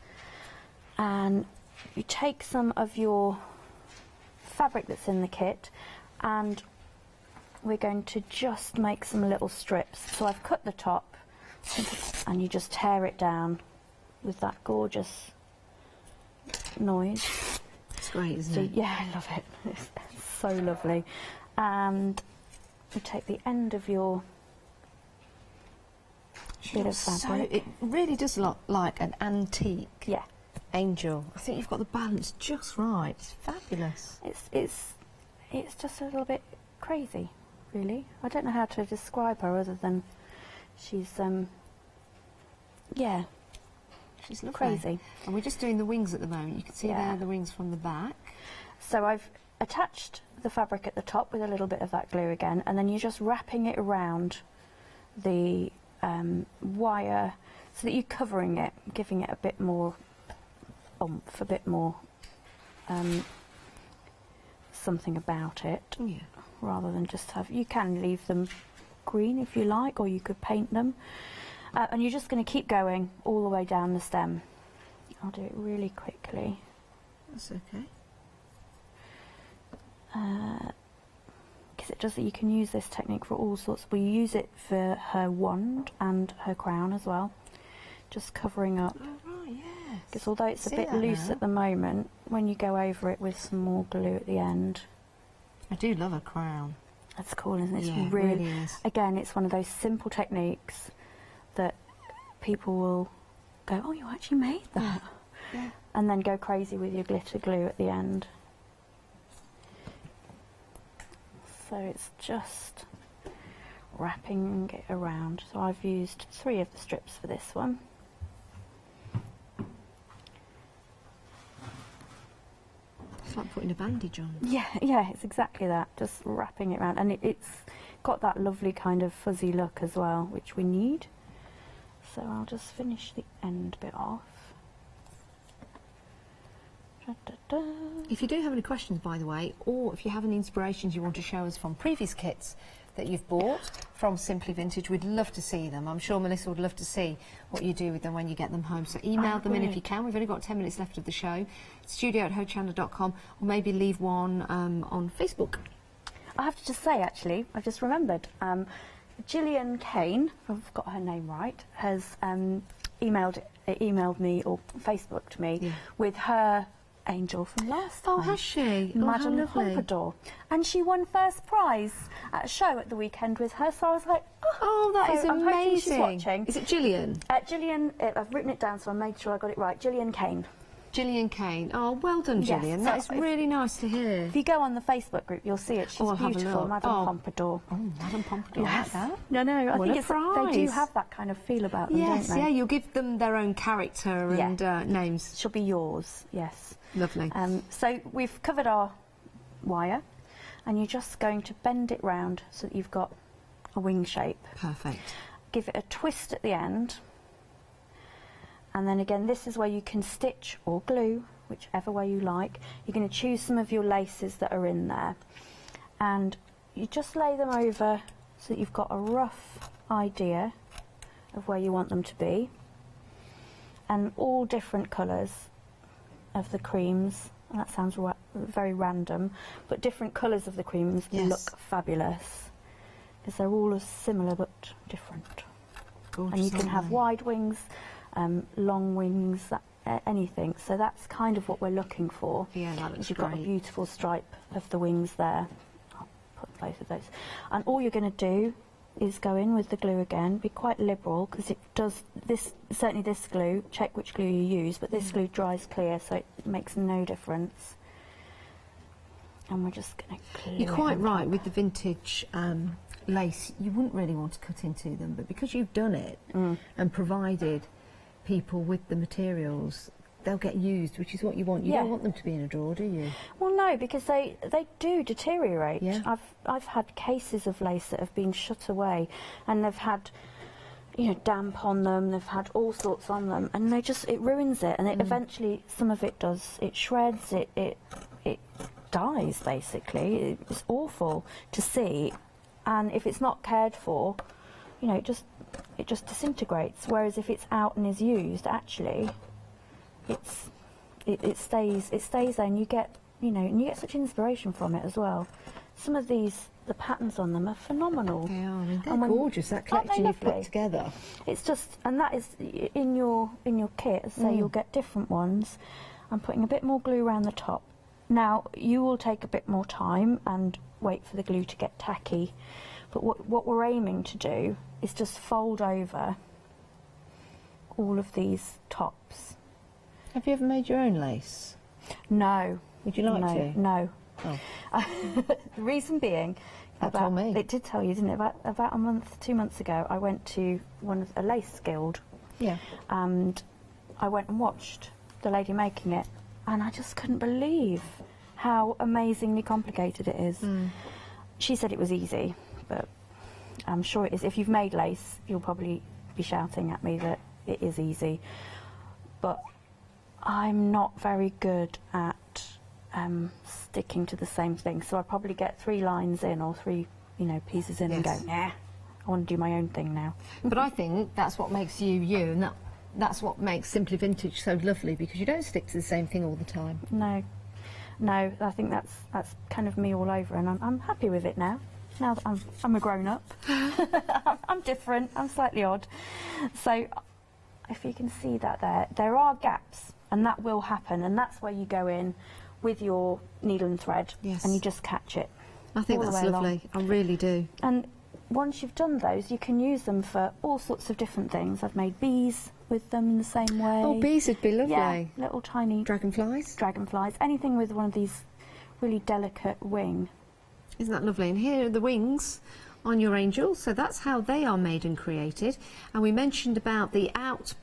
S8: and you take some of your fabric that's in the kit and we're going to just make some little strips. So I've cut the top and you just tear it down with that gorgeous noise.
S9: It's great, isn't
S8: So
S9: it?
S8: yeah, I love it. It's so lovely. And you take the end of your bit of fabric.
S9: It really does look like an antique
S8: Yeah.
S9: angel. I think you've got the balance just right. It's fabulous.
S8: It's just a little bit crazy, really. I don't know how to describe her other than she's yeah,
S9: She's lovely.
S8: crazy.
S9: And we're just doing the wings at the moment. You can see
S8: Yeah.
S9: there the wings from the back.
S8: So I've attached the fabric at the top with a little bit of that glue again, and then you're just wrapping it around the wire so that you're covering it, giving it a bit more oomph, a bit more something about it,
S9: Yeah.
S8: rather than just have. You can leave them green if you like, or you could paint them. And you're just going to keep going all the way down the stem. I'll do it really quickly.
S9: That's okay.
S8: Because it does that, you can use this technique for all sorts. We use it for her wand and her crown as well, just covering up.
S9: Oh, right, yes.
S8: Because although it's a
S9: See
S8: bit
S9: that
S8: loose
S9: now?
S8: at the moment, when you go over it with some more glue at the end,
S9: I do love a crown.
S8: that's cool, isn't it? It's
S9: Yeah, it
S8: really,
S9: really is.
S8: again, it's one of those simple techniques that people will go, oh, you actually made that.
S9: Yeah.
S8: And then go crazy with your glitter glue at the end. So it's just wrapping it around. So I've used 3 of the strips for this one.
S9: It's like putting a bandage on.
S8: Yeah, it's exactly that. Just wrapping it around, and it's got that lovely kind of fuzzy look as well, which we need. So I'll just finish the end bit off. Da-da-da.
S9: If you do have any questions, by the way, or if you have any inspirations you want to show us from previous kits that you've bought from Simply Vintage, we'd love to see them. I'm sure Melissa would love to see what you do with them when you get them home. So email them in if you can. We've only got 10 minutes left of the show. studio@hochanda.com, or maybe leave one on Facebook.
S8: I have to just say, actually, I've just remembered, Gillian Kane, if I've got her name right, has emailed me or Facebooked me with her angel from last time.
S9: Oh, has she? Oh, how
S8: Madame
S9: lovely.
S8: Pompadour. And she won first prize at a show at the weekend with her, so I was like,
S9: Oh, that is
S8: so I'm hoping she's
S9: amazing.
S8: watching.
S9: Is it Gillian?
S8: Gillian, I've written it down so I made sure I got it right. Gillian Kane.
S9: Gillian Kane. Oh, well done,
S8: Yes,
S9: Gillian.
S8: so
S9: That is
S8: if-
S9: really nice to hear.
S8: If you go on the Facebook group, you'll see it. She's
S9: Oh, I'll have a
S8: beautiful,
S9: look.
S8: Madame
S9: Oh.
S8: Pompadour.
S9: Oh, Madame Pompadour.
S8: Yes.
S9: I like that.
S8: No, I
S9: What
S8: think
S9: a
S8: it's, they do
S9: prize.
S8: have that kind of feel about them,
S9: Yes,
S8: don't they?
S9: yeah, you'll give them their own character
S8: Yeah.
S9: and names.
S8: She'll be yours, yes.
S9: Lovely.
S8: So we've covered our wire, and you're just going to bend it round so that you've got a wing shape.
S9: Perfect.
S8: Give it a twist at the end, and then again, this is where you can stitch or glue, whichever way you like. You're going to choose some of your laces that are in there, and you just lay them over so that you've got a rough idea of where you want them to be, and all different colours of the creams. And that sounds very random, but different colours of the creams
S9: Yes.
S8: look fabulous because they're all as similar but different.
S9: Gorgeous,
S8: And you can
S9: aren't
S8: have
S9: they?
S8: wide wings, long wings, anything. So that's kind of what we're looking for.
S9: Yeah, that looks
S8: You've got a
S9: great.
S8: beautiful stripe of the wings there. I'll put both of those. And all you're going to do is go in with the glue again. Be quite liberal because it does this. Certainly this glue. Check which glue you use, but this glue dries clear, so it makes no difference. And we're just going to glue.
S9: You're
S8: it
S9: quite
S8: on
S9: right
S8: top.
S9: with the vintage lace. You wouldn't really want to cut into them, but because you've done it and provided people with the materials, they'll get used, which is what you want. You don't want them to be in a drawer, do you?
S8: Well, no, because they do deteriorate.
S9: Yeah.
S8: I've had cases of lace that have been shut away, and they've had, you know, damp on them. They've had all sorts on them, and it ruins it. And it eventually, some of it does. It shreds. It dies basically. It's awful to see, and if it's not cared for, you know, it just disintegrates. Whereas if it's out and is used, actually, it stays there, and you get such inspiration from it as well. Some of the patterns on them are phenomenal.
S9: They are. I mean, they're gorgeous. That collection you've put together.
S8: It's just, and that is in your kit. As I say, you'll get different ones. I'm putting a bit more glue around the top. Now, you will take a bit more time and wait for the glue to get tacky, but what we're aiming to do is just fold over all of these tops.
S9: Have you ever made your own lace?
S8: No.
S9: Would you like to?
S8: No.
S9: Oh.
S8: The reason being,
S9: told me.
S8: It did tell you, didn't it? About a month, 2 months ago, I went to a lace guild.
S9: Yeah.
S8: And I went and watched the lady making it, and I just couldn't believe how amazingly complicated it is. She said it was easy, but I'm sure it is. If you've made lace, you'll probably be shouting at me that it is easy. But I'm not very good at sticking to the same thing, so I probably get 3 lines in or 3, pieces in and go, nah, I want to do my own thing now.
S9: But I think that's what makes you you, and that's what makes Simply Vintage so lovely, because you don't stick to the same thing all the time.
S8: No, I think that's kind of me all over, and I'm happy with it now. Now that I'm a grown-up. I'm different, I'm slightly odd. So if you can see that there are gaps, and that will happen, and that's where you go in with your needle and thread, and you just catch it.
S9: I think that's lovely, I really do.
S8: And once you've done those, you can use them for all sorts of different things. I've made bees with them in the same way.
S9: Oh, bees would be lovely.
S8: Yeah, little tiny...
S9: Dragonflies?
S8: Dragonflies. Anything with one of these really delicate wing.
S9: Isn't that lovely? And here are the wings on your angels, so that's how they are made and created. And we mentioned about the outer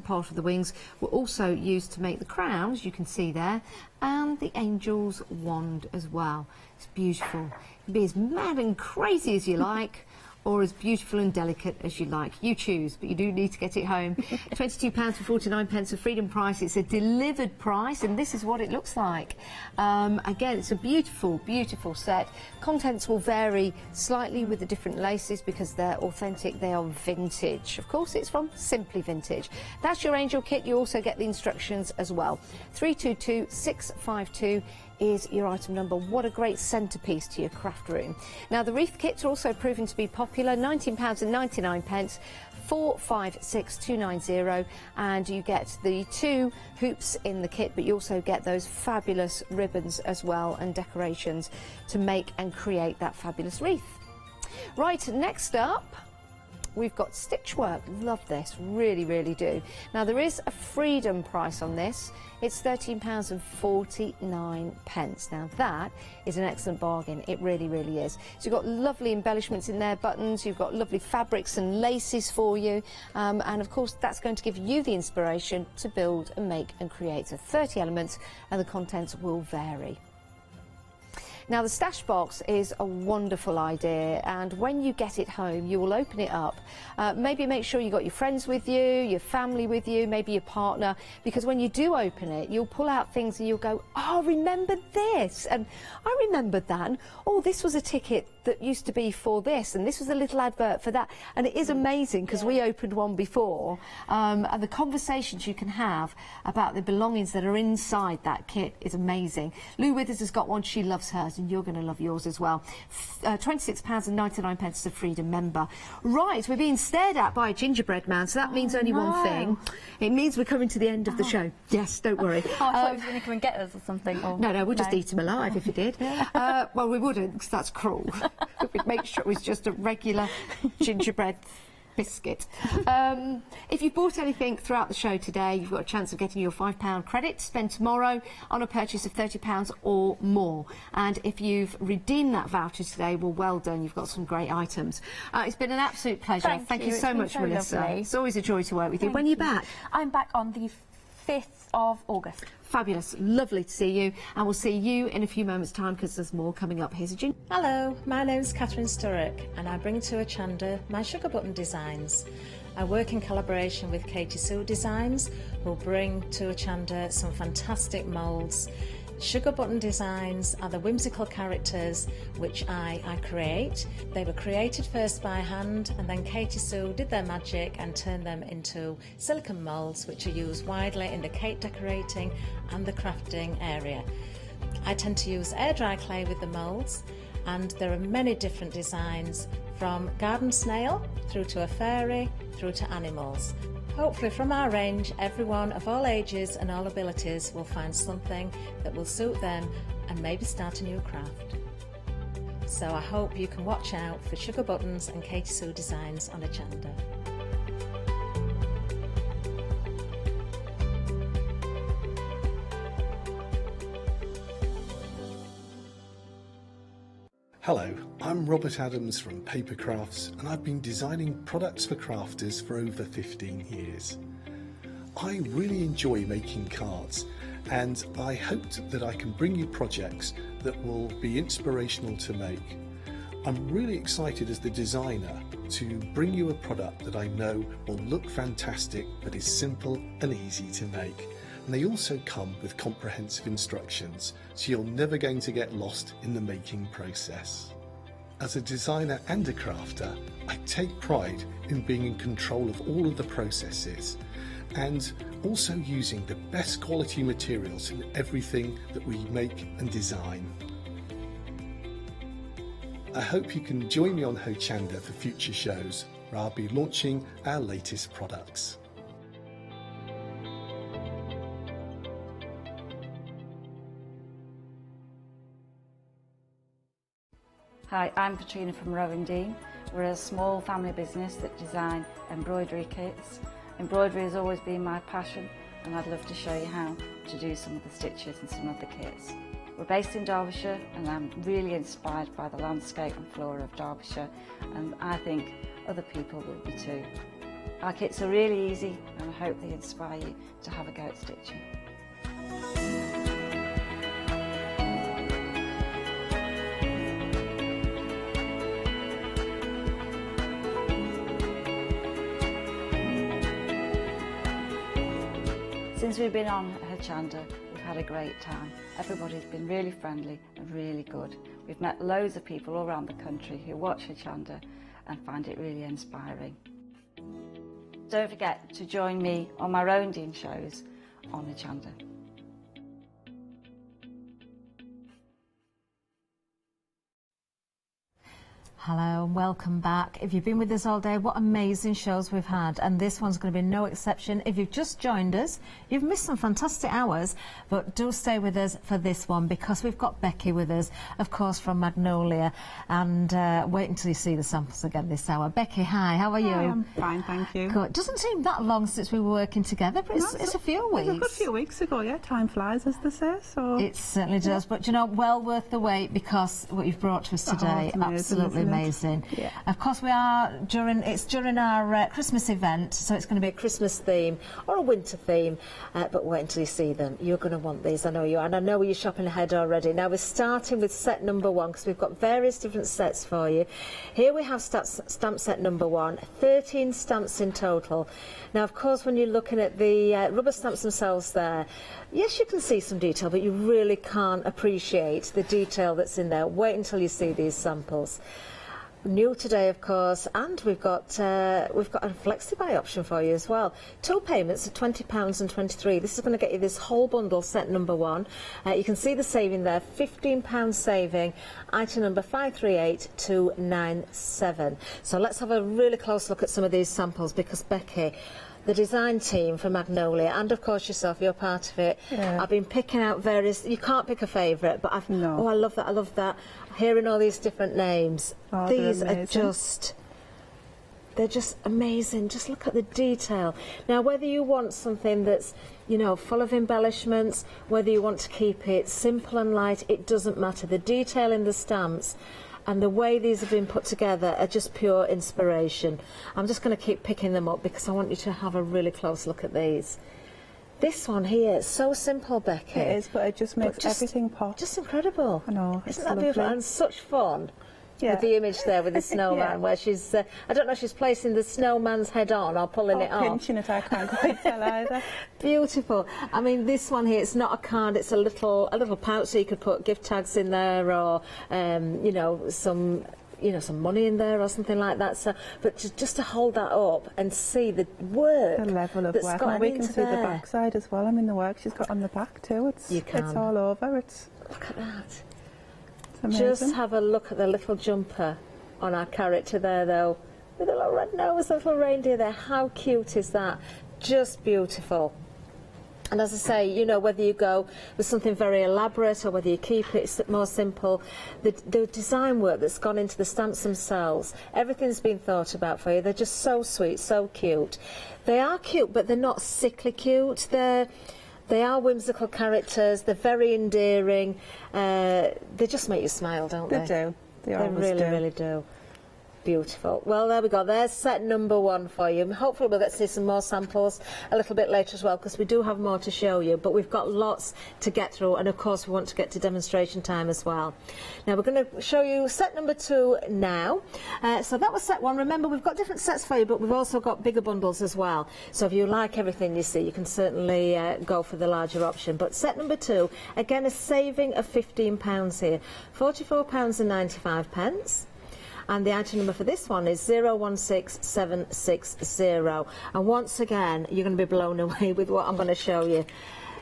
S9: part of the wings were also used to make the crowns, you can see there, and the angel's wand as well. It's beautiful. You can be as mad and crazy as you like, or as beautiful and delicate as you like. You choose, but you do need to get it home. £22.49 of Freedom price. It's a delivered price, and this is what it looks like. Again, it's a beautiful, beautiful set. Contents will vary slightly with the different laces because they're authentic, they are vintage. Of course, it's from Simply Vintage. That's your angel kit. You also get the instructions as well. 322652 is your item number. What a great centrepiece to your craft room. Now, the wreath kits are also proving to be popular. £19.99, 456290, and you get the 2 hoops in the kit, but you also get those fabulous ribbons as well and decorations to make and create that fabulous wreath. Right, next up, we've got stitch work. Love this, really, really do. Now, there is a Freedom price on this. It's £13.49. Now, that is an excellent bargain. It really, really is. So you've got lovely embellishments in there, buttons, you've got lovely fabrics and laces for you. And of course, that's going to give you the inspiration to build and make and create. So 30 elements, and the contents will vary. Now, the stash box is a wonderful idea, and when you get it home, you will open it up. Maybe make sure you've got your friends with you, your family with you, maybe your partner, because when you do open it, you'll pull out things and you'll go, oh, remember this, and I remembered that, and oh, this was a ticket that used to be for this, and this was a little advert for that. And it is amazing, because we opened one before, and the conversations you can have about the belongings that are inside that kit is amazing. Lou Withers has got one, she loves hers, and you're going to love yours as well. £26.99 as a Freedom member. Right, we're being stared at by a gingerbread man, so that means only one thing. It means we're coming to the end of the show. Yes, don't worry.
S8: I thought he was going to come and get us or something. Or...
S9: No, we'll just eat him alive if he did. Well, we wouldn't, because that's cruel. We'd make sure it was just a regular gingerbread biscuit. If you've bought anything throughout the show today, you've got a chance of getting your £5 credit to spend tomorrow on a purchase of £30 or more. And if you've redeemed that voucher today, well done. You've got some great items. It's been an absolute pleasure. Thank you so much, Melissa.
S8: Lovely.
S9: It's always a joy to work with you. When are you back?
S8: I'm back on the 5th of August.
S9: Fabulous. Lovely to see you. And we'll see you in a few moments' time because there's more coming up. Here's a June.
S10: Hello, my name's Catherine Sturrock and I bring to Hochanda my sugar button designs. I work in collaboration with Katie Sue Designs, who bring to Hochanda some fantastic moulds. Sugar button designs are the whimsical characters which I create. They were created first by hand, and then Katie Sue did their magic and turned them into silicone moulds which are used widely in the cake decorating and the crafting area. I tend to use air dry clay with the moulds, and there are many different designs, from garden snail through to a fairy through to animals. Hopefully from our range, everyone of all ages and all abilities will find something that will suit them and maybe start a new craft. So I hope you can watch out for Sugar Buttons and Katie Sue Designs on Hochanda.
S11: Hello, I'm Robert Adams from Paper Crafts, and I've been designing products for crafters for over 15 years. I really enjoy making cards, and I hoped that I can bring you projects that will be inspirational to make. I'm really excited as the designer to bring you a product that I know will look fantastic but is simple and easy to make. And they also come with comprehensive instructions, so you're never going to get lost in the making process. As a designer and a crafter, I take pride in being in control of all of the processes and also using the best quality materials in everything that we make and design. I hope you can join me on Hochanda for future shows, where I'll be launching our latest products.
S12: Hi, I'm Katrina from Rowan Dean. We're a small family business that design embroidery kits. Embroidery has always been my passion, and I'd love to show you how to do some of the stitches and some of the kits. We're based in Derbyshire, and I'm really inspired by the landscape and flora of Derbyshire, and I think other people will be too. Our kits are really easy, and I hope they inspire you to have a go at stitching. Since we've been on Hochanda, we've had a great time. Everybody's been really friendly and really good. We've met loads of people all around the country who watch Hochanda and find it really inspiring. Don't forget to join me on my Rowan Dean shows on Hochanda.
S2: Hello and welcome back. If you've been with us all day, what amazing shows we've had, and this one's going to be no exception. If you've just joined us, you've missed some fantastic hours, but do stay with us for this one because we've got Becky with us, of course, from Magnolia, and wait until you see the samples again this hour. Becky, hi, how are you?
S13: Hi, I'm fine, thank you.
S2: Good. It doesn't seem that long since we were working together, but it's a few weeks.
S13: It was a good few weeks ago, yeah. Time flies, as they say. So
S2: it certainly does, but you know, well worth the wait because what you've brought to us today, absolutely amazing.
S13: Yeah.
S2: Of course, we are during our Christmas event, so it's going to be a Christmas theme or a winter theme. But wait until you see them. You're going to want these, I know you, and I know you're shopping ahead already. Now we're starting with set number 1 because we've got various different sets for you. Here we have stamp set number 1, 13 stamps in total. Now, of course, when you're looking at the rubber stamps themselves there, yes, you can see some detail, but you really can't appreciate the detail that's in there. Wait until you see these samples. New today, of course, and we've got a flexi-buy option for you as well. 2 payments of £20 and 23. This is going to get you this whole bundle, set number 1. You can see the saving there, £15 saving, item number 538297. So let's have a really close look at some of these samples because Becky, the design team for Magnolia, and of course yourself, you're part of it.
S13: Yeah.
S2: I've been picking out various, you can't pick a favourite, but oh, I love that. Hearing all these different names.
S13: Oh,
S2: these are they're just amazing. Just look at the detail. Now, whether you want something that's, you know, full of embellishments, whether you want to keep it simple and light, it doesn't matter. The detail in the stamps and the way these have been put together are just pure inspiration. I'm just going to keep picking them up because I want you to have a really close look at these.
S10: This one here, it's so simple, Becky.
S13: It is, but it just makes everything pop.
S10: Just incredible.
S13: I know.
S10: Isn't that beautiful? And such fun.
S13: Yeah.
S10: With the image there with the snowman,
S13: Yeah.
S10: where she's, I don't know if she's placing the snowman's head on or pulling it off.
S13: Pinching it, I can't quite tell either.
S10: Beautiful. I mean, this one here, it's not a card, it's a little pouch, so you could put gift tags in there, or you know, some money in there or something like that. So, but just to hold that up and see the work,
S13: The level of
S10: that's
S13: work.
S10: gone
S13: And we can
S10: into
S13: see the
S10: there.
S13: backside as well. I mean, the work she's got on the back too. It's all over. It's
S10: Look at that.
S13: amazing.
S10: Just have a look at the little jumper on our character there, though, with a little red nose, a little reindeer there. How cute is that? Just beautiful. And as I say, you know, whether you go with something very elaborate or whether you keep it more simple, the design work that's gone into the stamps themselves, everything's been thought about for you. They're just so sweet, so cute. They are cute, but they're not sickly cute. They are whimsical characters. They're very endearing. They just make you smile, don't they?
S13: They do. They always
S10: really,
S13: do.
S10: really do. Beautiful. Well, there we go. There's set number 1 for you. Hopefully we'll get to see some more samples a little bit later as well, because we do have more to show you, but we've got lots to get through, and of course we want to get to demonstration time as well. Now we're going to show you set number 2 now. So that was set 1. Remember, we've got different sets for you, but we've also got bigger bundles as well. So if you like everything you see, you can certainly go for the larger option. But set number 2, again, a saving of £15 here. £44.95. And the item number for this one is 016760. And once again, you're going to be blown away with what I'm going to show you.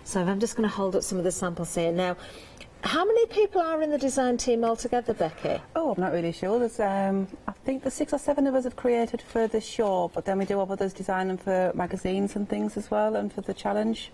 S10: So I'm just going to hold up some of the samples here. Now, how many people are in the design team altogether, Becky?
S13: Oh, I'm not really sure. There's, I think the 6 or 7 of us have created for the show, but then we do have others designing for magazines and things as well, and for the challenge.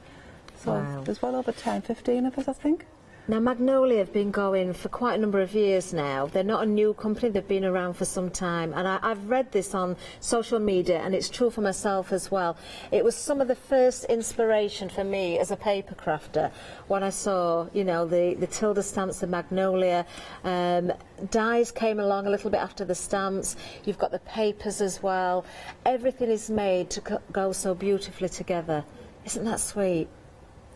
S13: So
S10: Wow.
S13: there's well over 10, 15 of us, I think.
S10: Now, Magnolia have been going for quite a number of years now. They're not a new company, they've been around for some time. And I've read this on social media, and it's true for myself as well. It was some of the first inspiration for me as a paper crafter when I saw, you know, the Tilda stamps, the Magnolia. Dies came along a little bit after the stamps. You've got the papers as well. Everything is made to go so beautifully together. Isn't that sweet?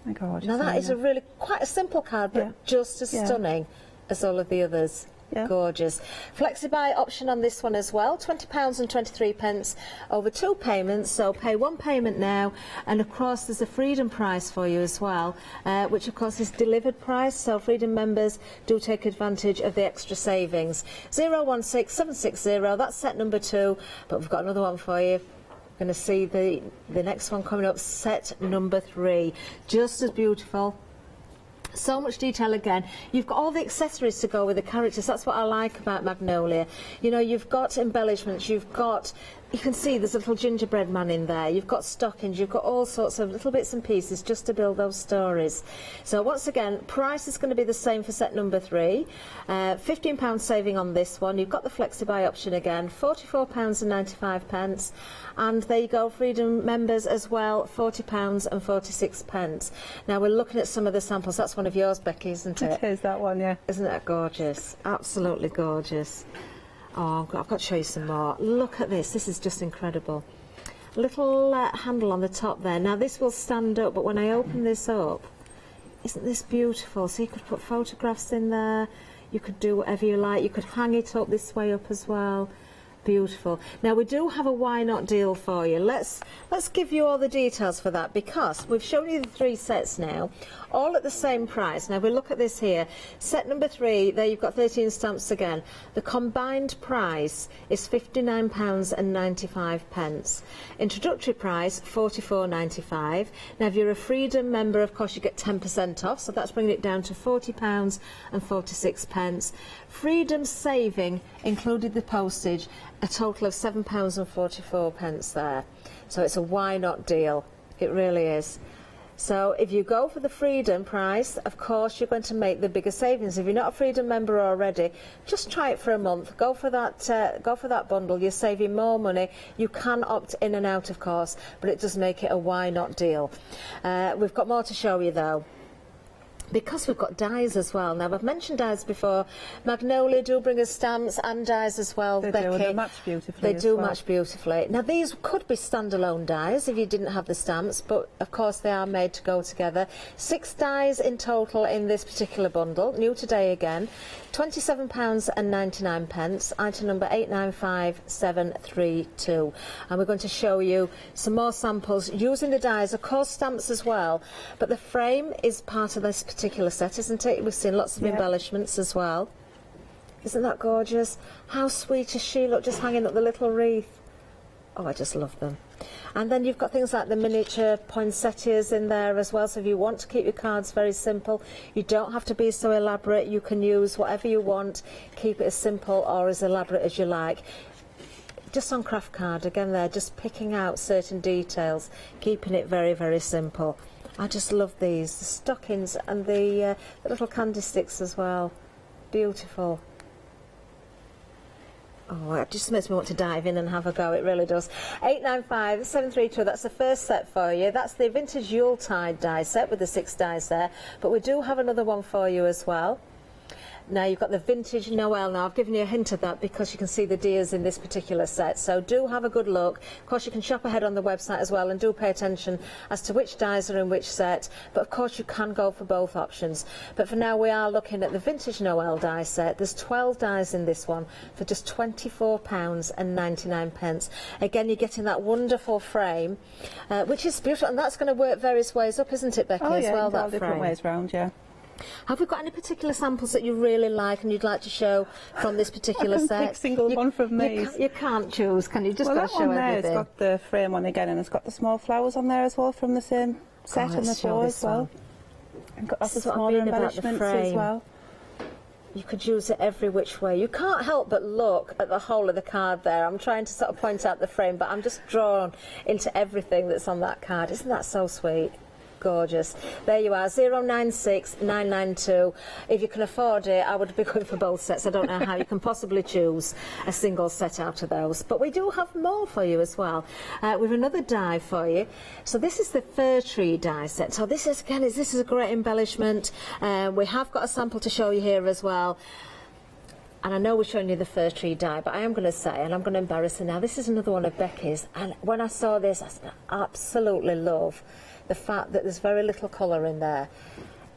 S13: My God.
S10: Now that is a really quite a simple card, but just as stunning as all of the others.
S13: Yeah.
S10: Gorgeous. Flexi-buy option on this one as well, £20.23 over 2 payments, so pay 1 payment now, and of course there's a Freedom price for you as well, which of course is delivered price, so Freedom members do take advantage of the extra savings. 016760, that's set number 2, but we've got another one for you. Going to see the next one coming up, set number 3. Just as beautiful. So much detail again. You've got all the accessories to go with the characters. That's what I like about Magnolia. You know, you've got embellishments, you can see there's a little gingerbread man in there, you've got stockings, you've got all sorts of little bits and pieces just to build those stories. So once again, price is going to be the same for set number 3. £15 saving on this one. You've got the flexi-buy option again, £44.95. And there you go, Freedom members as well, £40.46. Now we're looking at some of the samples. That's one of yours, Becky, isn't it?
S13: It is, that one, yeah.
S10: Isn't that gorgeous? Absolutely gorgeous. Oh, I've got to show you some more. Look at this. This is just incredible. Little handle on the top there. Now this will stand up, but when I open this up, isn't this beautiful? So you could put photographs in there. You could do whatever you like. You could hang it up this way up as well. Beautiful. Now we do have a why not deal for you. Let's give you all the details for that, because we've shown you the 3 sets now, all at the same price. Now we look at this here. Set number 3, there you've got 13 stamps again. The combined price is £59.95. Introductory price £44.95. Now if you're a Freedom member, of course you get 10% off, so that's bringing it down to £40.46. Freedom saving included the postage, a total of £7.44 there. So it's a why not deal. It really is. So if you go for the Freedom price, of course you're going to make the bigger savings. If you're not a Freedom member already, just try it for a month. Go for that bundle. You're saving more money. You can opt in and out, of course, but it does make it a why not deal. We've got more to show you though.
S9: because we've got dies as well. Now, I've mentioned dies before. Magnolia do bring us stamps and dies as well,
S13: They
S9: Becky.
S13: do, and they match beautifully.
S9: They do match beautifully. Now, these could be standalone dies if you didn't have the stamps, but of course they are made to go together. 6 dies in total in this particular bundle, new today again. £27.99, item number 895732. And we're going to show you some more samples using the dies, of course stamps as well, but the frame is part of this particular set, isn't it? We've seen lots of embellishments as well. Isn't that gorgeous? How sweet is she? Look, just hanging up the little wreath. Oh, I just love them. And then you've got things like the miniature poinsettias in there as well, so if you want to keep your cards very simple, you don't have to be so elaborate. You can use whatever you want, keep it as simple or as elaborate as you like. Just on craft card, again there, just picking out certain details, keeping it very, very simple. I just love these, the stockings and the little candy sticks as well. Beautiful. Oh, it just makes me want to dive in and have a go, it really does. 895732, that's the first set for you. That's the vintage Yuletide die set with the 6 dies there. But we do have another one for you as well. Now you've got the vintage Noel. Now I've given you a hint of that because you can see the deers in this particular set, so do have a good look. Of course you can shop ahead on the website as well and do pay attention as to which dies are in which set, but of course you can go for both options. But for now we are looking at the vintage Noel die set. There's 12 dies in this one for just £24.99. Again, you're getting that wonderful frame, which is beautiful, and that's going to work various ways up, isn't it, Becky,
S13: Oh,
S9: as
S13: yeah,
S9: well,
S13: all
S9: that
S13: different
S9: frame?
S13: ways round, yeah.
S9: Have we got any particular samples that you really like and you'd like to show from this particular
S13: I can
S9: set?
S13: pick single one from these.
S9: You can't choose, can you? Just
S13: Well,
S9: got
S13: that
S9: to show
S13: one there,
S9: everything.
S13: it's got the frame on again, and it's got the small flowers on there as well from the same set and the
S9: let's show
S13: bow
S9: this
S13: as well.
S9: one.
S13: And got lots of
S9: This is what I
S13: smaller
S9: mean about the
S13: embellishments as
S9: frame.
S13: well.
S9: You could use it every which way. You can't help but look at the whole of the card there. I'm trying to sort of point out the frame, but I'm just drawn into everything that's on that card. Isn't that so sweet? Gorgeous. There you are, 096992. If you can afford it, I would be going for both sets. I don't know how you can possibly choose a single set out of those. But we do have more for you as well. With another die for you. So this is the fir tree die set. So this is, again, this is a great embellishment. We have got a sample to show you here as well. And I know we're showing you the fir tree die, but I am going to say, and I'm going to embarrass her now, this is another one of Becky's. And when I saw this, I said, I absolutely love the fact that there's very little colour in there.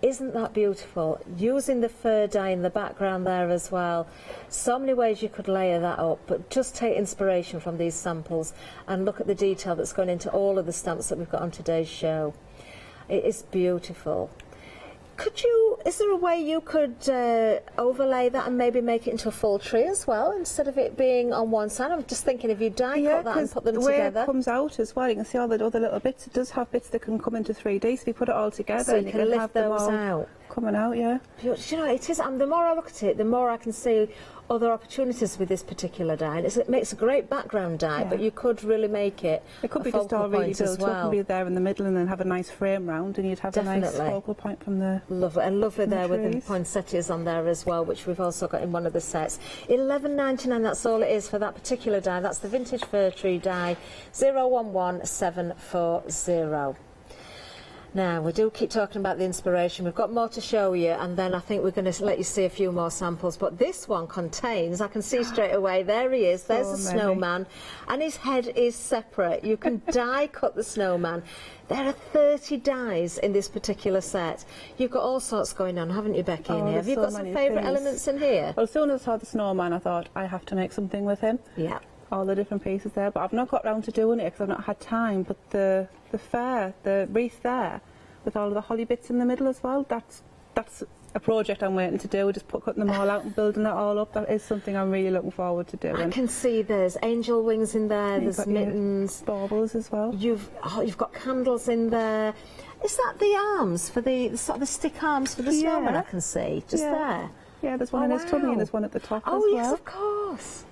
S9: Isn't that beautiful? Using the fir dye in the background there as well. So many ways you could layer that up, but just take inspiration from these samples and look at the detail that's gone into all of the stamps that we've got on today's show. It is beautiful. Could you, is there a way you could overlay that and maybe make it into a full tree as well, instead of it being on one side? I'm just thinking if you die cut that and put them
S13: the way
S9: together.
S13: it comes out as well, you can see all the other little bits. It does have bits that can come into 3D, so if you put it all together,
S9: So
S13: and
S9: you can lift
S13: have them
S9: those
S13: all
S9: out.
S13: coming out, yeah.
S9: Do you know, it is, and the more I look at it, the more I can see other opportunities with this particular die. And it makes a great background die,
S13: Yeah.
S9: but you could really make it
S13: It could
S9: a
S13: be just
S9: focal
S13: all really
S9: point as
S13: built up
S9: well.
S13: and be there in the middle and then have a nice frame round, and you'd have a nice
S9: Definitely.
S13: focal point from the...
S9: Lovely, and lovely there with the
S13: trees.
S9: poinsettias on there as well, which we've also got in one of the sets. £11.99, that's all it is for that particular die. That's the vintage fir tree die, 011740. Now, we do keep talking about the inspiration. We've got more to show you, and then I think we're going to let you see a few more samples. But this one contains, I can see straight away, there he is, there's the snowman, and his head is separate. You can die cut the snowman. There are 30 dies in this particular set. You've got all sorts going on, haven't you, Becky, in here? Have you got some favourite elements in here?
S13: Well, as soon as I saw the snowman, I thought, I have to make something with him.
S9: Yeah.
S13: All the different pieces there, but I've not got round to doing it because I've not had time. But the wreath there, with all of the holly bits in the middle as well, that's a project I'm waiting to do. Just cutting them all out and building it all up. That is something I'm really looking forward to doing.
S9: I can see there's angel wings in there,
S13: You've
S9: there's
S13: got your
S9: mittens.
S13: baubles as well.
S9: You've got candles in there. Is that the arms for the sort of the stick arms for the snowman? I can see just there.
S13: Yeah, there's one in his tummy and there's one at the top as well.
S9: Oh yes, of course.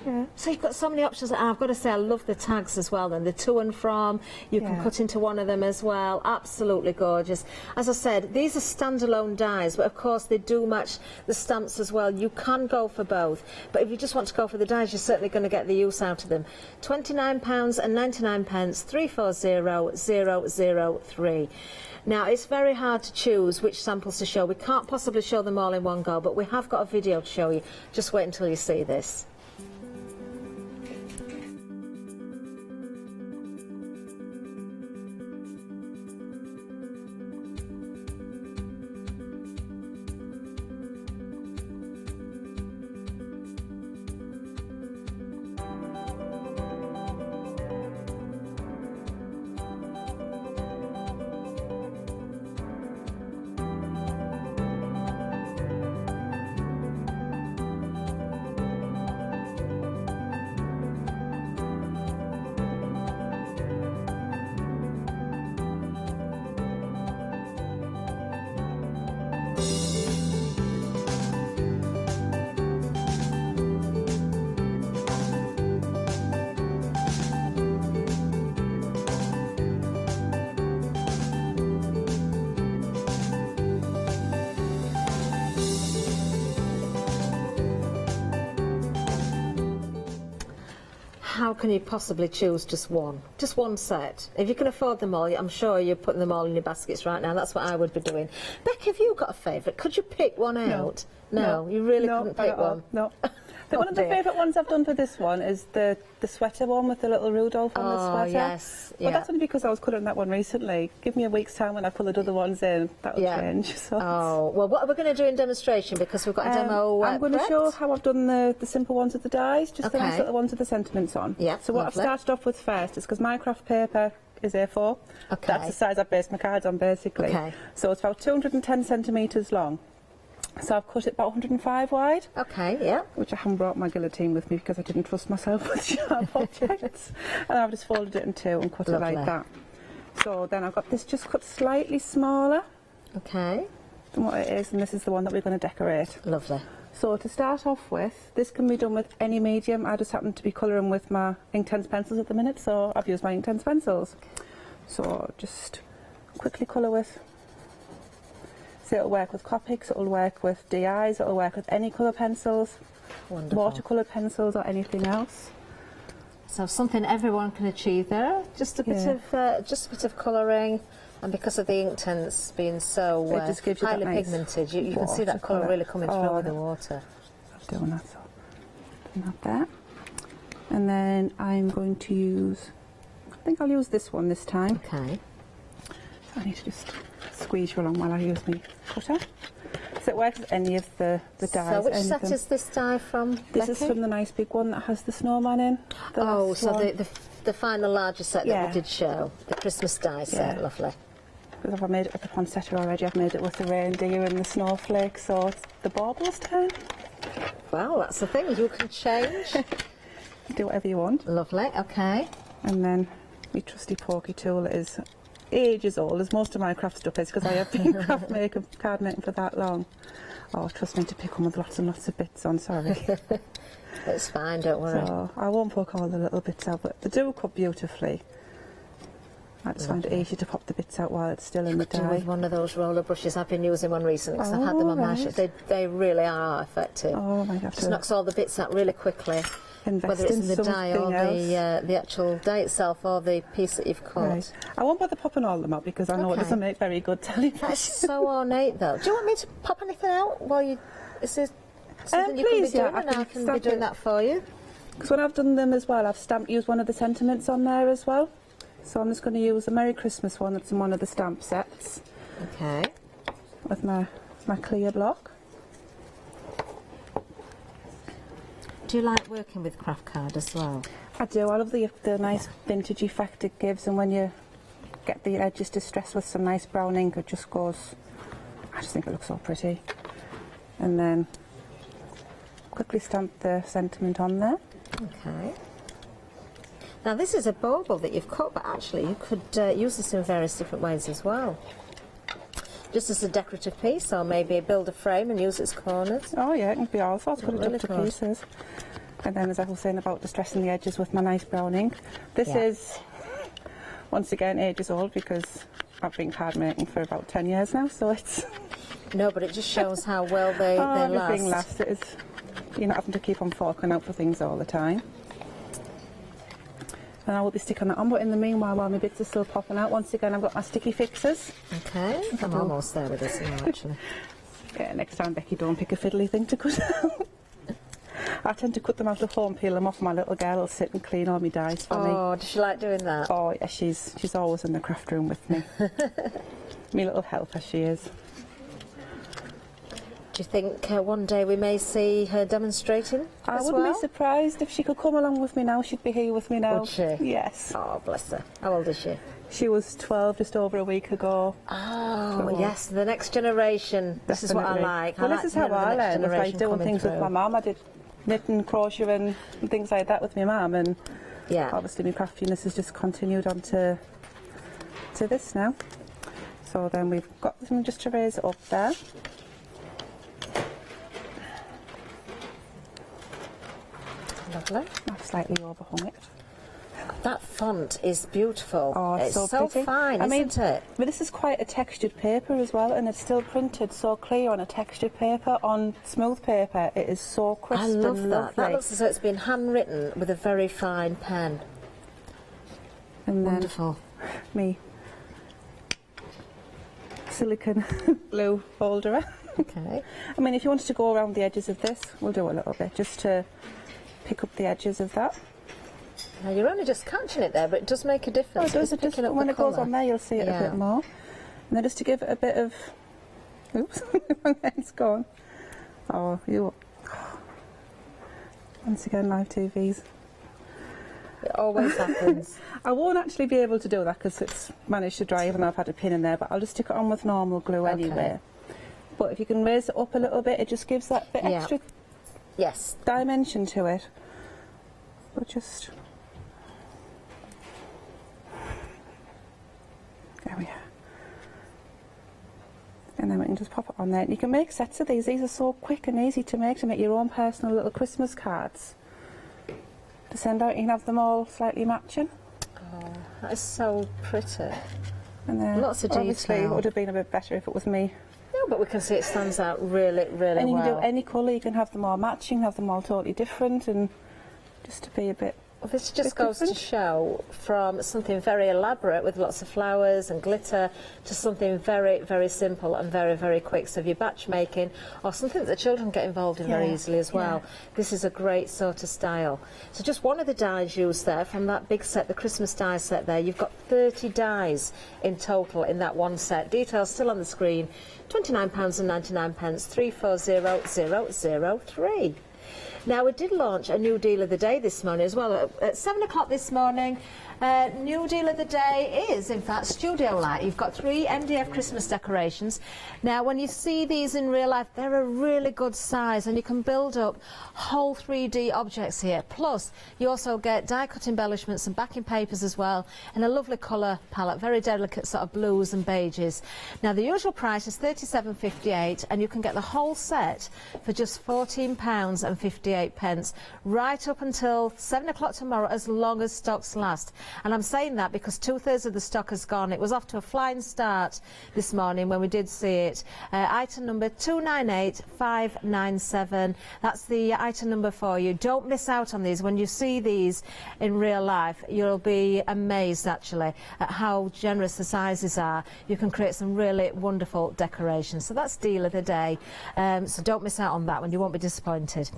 S13: Yeah.
S3: So you've got so many options. I've got to say, I love the tags as well. Then the to and from, you can cut into one of them as well. Absolutely gorgeous. As I said, these are standalone dies, but of course they do match the stamps as well. You can go for both, but if you just want to go for the dies, you're certainly going to get the use out of them. £29.99, 340003. Now, it's very hard to choose which samples to show. We can't possibly show them all in one go, but we have got a video to show you. Just wait until you see this. How can you possibly choose just one? Just one set. If you can afford them all, I'm sure you're putting them all in your baskets right now. That's what I would be doing. Becky, have you got a favourite? Could you pick one out? No, you really couldn't pick one?
S13: No. One of the favourite ones I've done for this one is the sweater one with the little Rudolph on the sweater.
S3: Yes.
S13: But that's only because I was colouring that one recently. Give me a week's time when I pull the other ones in. That'll change. So
S3: well, what are we going to do in demonstration? Because we've got a demo
S13: I'm going to
S3: prepped.
S13: show how I've done the simple ones with the dies, just the nice little ones with the sentiments on.
S3: Yeah,
S13: so what I've started off with first is, because my craft paper is A4, that's the size I've based my cards on basically. So it's about 210 centimetres long. So I've cut it about 105 wide. Which I haven't brought my guillotine with me because I didn't trust myself with sharp objects. And I've just folded it in two and cut it like that. So then I've got this just cut slightly smaller. Than what it is, and this is the one that we're going to decorate.
S3: Lovely.
S13: So to start off with, this can be done with any medium. I just happen to be colouring with my Inktense pencils at the minute, so I've used my Inktense pencils. So just quickly colour with. So it'll work with Copics, it'll work with DIs, it'll work with any colour pencils, watercolour pencils or anything else.
S3: So something everyone can achieve there. Just a bit of colouring, and because of the Inktense being so
S13: it just gives you
S3: highly
S13: nice
S3: pigmented, you can see that colour really coming through with the water.
S13: I'm doing that, so doing that there. And then I'm going to use, I think I'll use this one this time. So I need to just squeeze you along while I use my cutter. So it works with any of the dies.
S3: So which set is this die from,
S13: This is from the nice big one that has the snowman in.
S3: The final larger set that we did show, the Christmas die set, lovely.
S13: Because I've made it with the poinsettia already, I've made it with the reindeer and the snowflake, so it's the baubles turn.
S3: Well, that's the thing, you can change.
S13: Do whatever you want.
S3: Lovely, okay.
S13: And then my trusty pokey tool is ages old, as most of my craft stuff is, because I have been card making for that long. Oh, trust me to pick one with lots and lots of bits on, sorry.
S3: It's fine, don't worry.
S13: So I won't poke all the little bits out, but they do cut beautifully. I just find it easy to pop the bits out while it's still in the die.
S3: With one of those roller brushes. I've been using one recently because I've had them on my shop. They really are effective.
S13: Oh my God.
S3: Just knocks all the bits out really quickly.
S13: Whether
S3: it's in the die or the actual die itself or the piece that you've cut.
S13: Right. I won't bother popping all of them out because I know it doesn't make very good television.
S3: That's so ornate though. Do you want me to pop anything out while you... Is there something you can be doing and I can be doing that for you?
S13: Because when I've done them as well, I've used one of the sentiments on there as well. So I'm just going to use a Merry Christmas one that's in one of the stamp sets. With my clear block.
S3: Do you like working with craft card as well?
S13: I do. I love the nice vintage effect it gives, and when you get the edges distressed with some nice brown ink, it just goes... I just think it looks so pretty. And then quickly stamp the sentiment on there.
S3: Now this is a bauble that you've cut, but actually you could use this in various different ways as well. Just as a decorative piece, or maybe build a frame and use its corners.
S13: Oh yeah, it can be all sorts of decorative pieces. And then, as I was saying about distressing the edges with my nice brown ink, this is, once again, ages old because I've been card making for about 10 years now, so it's...
S9: No, but it just shows how well they last.
S13: Everything lasts. It is, you're not having to keep on forking out for things all the time. And I will be sticking that on, but in the meanwhile, while my bits are still popping out, once again, I've got my sticky fixers.
S9: Okay, I'm almost there with this now, actually.
S13: Yeah, next time, Becky, don't pick a fiddly thing to cut out. I tend to cut them out of home, peel them off. My little girl will sit and clean all my dyes for me.
S9: Oh, does she like doing that?
S13: Oh, yeah, she's always in the craft room with me. Me little helper, she is.
S9: Do you think one day we may see her demonstrating
S13: I wouldn't be surprised if she could come along with me now. She'd be here with me now.
S9: Would she?
S13: Yes.
S9: Oh, bless her. How old is she?
S13: She was 12 just over a week ago.
S9: Oh, yes, the next generation. This is what I like.
S13: Well, this is how I learned. It's like doing things with my mum. I did knitting, crochet and things like that with my mum, and obviously my craftiness has just continued on to this now. So then we've got them just to raise it up there.
S9: Lovely.
S13: I've slightly overhung it.
S9: That font is beautiful.
S13: Oh,
S9: it's
S13: so
S9: so
S13: pretty.
S9: fine, isn't it?
S13: But this is quite a textured paper as well, and it's still printed so clear on a textured paper. On smooth paper, it is so crisp and lovely.
S9: I love that. That looks as though it's been handwritten with a very fine pen.
S13: And then
S9: wonderful.
S13: Me silicone glue folder.
S9: Okay.
S13: I mean, if you wanted to go around the edges of this, we'll do a little bit just to pick up the edges of that.
S9: Now you're only just catching it there, but it does make a difference.
S13: Oh, it does. It just, when it goes on there, you'll see it a bit more. And then just to give it a bit of... Oops, it's gone. Oh, you... Once again, live TVs.
S9: It always happens.
S13: I won't actually be able to do that because it's managed to dry even though I've had a pin in there, but I'll just stick it on with normal glue anyway. But if you can raise it up a little bit, it just gives that bit extra dimension to it. But just... There we are. And then we can just pop it on there. And you can make sets of these. These are so quick and easy to make your own personal little Christmas cards to send out. You can have them all slightly matching.
S9: Oh, that is so pretty.
S13: And then
S9: lots of detail.
S13: Obviously, it would have been a bit better if it was me.
S9: No, but we can see it stands out really, really well.
S13: And you can do any colour. You can have them all matching, have them all totally different, and just to be a bit...
S9: Well, this just goes to show from something very elaborate with lots of flowers and glitter to something very, very simple and very, very quick. So if you're batch making or something that the children get involved in very easily as well, this is a great sort of style. So just one of the dies used there from that big set, the Christmas die set there. You've got 30 dies in total in that one set. Details still on the screen. £29.99, 340003. Now, we did launch a new deal of the day this morning as well. At 7 o'clock this morning, new deal of the day is, in fact, Studio Light. You've got 3 MDF Christmas decorations. Now, when you see these in real life, they're a really good size, and you can build up whole 3D objects here. Plus, you also get die-cut embellishments and backing papers as well, and a lovely colour palette, very delicate sort of blues and beiges. Now, the usual price is £37.58, and you can get the whole set for just £14.58, right up until 7 o'clock tomorrow, as long as stocks last. And I'm saying that because 2/3 of the stock has gone. It was off to a flying start this morning when we did see it. Item number 298597. That's the item number for you. Don't miss out on these. When you see these in real life, you'll be amazed actually at how generous the sizes are. You can create some really wonderful decorations. So that's deal of the day. So don't miss out on that one. You won't be disappointed.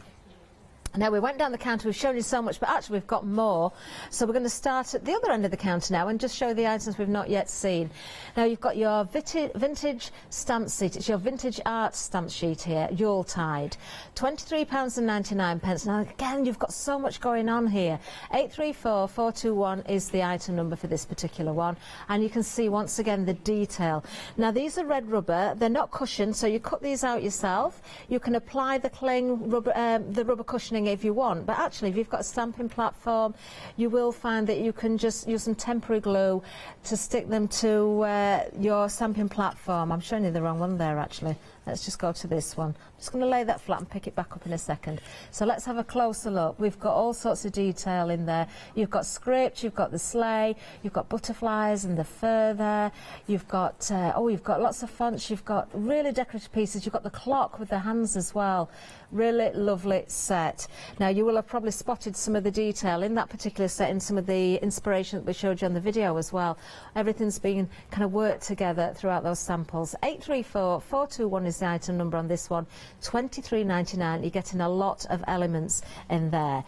S9: Now, we went down the counter, we've shown you so much, but actually we've got more. So we're going to start at the other end of the counter now and just show the items we've not yet seen. Now, you've got your vintage stamp sheet. It's your vintage art stamp sheet here, Yuletide. £23.99. Now, again, you've got so much going on here. 834421 is the item number for this particular one. And you can see, once again, the detail. Now, these are red rubber. They're not cushioned, so you cut these out yourself. You can apply the cling rubber, the rubber cushioning if you want, but actually if you've got a stamping platform, you will find that you can just use some temporary glue to stick them to your stamping platform. I'm showing you the wrong one there actually.
S14: Let's just go to this one. I'm just going to lay that flat and pick it back up in a second. So let's have a closer look. We've got all sorts of detail in there. You've got script, you've got the sleigh, you've got butterflies and the fur there. You've got, you've got lots of fonts. You've got really decorative pieces. You've got the clock with the hands as well. Really lovely set. Now, you will have probably spotted some of the detail in that particular set, in some of the inspiration that we showed you on the video as well. Everything's been kind of worked together throughout those samples. 834421 is the item number on this one. £23.99. You're getting a lot of elements in there.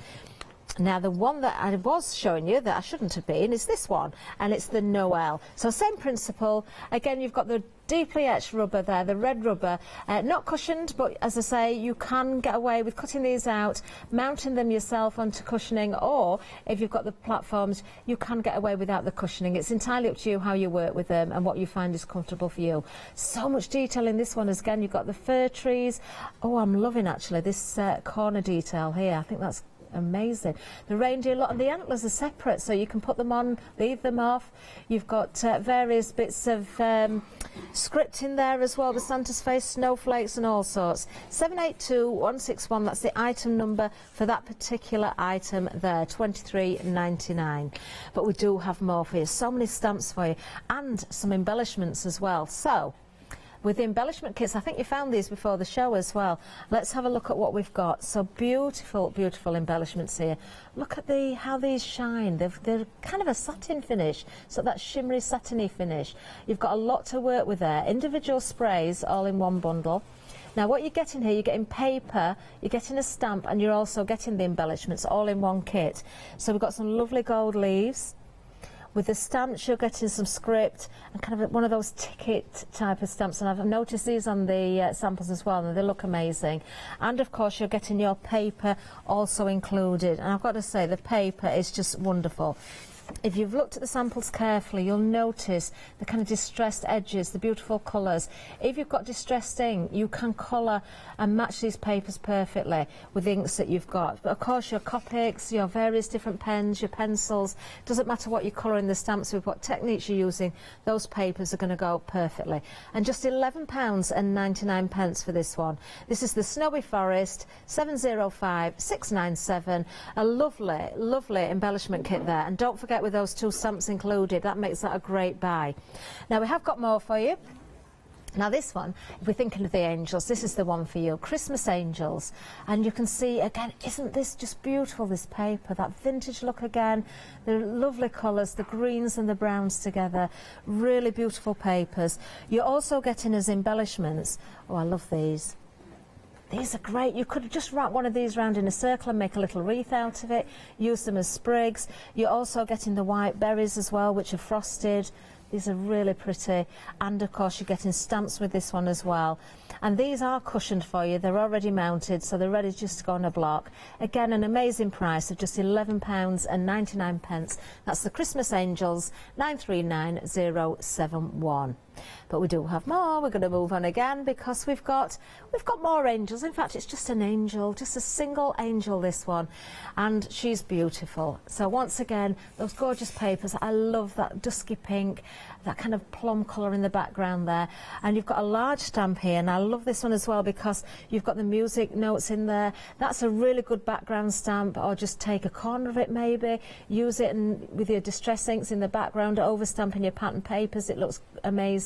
S14: Now, the one that I was showing you that I shouldn't have been is this one, and it's the Noel. So same principle. Again, you've got the deeply etched rubber there, the red rubber, not cushioned, but as I say, you can get away with cutting these out, mounting them yourself onto cushioning, or if you've got the platforms, you can get away without the cushioning. It's entirely up to you how you work with them and what you find is comfortable for you. So much detail in this one. Again, you've got the fir trees. Oh, I'm loving actually this corner detail here. I think that's amazing. The reindeer lot and the antlers are separate, so you can put them on, leave them off. You've got various bits of script in there as well, the Santa's face, snowflakes and all sorts. 782161, that's the item number for that particular item there, £23.99. But we do have more for you, so many stamps for you and some embellishments as well. So with the embellishment kits, I think you found these before the show as well. Let's have a look at what we've got. So beautiful, beautiful embellishments here. Look at how these shine. They're kind of a satin finish, so that shimmery, satiny finish. You've got a lot to work with there. Individual sprays all in one bundle. Now, what you're getting here, you're getting paper, you're getting a stamp, and you're also getting the embellishments all in one kit. So we've got some lovely gold leaves. With the stamps, you're getting some script and kind of one of those ticket type of stamps. And I've noticed these on the samples as well, and they look amazing. And of course, you're getting your paper also included. And I've got to say, the paper is just wonderful. If you've looked at the samples carefully, you'll notice the kind of distressed edges, the beautiful colours. If you've got distressed ink, you can colour and match these papers perfectly with the inks that you've got. But of course, your Copics, your various different pens, your pencils, doesn't matter what you're colouring the stamps with, what techniques you're using, those papers are going to go perfectly. And just £11.99 for this one. This is the Snowy Forest 705697, a lovely, lovely embellishment kit there. And don't forget, with those two stamps included, that makes that a great buy. Now, we have got more for you. Now, this one, if we're thinking of the angels, this is the one for you, Christmas Angels. And you can see, again, isn't this just beautiful, this paper? That vintage look again, the lovely colours, the greens and the browns together, really beautiful papers. You're also getting as embellishments, oh, I love these. These are great. You could just wrap one of these round in a circle and make a little wreath out of it, use them as sprigs. You're also getting the white berries as well, which are frosted. These are really pretty. And of course, you're getting stamps with this one as well. And these are cushioned for you. They're already mounted, so they're ready just to go on a block. Again, an amazing price of just £11.99. That's the Christmas Angels 939071. But we do have more. We're going to move on again because we've got more angels. In fact, it's just an angel, just a single angel, this one, and she's beautiful. So once again, those gorgeous papers. I love that dusky pink, that kind of plum colour in the background there. And you've got a large stamp here, and I love this one as well because you've got the music notes in there. That's a really good background stamp, or just take a corner of it maybe, use it and with your distress inks in the background, over stamping your pattern papers. It looks amazing.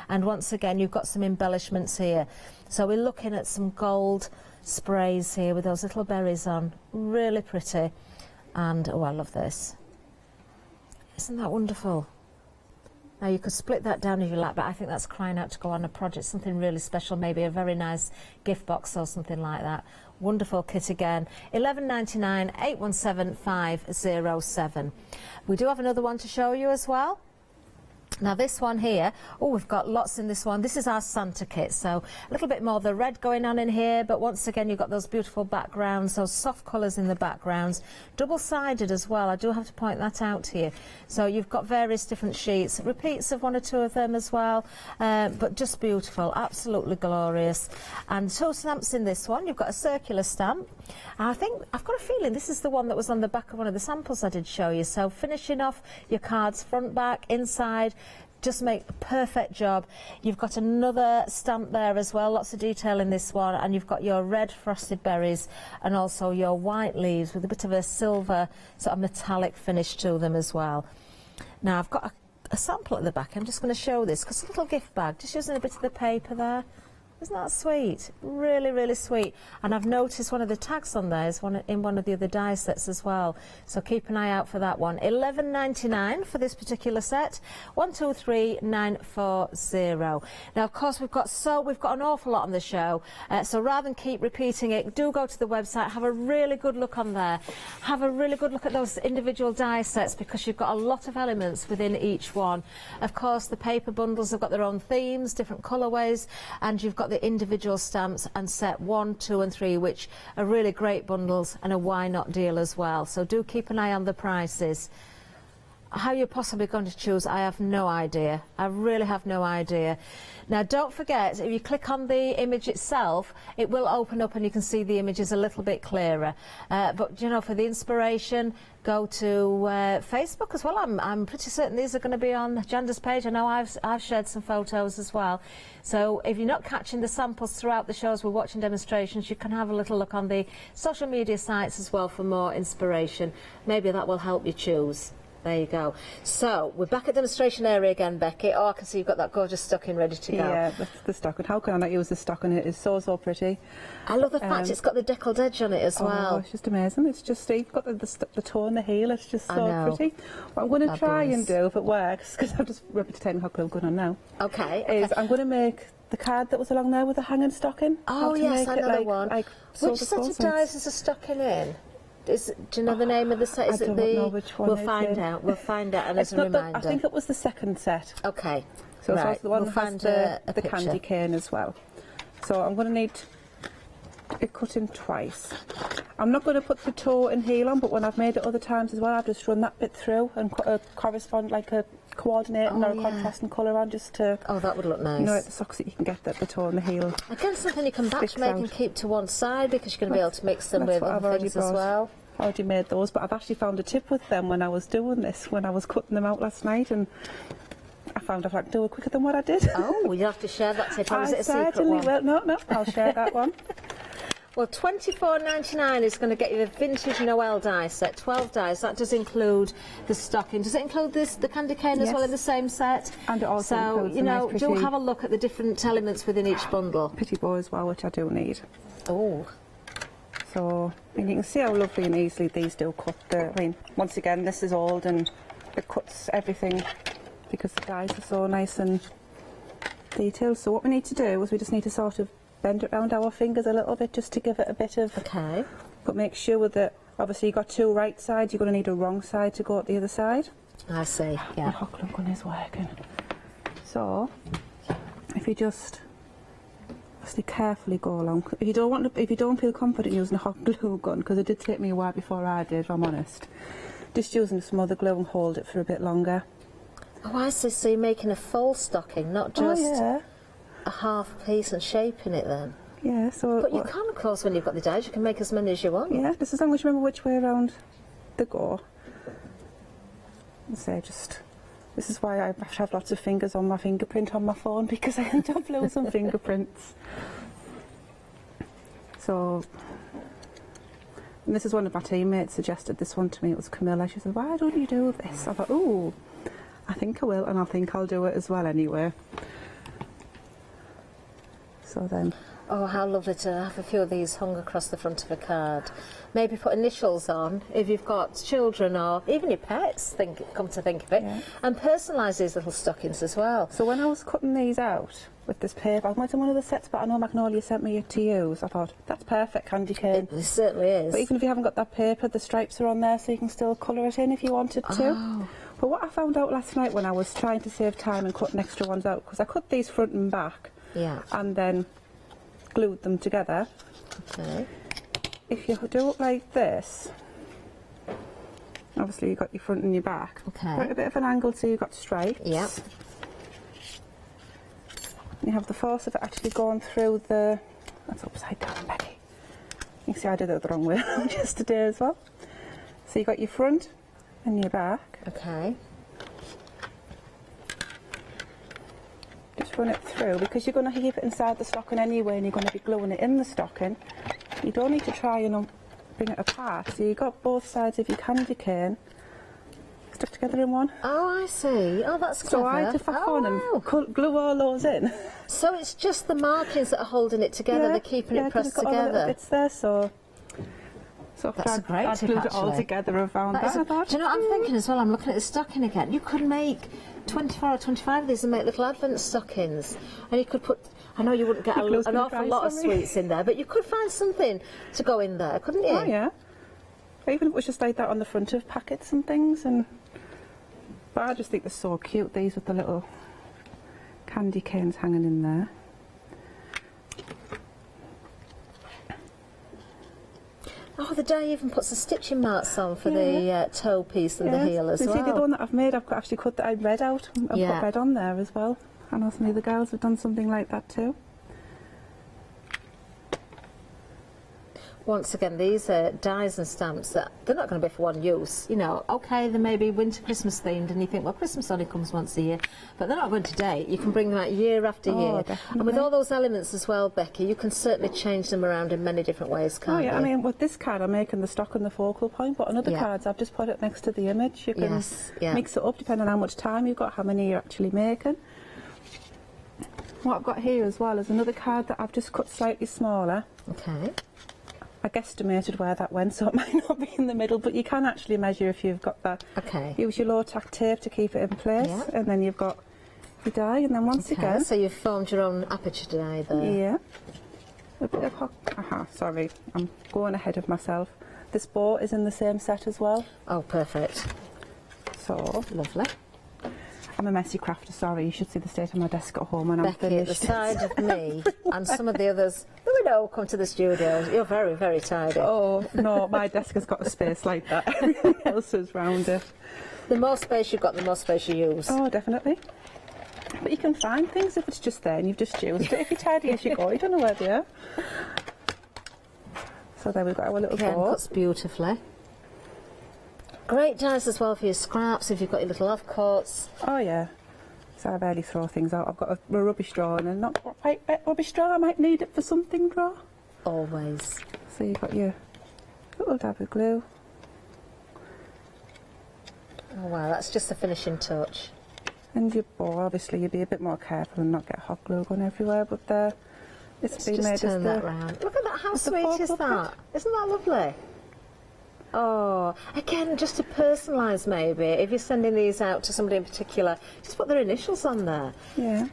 S14: And once again, you've got some embellishments here. So we're looking at some gold sprays here with those little berries on. Really pretty. And, oh, I love this. Isn't that wonderful? Now, you could split that down if you like, but I think that's crying out to go on a project, something really special, maybe a very nice gift box or something like that. Wonderful kit again. £11.99, 817507. We do have another one to show you as well. Now, this one here, oh, we've got lots in this one. This is our Santa kit, so a little bit more of the red going on in here, but once again, you've got those beautiful backgrounds, those soft colours in the backgrounds. Double-sided as well, I do have to point that out here. So you've got various different sheets, repeats of one or two of them as well, but just beautiful, absolutely glorious. And two stamps in this one. You've got a circular stamp. I think, I've got a feeling this is the one that was on the back of one of the samples I did show you. So finishing off your cards, front, back, inside, just make a perfect job. You've got another stamp there as well, lots of detail in this one, and you've got your red frosted berries and also your white leaves with a bit of a silver sort of metallic finish to them as well. Now I've got a sample at the back. I'm just going to show this because it's a little gift bag, just using a bit of the paper there. Isn't that sweet? Really, really sweet. And I've noticed one of the tags on there is in one of the other die sets as well. So keep an eye out for that one. $11.99 for this particular set. 123940. Now, of course, we've got an awful lot on the show. So rather than keep repeating it, do go to the website, have a really good look on there. Have a really good look at those individual die sets because you've got a lot of elements within each one. Of course, the paper bundles have got their own themes, different colourways, and you've got the individual stamps and set 1, 2 and 3, which are really great bundles and a why not deal as well. So do keep an eye on the prices. How you're possibly going to choose, I have no idea. I really have no idea. Now don't forget, if you click on the image itself, it will open up and you can see the images a little bit clearer. But you know, for the inspiration, go to Facebook as well. I'm pretty certain these are going to be on Hochanda's page. I know I've shared some photos as well. So if you're not catching the samples throughout the shows we're watching demonstrations, you can have a little look on the social media sites as well for more inspiration. Maybe that will help you choose. There you go. So we're back at demonstration area again, Becky. Oh, I can see you've got that gorgeous stocking ready to go.
S13: Yeah, that's the stocking. How can I not use the stocking? It is so pretty.
S14: I love the fact it's got the deckled edge on it as well.
S13: Oh, it's just amazing. It's just, you've got the toe and the heel. It's just so pretty. What I'm going to try and do, if it works, because I'll just rub it to tell me how close I'm going on now.
S14: Okay.
S13: Is I'm going to make the card that was along there with the hanging stocking.
S14: Oh yes, I know the one. Which set of dies is a stocking in? Do you know the name of the set? Is
S13: I don't know which one.
S14: We'll find out. We'll find out, and as a reminder.
S13: I think it was the second set.
S14: Okay.
S13: So
S14: right.
S13: it's the one that has the candy cane as well. So I'm going to need it cut in twice. I'm not going to put the toe and heel on, but when I've made it other times as well, I've just run that bit through and correspond like a coordinating or a contrasting colour on just to...
S14: Oh, that would look nice.
S13: You know, at the socks that you can get the toe and the heel.
S14: Again, something you can batch make and keep to one side because you're going to be able to mix them with other things as well.
S13: I've already made those, but I've actually found a tip with them when I was doing this, when I was cutting them out last night, and I found I could do it quicker than what I did.
S14: Oh, you'll have to share that tip, or is it a secret one?
S13: Will. No, I'll share that one.
S14: Well, $24.99 is going to get you the vintage Noel die set, 12 dies. That does include the stocking. Does it include the candy cane as well in the same set?
S13: And it also includes
S14: you know,
S13: nice
S14: do have a look at the different elements within each bundle.
S13: Pretty bow as well, which I do need.
S14: Oh.
S13: So, and you can see how lovely and easily these do cut. I mean, once again, this is old and it cuts everything because the dies are so nice and detailed. So what we need to do is we just need to sort of bend it around our fingers a little bit just to give it a bit of...
S14: Okay.
S13: But make sure that, obviously you've got two right sides, you're going to need a wrong side to go at the other side.
S14: I see, yeah.
S13: My hot glue gun is working. So, if you just obviously carefully go along. If you don't feel confident using a hot glue gun, because it did take me a while before I did, if I'm honest, just using some other glue and hold it for a bit longer.
S14: Oh, I see. So you're making a full stocking, not just a half piece and shaping it then?
S13: Yeah, so...
S14: But you can, of course, when you've got the dies, you can make as many as you want.
S13: Yeah, just as long as you remember which way around they go. So just... This is why I have to have lots of fingers on my fingerprint on my phone, because I end up losing fingerprints. So... And this is one of my teammates suggested this one to me. It was Camilla. She said, why don't you do this? I thought, ooh, I think I will, and I think I'll do it as well anyway. So then...
S14: Oh, how lovely to have a few of these hung across the front of a card. Maybe put initials on if you've got children or even your pets, come to think of it, and personalise these little stockings as well.
S13: So when I was cutting these out with this paper, I went to one of the sets, but I know Magnolia sent me it to use. I thought, that's perfect, candy cane.
S14: It certainly is.
S13: But even if you haven't got that paper, the stripes are on there so you can still colour it in if you wanted to.
S14: Oh.
S13: But what I found out last night when I was trying to save time and cutting extra ones out, because I cut these front and back, and then glued them together.
S14: Okay.
S13: If you do it like this, obviously you've got your front and your back.
S14: Okay.
S13: At a bit of an angle so you've got stripes.
S14: Yep.
S13: You have the force of it actually going through the... That's upside down, Becky. You can see I did it the wrong way yesterday as well. So you've got your front and your back.
S14: Okay.
S13: run it through, because you're going to keep it inside the stocking anyway and you're going to be gluing it in the stocking. You don't need to try and bring it apart. So you've got both sides of your candy cane stuck together in one.
S14: Oh, I see. Oh, that's clever.
S13: So I had to faff on and glue all those in.
S14: So it's just the markings that are holding it together,
S13: Yeah,
S14: they're keeping it pressed
S13: got all the little
S14: together.
S13: bits there, so
S14: That's a great
S13: I'd
S14: tip,
S13: glued it all
S14: actually.
S13: together and found that. I thought,
S14: Do you know what I'm thinking as well? I'm looking at the stocking again. You could make 24 or 25 of these and make little advent stockings. And you could put, I know you wouldn't get an awful lot of sweets in there, but you could find something to go in there, couldn't you?
S13: Oh, yeah. Even if it was just like that on the front of packets and things. But I just think they're so cute, these with the little candy canes hanging in there.
S14: Oh, the dye even puts the stitching marks on for the toe piece and the heel as
S13: You
S14: well.
S13: see, the one that I've made, I've actually cut the red out and put red on there as well. I know some of the girls have done something like that too.
S14: Once again, these are dies and stamps that they're not going to be for one use. You know, okay, they may be winter Christmas themed, and you think, well, Christmas only comes once a year, but they're not going to date. You can bring them out year after year.
S13: Definitely.
S14: And with all those elements as well, Becky, you can certainly change them around in many different ways, can't you?
S13: I mean, with this card, I'm making the stock and the focal point, but on other cards, I've just put it next to the image. You can mix it up depending on how much time you've got, how many you're actually making. What I've got here as well is another card that I've just cut slightly smaller.
S14: Okay.
S13: I guesstimated where that went, so it might not be in the middle, but you can actually measure if you've got that.
S14: Okay.
S13: Use your low tack tape to keep it in place, and then you've got your die, and then once again...
S14: So you've formed your own aperture die there.
S13: Yeah. A bit of sorry, I'm going ahead of myself. This bow is in the same set as well.
S14: Oh, perfect.
S13: So...
S14: Lovely.
S13: I'm a messy crafter, sorry. You should see the state of my desk at home when I'm
S14: Becky,
S13: finished.
S14: at the side of me and some of the others who we know come to the studio, you're very, very tidy.
S13: Oh, no, my desk has got a space like that. Everything else is round it.
S14: The more space you've got, the more space you use.
S13: Oh, definitely. But you can find things if it's just there and you've just used it. If you tidy as you go, you don't know where they are. So there we've got our little bow.
S14: Cuts beautifully. Great dies as well for your scraps if you've got your little offcuts.
S13: Oh yeah. So I rarely throw things out. I've got a rubbish drawer and a not quite wet rubbish drawer. I might need it for something drawer.
S14: Always.
S13: So you've got your little dab of glue.
S14: Oh wow, that's just the finishing touch.
S13: And your bow, obviously you'd be a bit more careful and not get hot glue going everywhere, but there it's been made as
S14: turn that round. Look at that, how sweet is that? Isn't that lovely? Oh, again, just to personalise maybe, if you're sending these out to somebody in particular, just put their initials on there.
S13: Yeah.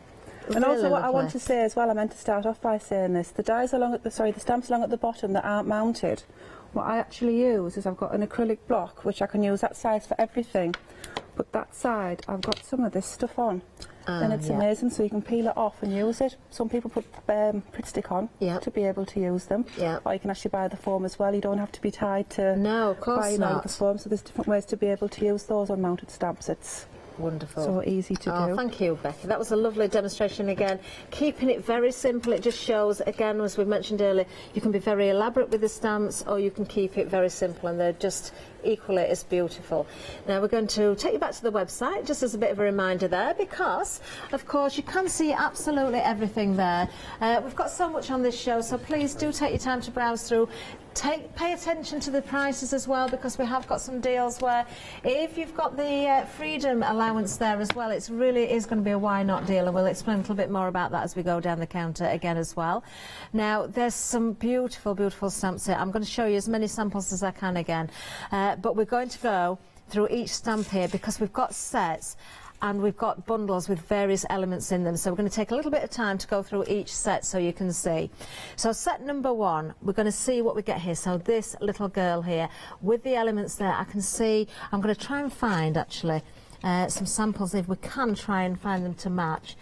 S13: And
S14: Really
S13: also what I
S14: lovely.
S13: want to say as well, I meant to start off by saying this, the dies along at the stamps along at the bottom that aren't mounted, what I actually use is I've got an acrylic block, which I can use that size for everything, but that side I've got some of this stuff on. And it's amazing, so you can peel it off and use it. Some people put Pritt stick on to be able to use them. Or you can actually buy the foam as well. You don't have to be tied to buying out the foam. So there's different ways to be able to use those unmounted stamps. It's
S14: wonderful.
S13: So easy to do.
S14: Thank you, Becky. That was a lovely demonstration again. Keeping it very simple. It just shows, again, as we mentioned earlier, you can be very elaborate with the stamps or you can keep it very simple and they're just equally as beautiful. Now we're going to take you back to the website just as a bit of a reminder there because, of course, you can see absolutely everything there. We've got so much on this show, so please do take your time to browse through. Pay attention to the prices as well because we have got some deals where if you've got the freedom allowance there as well, it really is going to be a why not deal, and we'll explain a little bit more about that as we go down the counter again as well. Now there's some beautiful, beautiful stamps here. I'm going to show you as many samples as I can again, but we're going to go through each stamp here because we've got sets and we've got bundles with various elements in them. So we're going to take a little bit of time to go through each set so you can see. So set number one, we're going to see what we get here. So this little girl here with the elements there, I can see, I'm going to try and find actually some samples if we can try and find them to match.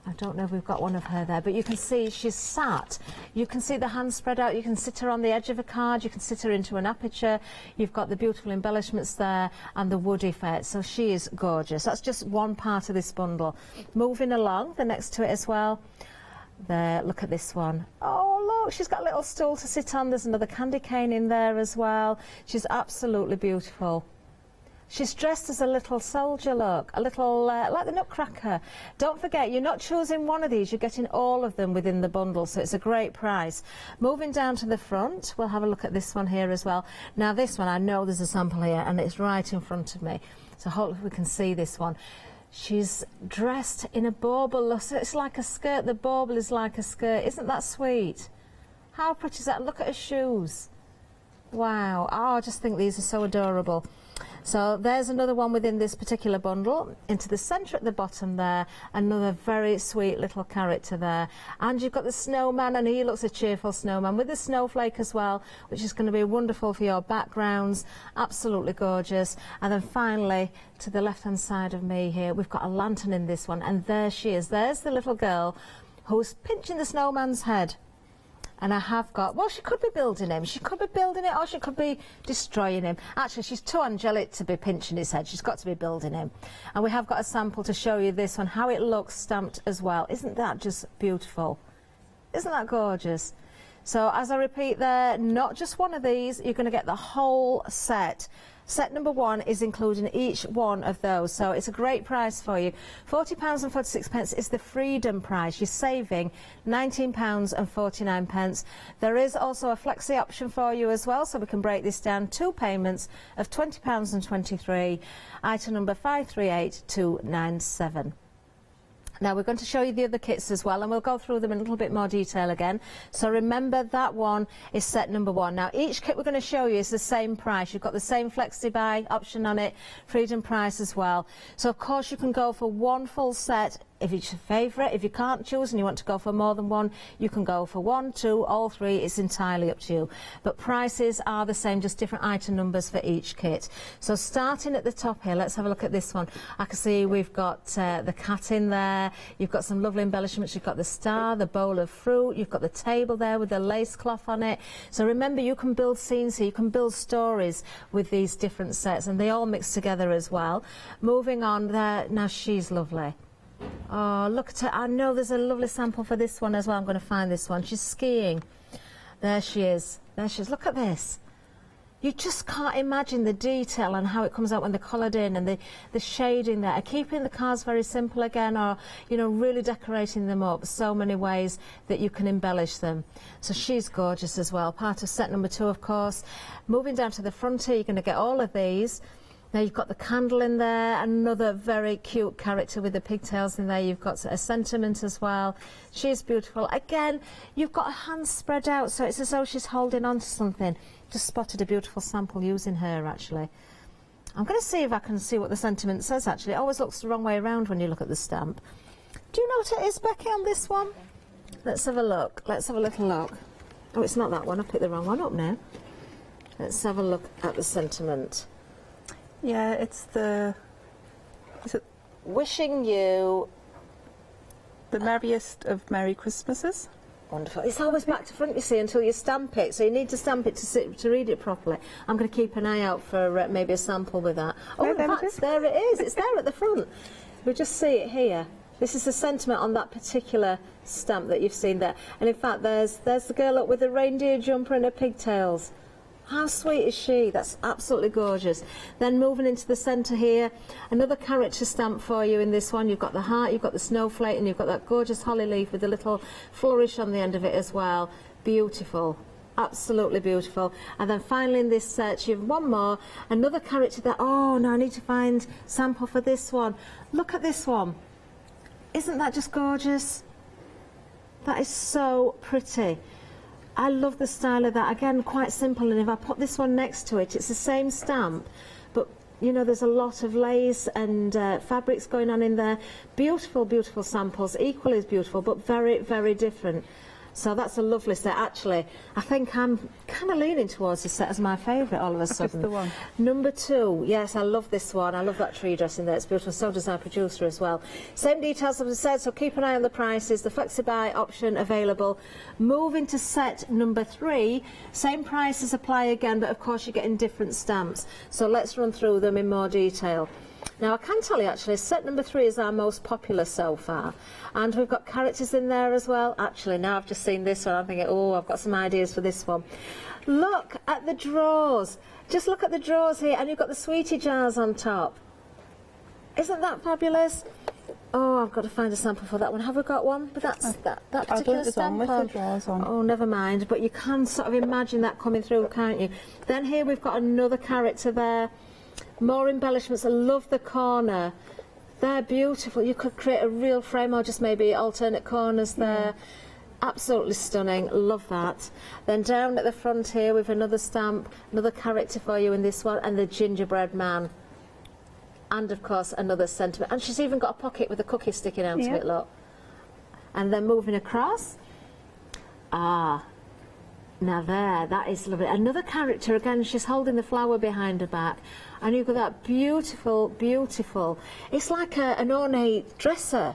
S14: I don't know if we've got one of her there, but you can see she's sat. You can see the hands spread out. You can sit her on the edge of a card. You can sit her into an aperture. You've got the beautiful embellishments there and the wood effect. So she is gorgeous. That's just one part of this bundle. Moving along, the next to it as well. There, look at this one. Oh, look, she's got a little stool to sit on. There's another candy cane in there as well. She's absolutely beautiful. She's dressed as a little soldier, look, a little, like the Nutcracker. Don't forget, you're not choosing one of these, you're getting all of them within the bundle, so it's a great price. Moving down to the front, we'll have a look at this one here as well. Now this one, I know there's a sample here, and it's right in front of me, so hopefully we can see this one. She's dressed in a bauble, so it's like a skirt, the bauble is like a skirt. Isn't that sweet? How pretty is that? Look at her shoes. Wow, oh, I just think these are so adorable. So there's another one within this particular bundle. Into the centre at the bottom there, another very sweet little character there. And you've got the snowman, and he looks a cheerful snowman with the snowflake as well, which is going to be wonderful for your backgrounds. Absolutely gorgeous. And then finally, to the left-hand side of me here, we've got a lantern in this one, and there she is. There's the little girl who's pinching the snowman's head. And I have got, well, she could be building him. She could be building it, or she could be destroying him. Actually, she's too angelic to be pinching his head. She's got to be building him. And we have got a sample to show you this one, how it looks stamped as well. Isn't that just beautiful? Isn't that gorgeous? So, as I repeat there, not just one of these, you're going to get the whole set. Set number 1 is including each one of those, so it's a great price for you. £40.46 is the Freedom price. You're saving £19.49. There is also a flexi option for you as well, so we can break this down. 2 payments of £20.23. Item number 538297. Now we're going to show you the other kits as well, and we'll go through them in a little bit more detail again. So remember, that one is set number 1. Now each kit we're going to show you is the same price. You've got the same flexi buy option on it, Freedom price as well. So of course you can go for one full set if it's your favourite. If you can't choose and you want to go for more than one, you can go for 1, 2, all 3. It's entirely up to you. But prices are the same, just different item numbers for each kit. So starting at the top here, let's have a look at this one. I can see we've got the cat in there. You've got some lovely embellishments. You've got the star, the bowl of fruit. You've got the table there with the lace cloth on it. So remember, you can build scenes here. You can build stories with these different sets, and they all mix together as well. Moving on there, now she's lovely. Oh, look at her. I know there's a lovely sample for this one as well. I'm going to find this one. She's skiing. There she is. There she is. Look at this. You just can't imagine the detail and how it comes out when they're coloured in, and the shading there. Keeping the cards very simple again, or, you know, really decorating them up. So many ways that you can embellish them. So she's gorgeous as well. Part of set number 2, of course. Moving down to the front here, you're going to get all of these. Now you've got the candle in there, another very cute character with the pigtails in there. You've got a sentiment as well. She's beautiful. Again, you've got her hands spread out, so it's as though she's holding on to something. Just spotted a beautiful sample using her, actually. I'm going to see if I can see what the sentiment says, actually. It always looks the wrong way around when you look at the stamp. Do you know what it is, Becky, on this one? Let's have a look. Let's have a little look. Oh, it's not that one. I picked the wrong one up now. Let's have a look at the sentiment.
S13: Yeah, it's the... Is it
S14: wishing you
S13: the merriest of Merry Christmases?
S14: Wonderful. It's always back to front, you see, until you stamp it. So you need to stamp it to read it properly. I'm going to keep an eye out for maybe a sample with that. Oh, in fact, there it is. It's there at the front. We just see it here. This is the sentiment on that particular stamp that you've seen there. And in fact, there's the girl up with the reindeer jumper and her pigtails. How sweet is she? That's absolutely gorgeous. Then moving into the centre here, another character stamp for you in this one. You've got the heart, you've got the snowflake, and you've got that gorgeous holly leaf with a little flourish on the end of it as well. Beautiful. Absolutely beautiful. And then finally in this set, you have one more, another character there. Oh, no, I need to find sample for this one. Look at this one. Isn't that just gorgeous? That is so pretty. I love the style of that. Again, quite simple, and if I put this one next to it, it's the same stamp, but you know, there's a lot of lace and fabrics going on in there. Beautiful, beautiful samples, equally as beautiful, but very, very different. So that's a lovely set. Actually, I think I'm kind of leaning towards this set as my favourite all of a sudden.
S13: The one.
S14: Number 2, yes, I love this one. I love that tree dress in there. It's beautiful. So does our producer as well. Same details as I said, so keep an eye on the prices. The flexi-buy option available. Moving to set number 3, same prices apply again, but of course you're getting different stamps. So let's run through them in more detail. Now I can tell you actually, set number 3 is our most popular so far, and we've got characters in there as well. Actually, now I've just seen this one, I'm thinking, oh, I've got some ideas for this one. Look at the drawers. Just look at the drawers here, and you've got the sweetie jars on top. Isn't that fabulous? Oh, I've got to find a sample for that one. Have we got one? But that's that particular stamp.
S13: With the drawers on.
S14: Oh, never mind. But you can sort of imagine that coming through, can't you? Then here we've got another character there. More embellishments. I love the corner. They're beautiful. You could create a real frame or just maybe alternate corners there. Absolutely stunning. Love that. Then down at the front here we've another stamp, another character for you in this one, and the gingerbread man. And of course another sentiment. And she's even got a pocket with a cookie sticking out of it, look. And then moving across. Ah. Now there, that is lovely. Another character, again, she's holding the flower behind her back. And you've got that beautiful, beautiful... It's like an ornate dresser,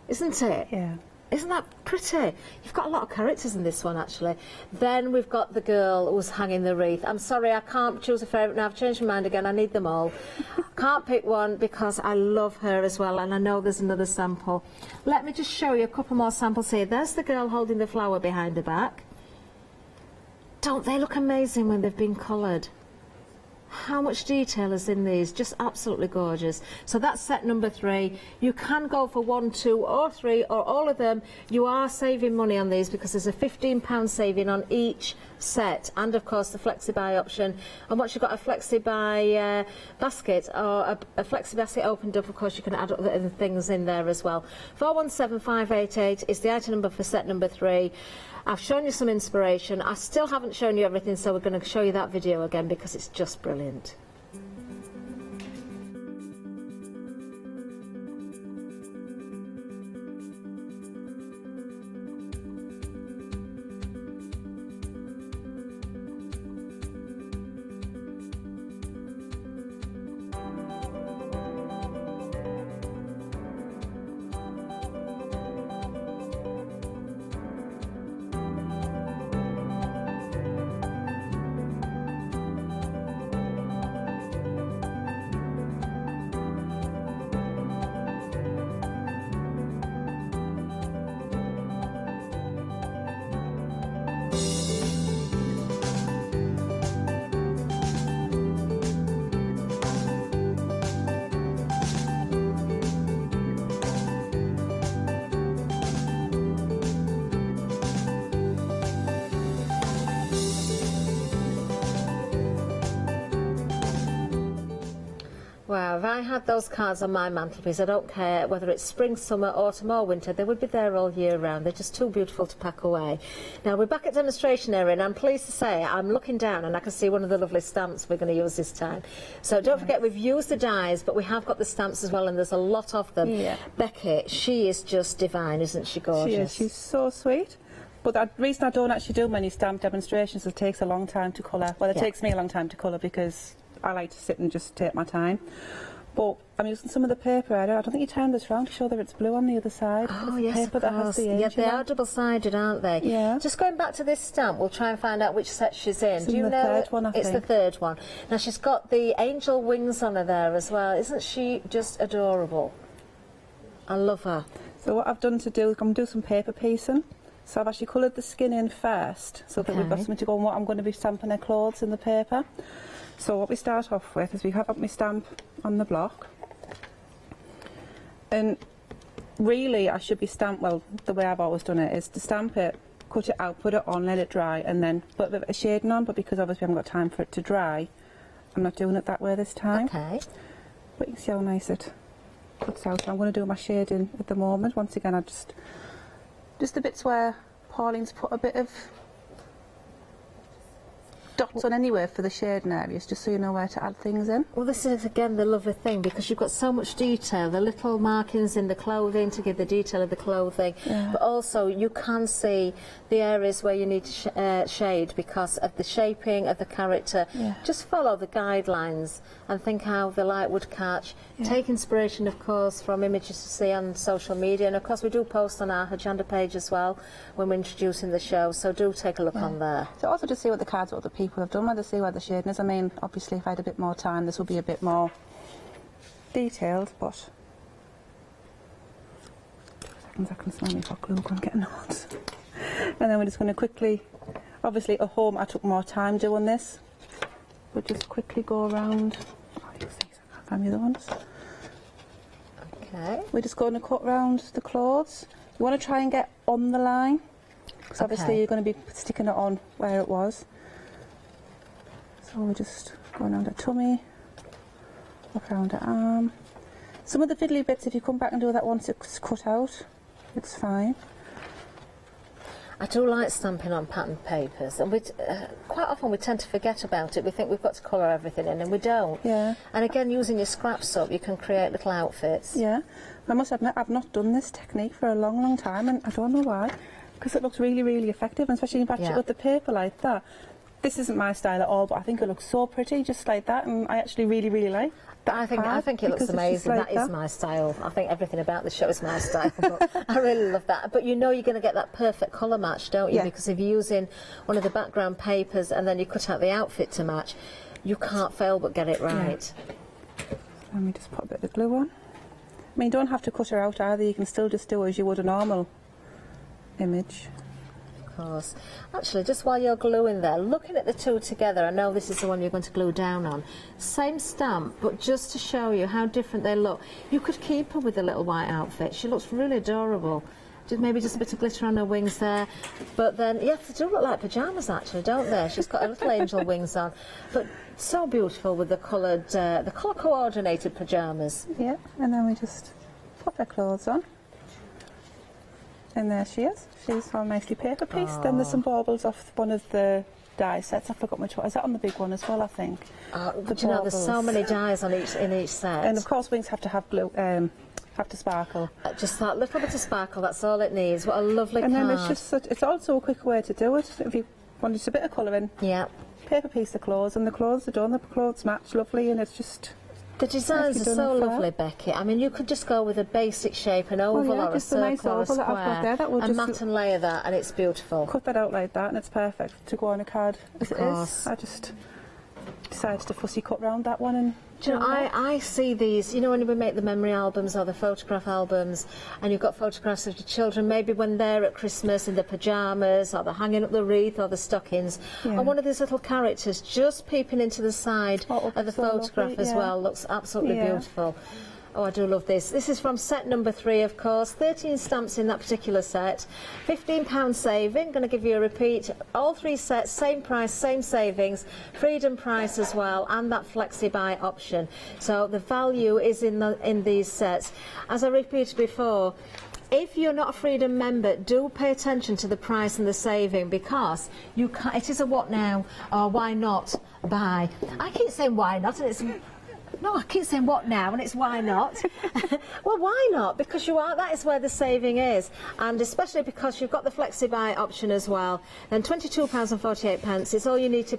S14: isn't it?
S13: Yeah.
S14: Isn't that pretty? You've got a lot of characters in this one, actually. Then we've got the girl who's hanging the wreath. I'm sorry, I can't choose a favourite now. I've changed my mind again. I need them all. Can't pick one because I love her as well, and I know there's another sample. Let me just show you a couple more samples here. There's the girl holding the flower behind her back. Don't they look amazing when they've been coloured? How much detail is in these? Just absolutely gorgeous. So that's set number 3. You can go for 1, 2 or 3 or all of them. You are saving money on these because there's a £15 saving on each set, and of course the flexi-buy option. And once you've got a flexi-buy basket or a flexi-basket opened up, of course you can add other things in there as well. 417588 is the item number for set number 3. I've shown you some inspiration. I still haven't shown you everything, so we're going to show you that video again because it's just brilliant. Wow, if I had those cards on my mantelpiece, I don't care whether it's spring, summer, autumn or winter, they would be there all year round. They're just too beautiful to pack away. Now, we're back at demonstration area, and I'm pleased to say I'm looking down and I can see one of the lovely stamps we're going to use this time. So don't forget, we've used the dies, but we have got the stamps as well, and there's a lot of them. Yeah. Becky, she is just divine, isn't she gorgeous?
S13: She is. She's so sweet. But the reason I don't actually do many stamp demonstrations is it takes a long time to colour. Well, it takes me a long time to colour because I like to sit and just take my time. But I'm using some of the paper. I don't think you turned this round to show that it's blue on the other side.
S14: Oh, yes,
S13: paper
S14: of course. Yeah, they are double-sided, aren't they?
S13: Yeah.
S14: Just going back to this stamp, we'll try and find out which set she's in.
S13: It's
S14: Do you
S13: the
S14: know?
S13: third one, I think.
S14: It's the third one. Now, she's got the angel wings on her there as well. Isn't she just adorable? I love her.
S13: So what I've done to do is I'm going to do some paper piecing. So I've actually coloured the skin in first so that we've got something to go on what I'm going to be stamping her clothes in the paper. So what we start off with is we have up my stamp on the block. And really I should be stamped, well, the way I've always done it is to stamp it, cut it out, put it on, let it dry, and then put a bit of a shading on, but because obviously I haven't got time for it to dry, I'm not doing it that way this time.
S14: Okay.
S13: But you can see how nice it puts out. I'm going to do my shading at the moment. Once again, I just the bits where Pauline's put a bit of dots on anywhere for the shading areas, just so you know where to add things in.
S14: Well, this is again the lovely thing because you've got so much detail, the little markings in the clothing to give the detail of the clothing, but also you can see the areas where you need to shade because of the shaping of the character. Just follow the guidelines and think how the light would catch. Take inspiration, of course, from images you see on social media, and of course we do post on our Hochanda page as well when we're introducing the show, so do take a look on there.
S13: So also just see what the cards, what the people have done, whether see where the shading is. I mean, obviously if I had a bit more time this would be a bit more detailed, but I can smell me hot glue, I'm getting hot. And then we're just going to quickly, obviously at home I took more time doing this, but just quickly go around. Oh, you'll see, I can't find the other ones.
S14: Okay.
S13: We're just going to cut round the clothes. You want to try and get on the line, because obviously you're going to be sticking it on where it was. So we're just going around the tummy, up around the arm. Some of the fiddly bits, if you come back and do that once it's cut out, it's fine.
S14: I do like stamping on patterned papers, and quite often we tend to forget about it. We think we've got to colour everything in, and we don't.
S13: Yeah.
S14: And again, using your scrap soap, you can create little outfits.
S13: Yeah. I must admit, I've not done this technique for a long, long time, and I don't know why, because it looks really, really effective, and especially with the paper like that. This isn't my style at all, but I think it looks so pretty, just like that, and I actually really, really like.
S14: But I think it looks amazing. Like that is my style. I think everything about the show is my style. But I really love that. But you know you're going to get that perfect colour match, don't you?
S13: Yeah.
S14: Because if you're using one of the background papers and then you cut out the outfit to match, you can't fail but get it right.
S13: Yeah. Let me just put a bit of glue on. I mean, you don't have to cut her out either. You can still just do as you would a normal image.
S14: Course. Actually, just while you're gluing there, looking at the two together, I know this is the one you're going to glue down on. Same stamp, but just to show you how different they look. You could keep her with the little white outfit. She looks really adorable. Maybe just a bit of glitter on her wings there. But then, yes, they do look like pyjamas actually, don't they? She's got her little angel wings on. But so beautiful with the coloured, the colour coordinated pyjamas.
S13: Yeah, and then we just pop her clothes on. And there she is. She's all nicely paper pieced. Then there's some baubles off one of the die sets. I forgot which one. Is that on the big one as well, I think?
S14: But you know, there's so many dies on in each set.
S13: And of course wings have to have glue, have to sparkle.
S14: Just that little bit of sparkle, that's all it needs. What a lovely card.
S13: And then it's just it's also a quick way to do it. If you want just a bit of colouring, paper piece the clothes, and the clothes are done, the clothes match lovely, and it's just...
S14: The designs are so lovely, Becky. I mean, you could just go with a basic shape, an oval or a circle or a square, and mat and layer that, and it's beautiful.
S13: Cut that out like that, and it's perfect to go on a card as it is. I just decided to fussy cut round that one and...
S14: Do you know, I see these, you know, when we make the memory albums or the photograph albums, and you've got photographs of your children, maybe when they're at Christmas in their pyjamas, or they're hanging up the wreath or the stockings, and one of these little characters just peeping into the side of the photograph as well looks absolutely beautiful. Oh, I do love this. This is from set number 3, of course. 13 stamps in that particular set. £15 saving. Going to give you a repeat. All 3 sets, same price, same savings. Freedom price as well, and that flexi buy option. So the value is in these sets. As I repeated before, if you're not a Freedom member, do pay attention to the price and the saving, because you can't, it is a what now or why not buy. I keep saying why not, and it's... No, I keep saying what now, and it's why not. Well, why not? Because that is where the saving is, and especially because you've got the flexi buy option as well. Then £22.48 is all you need to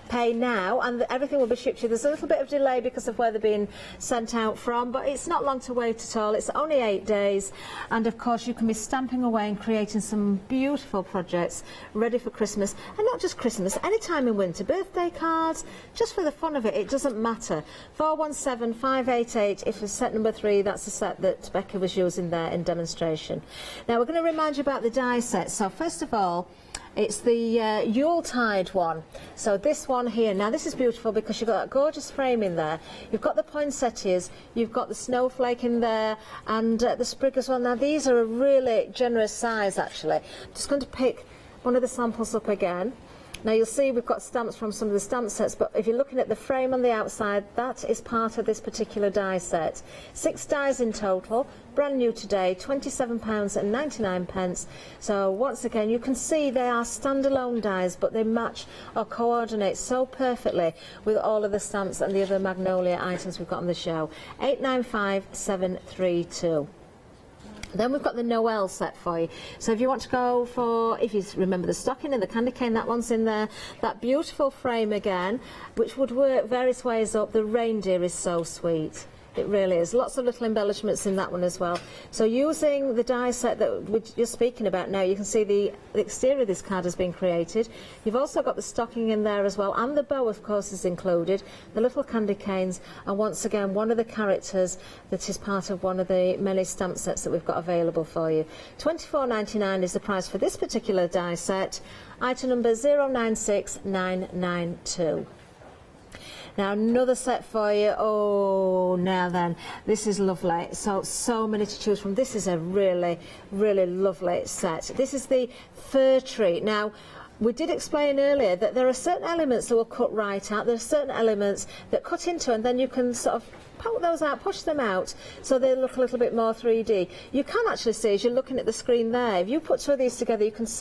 S14: pay now, and everything will be shipped to you. There's a little bit of delay because of where they're being sent out from, but it's not long to wait at all. It's only 8 days, and of course you can be stamping away and creating some beautiful projects ready for Christmas, and not just Christmas, any time in winter, birthday cards, just for the fun of it. It doesn't matter. 417588 if it's set number 3, that's the set that Becca was using there in demonstration. Now we're going to remind you about the die set. So first of all, it's the Yuletide one. So this one here, now this is beautiful because you've got that gorgeous frame in there. You've got the poinsettias, you've got the snowflake in there, and the sprig as well. Now these are a really generous size actually. I'm just going to pick one of the samples up again. Now you'll see we've got stamps from some of the stamp sets, but if you're looking at the frame on the outside, that is part of this particular die set. 6 dies in total, brand new today, £27.99. So once again, you can see they are standalone dies, but they match or coordinate so perfectly with all of the stamps and the other Magnolia items we've got on the show. 895732. Then we've got the Noel set for you. So if you want to go for, if you remember the stocking and the candy cane, that one's in there. That beautiful frame again, which would work various ways up. The reindeer is so sweet. It really is. Lots of little embellishments in that one as well. So using the die set that you're speaking about now, you can see the exterior of this card has been created. You've also got the stocking in there as well, and the bow, of course, is included. The little candy canes, and once again, one of the characters that is part of one of the many stamp sets that we've got available for you. £24.99 is the price for this particular die set. Item number 096992. Now another set for you. Oh, now then, this is lovely. So many to choose from. This is a really, really lovely set. This is the fir tree. Now, we did explain earlier that there are certain elements that will cut right out. There are certain elements that cut into, and then you can sort of poke those out, push them out, so they look a little bit more 3D. You can actually see, as you're looking at the screen there, if you put two of these together, you can see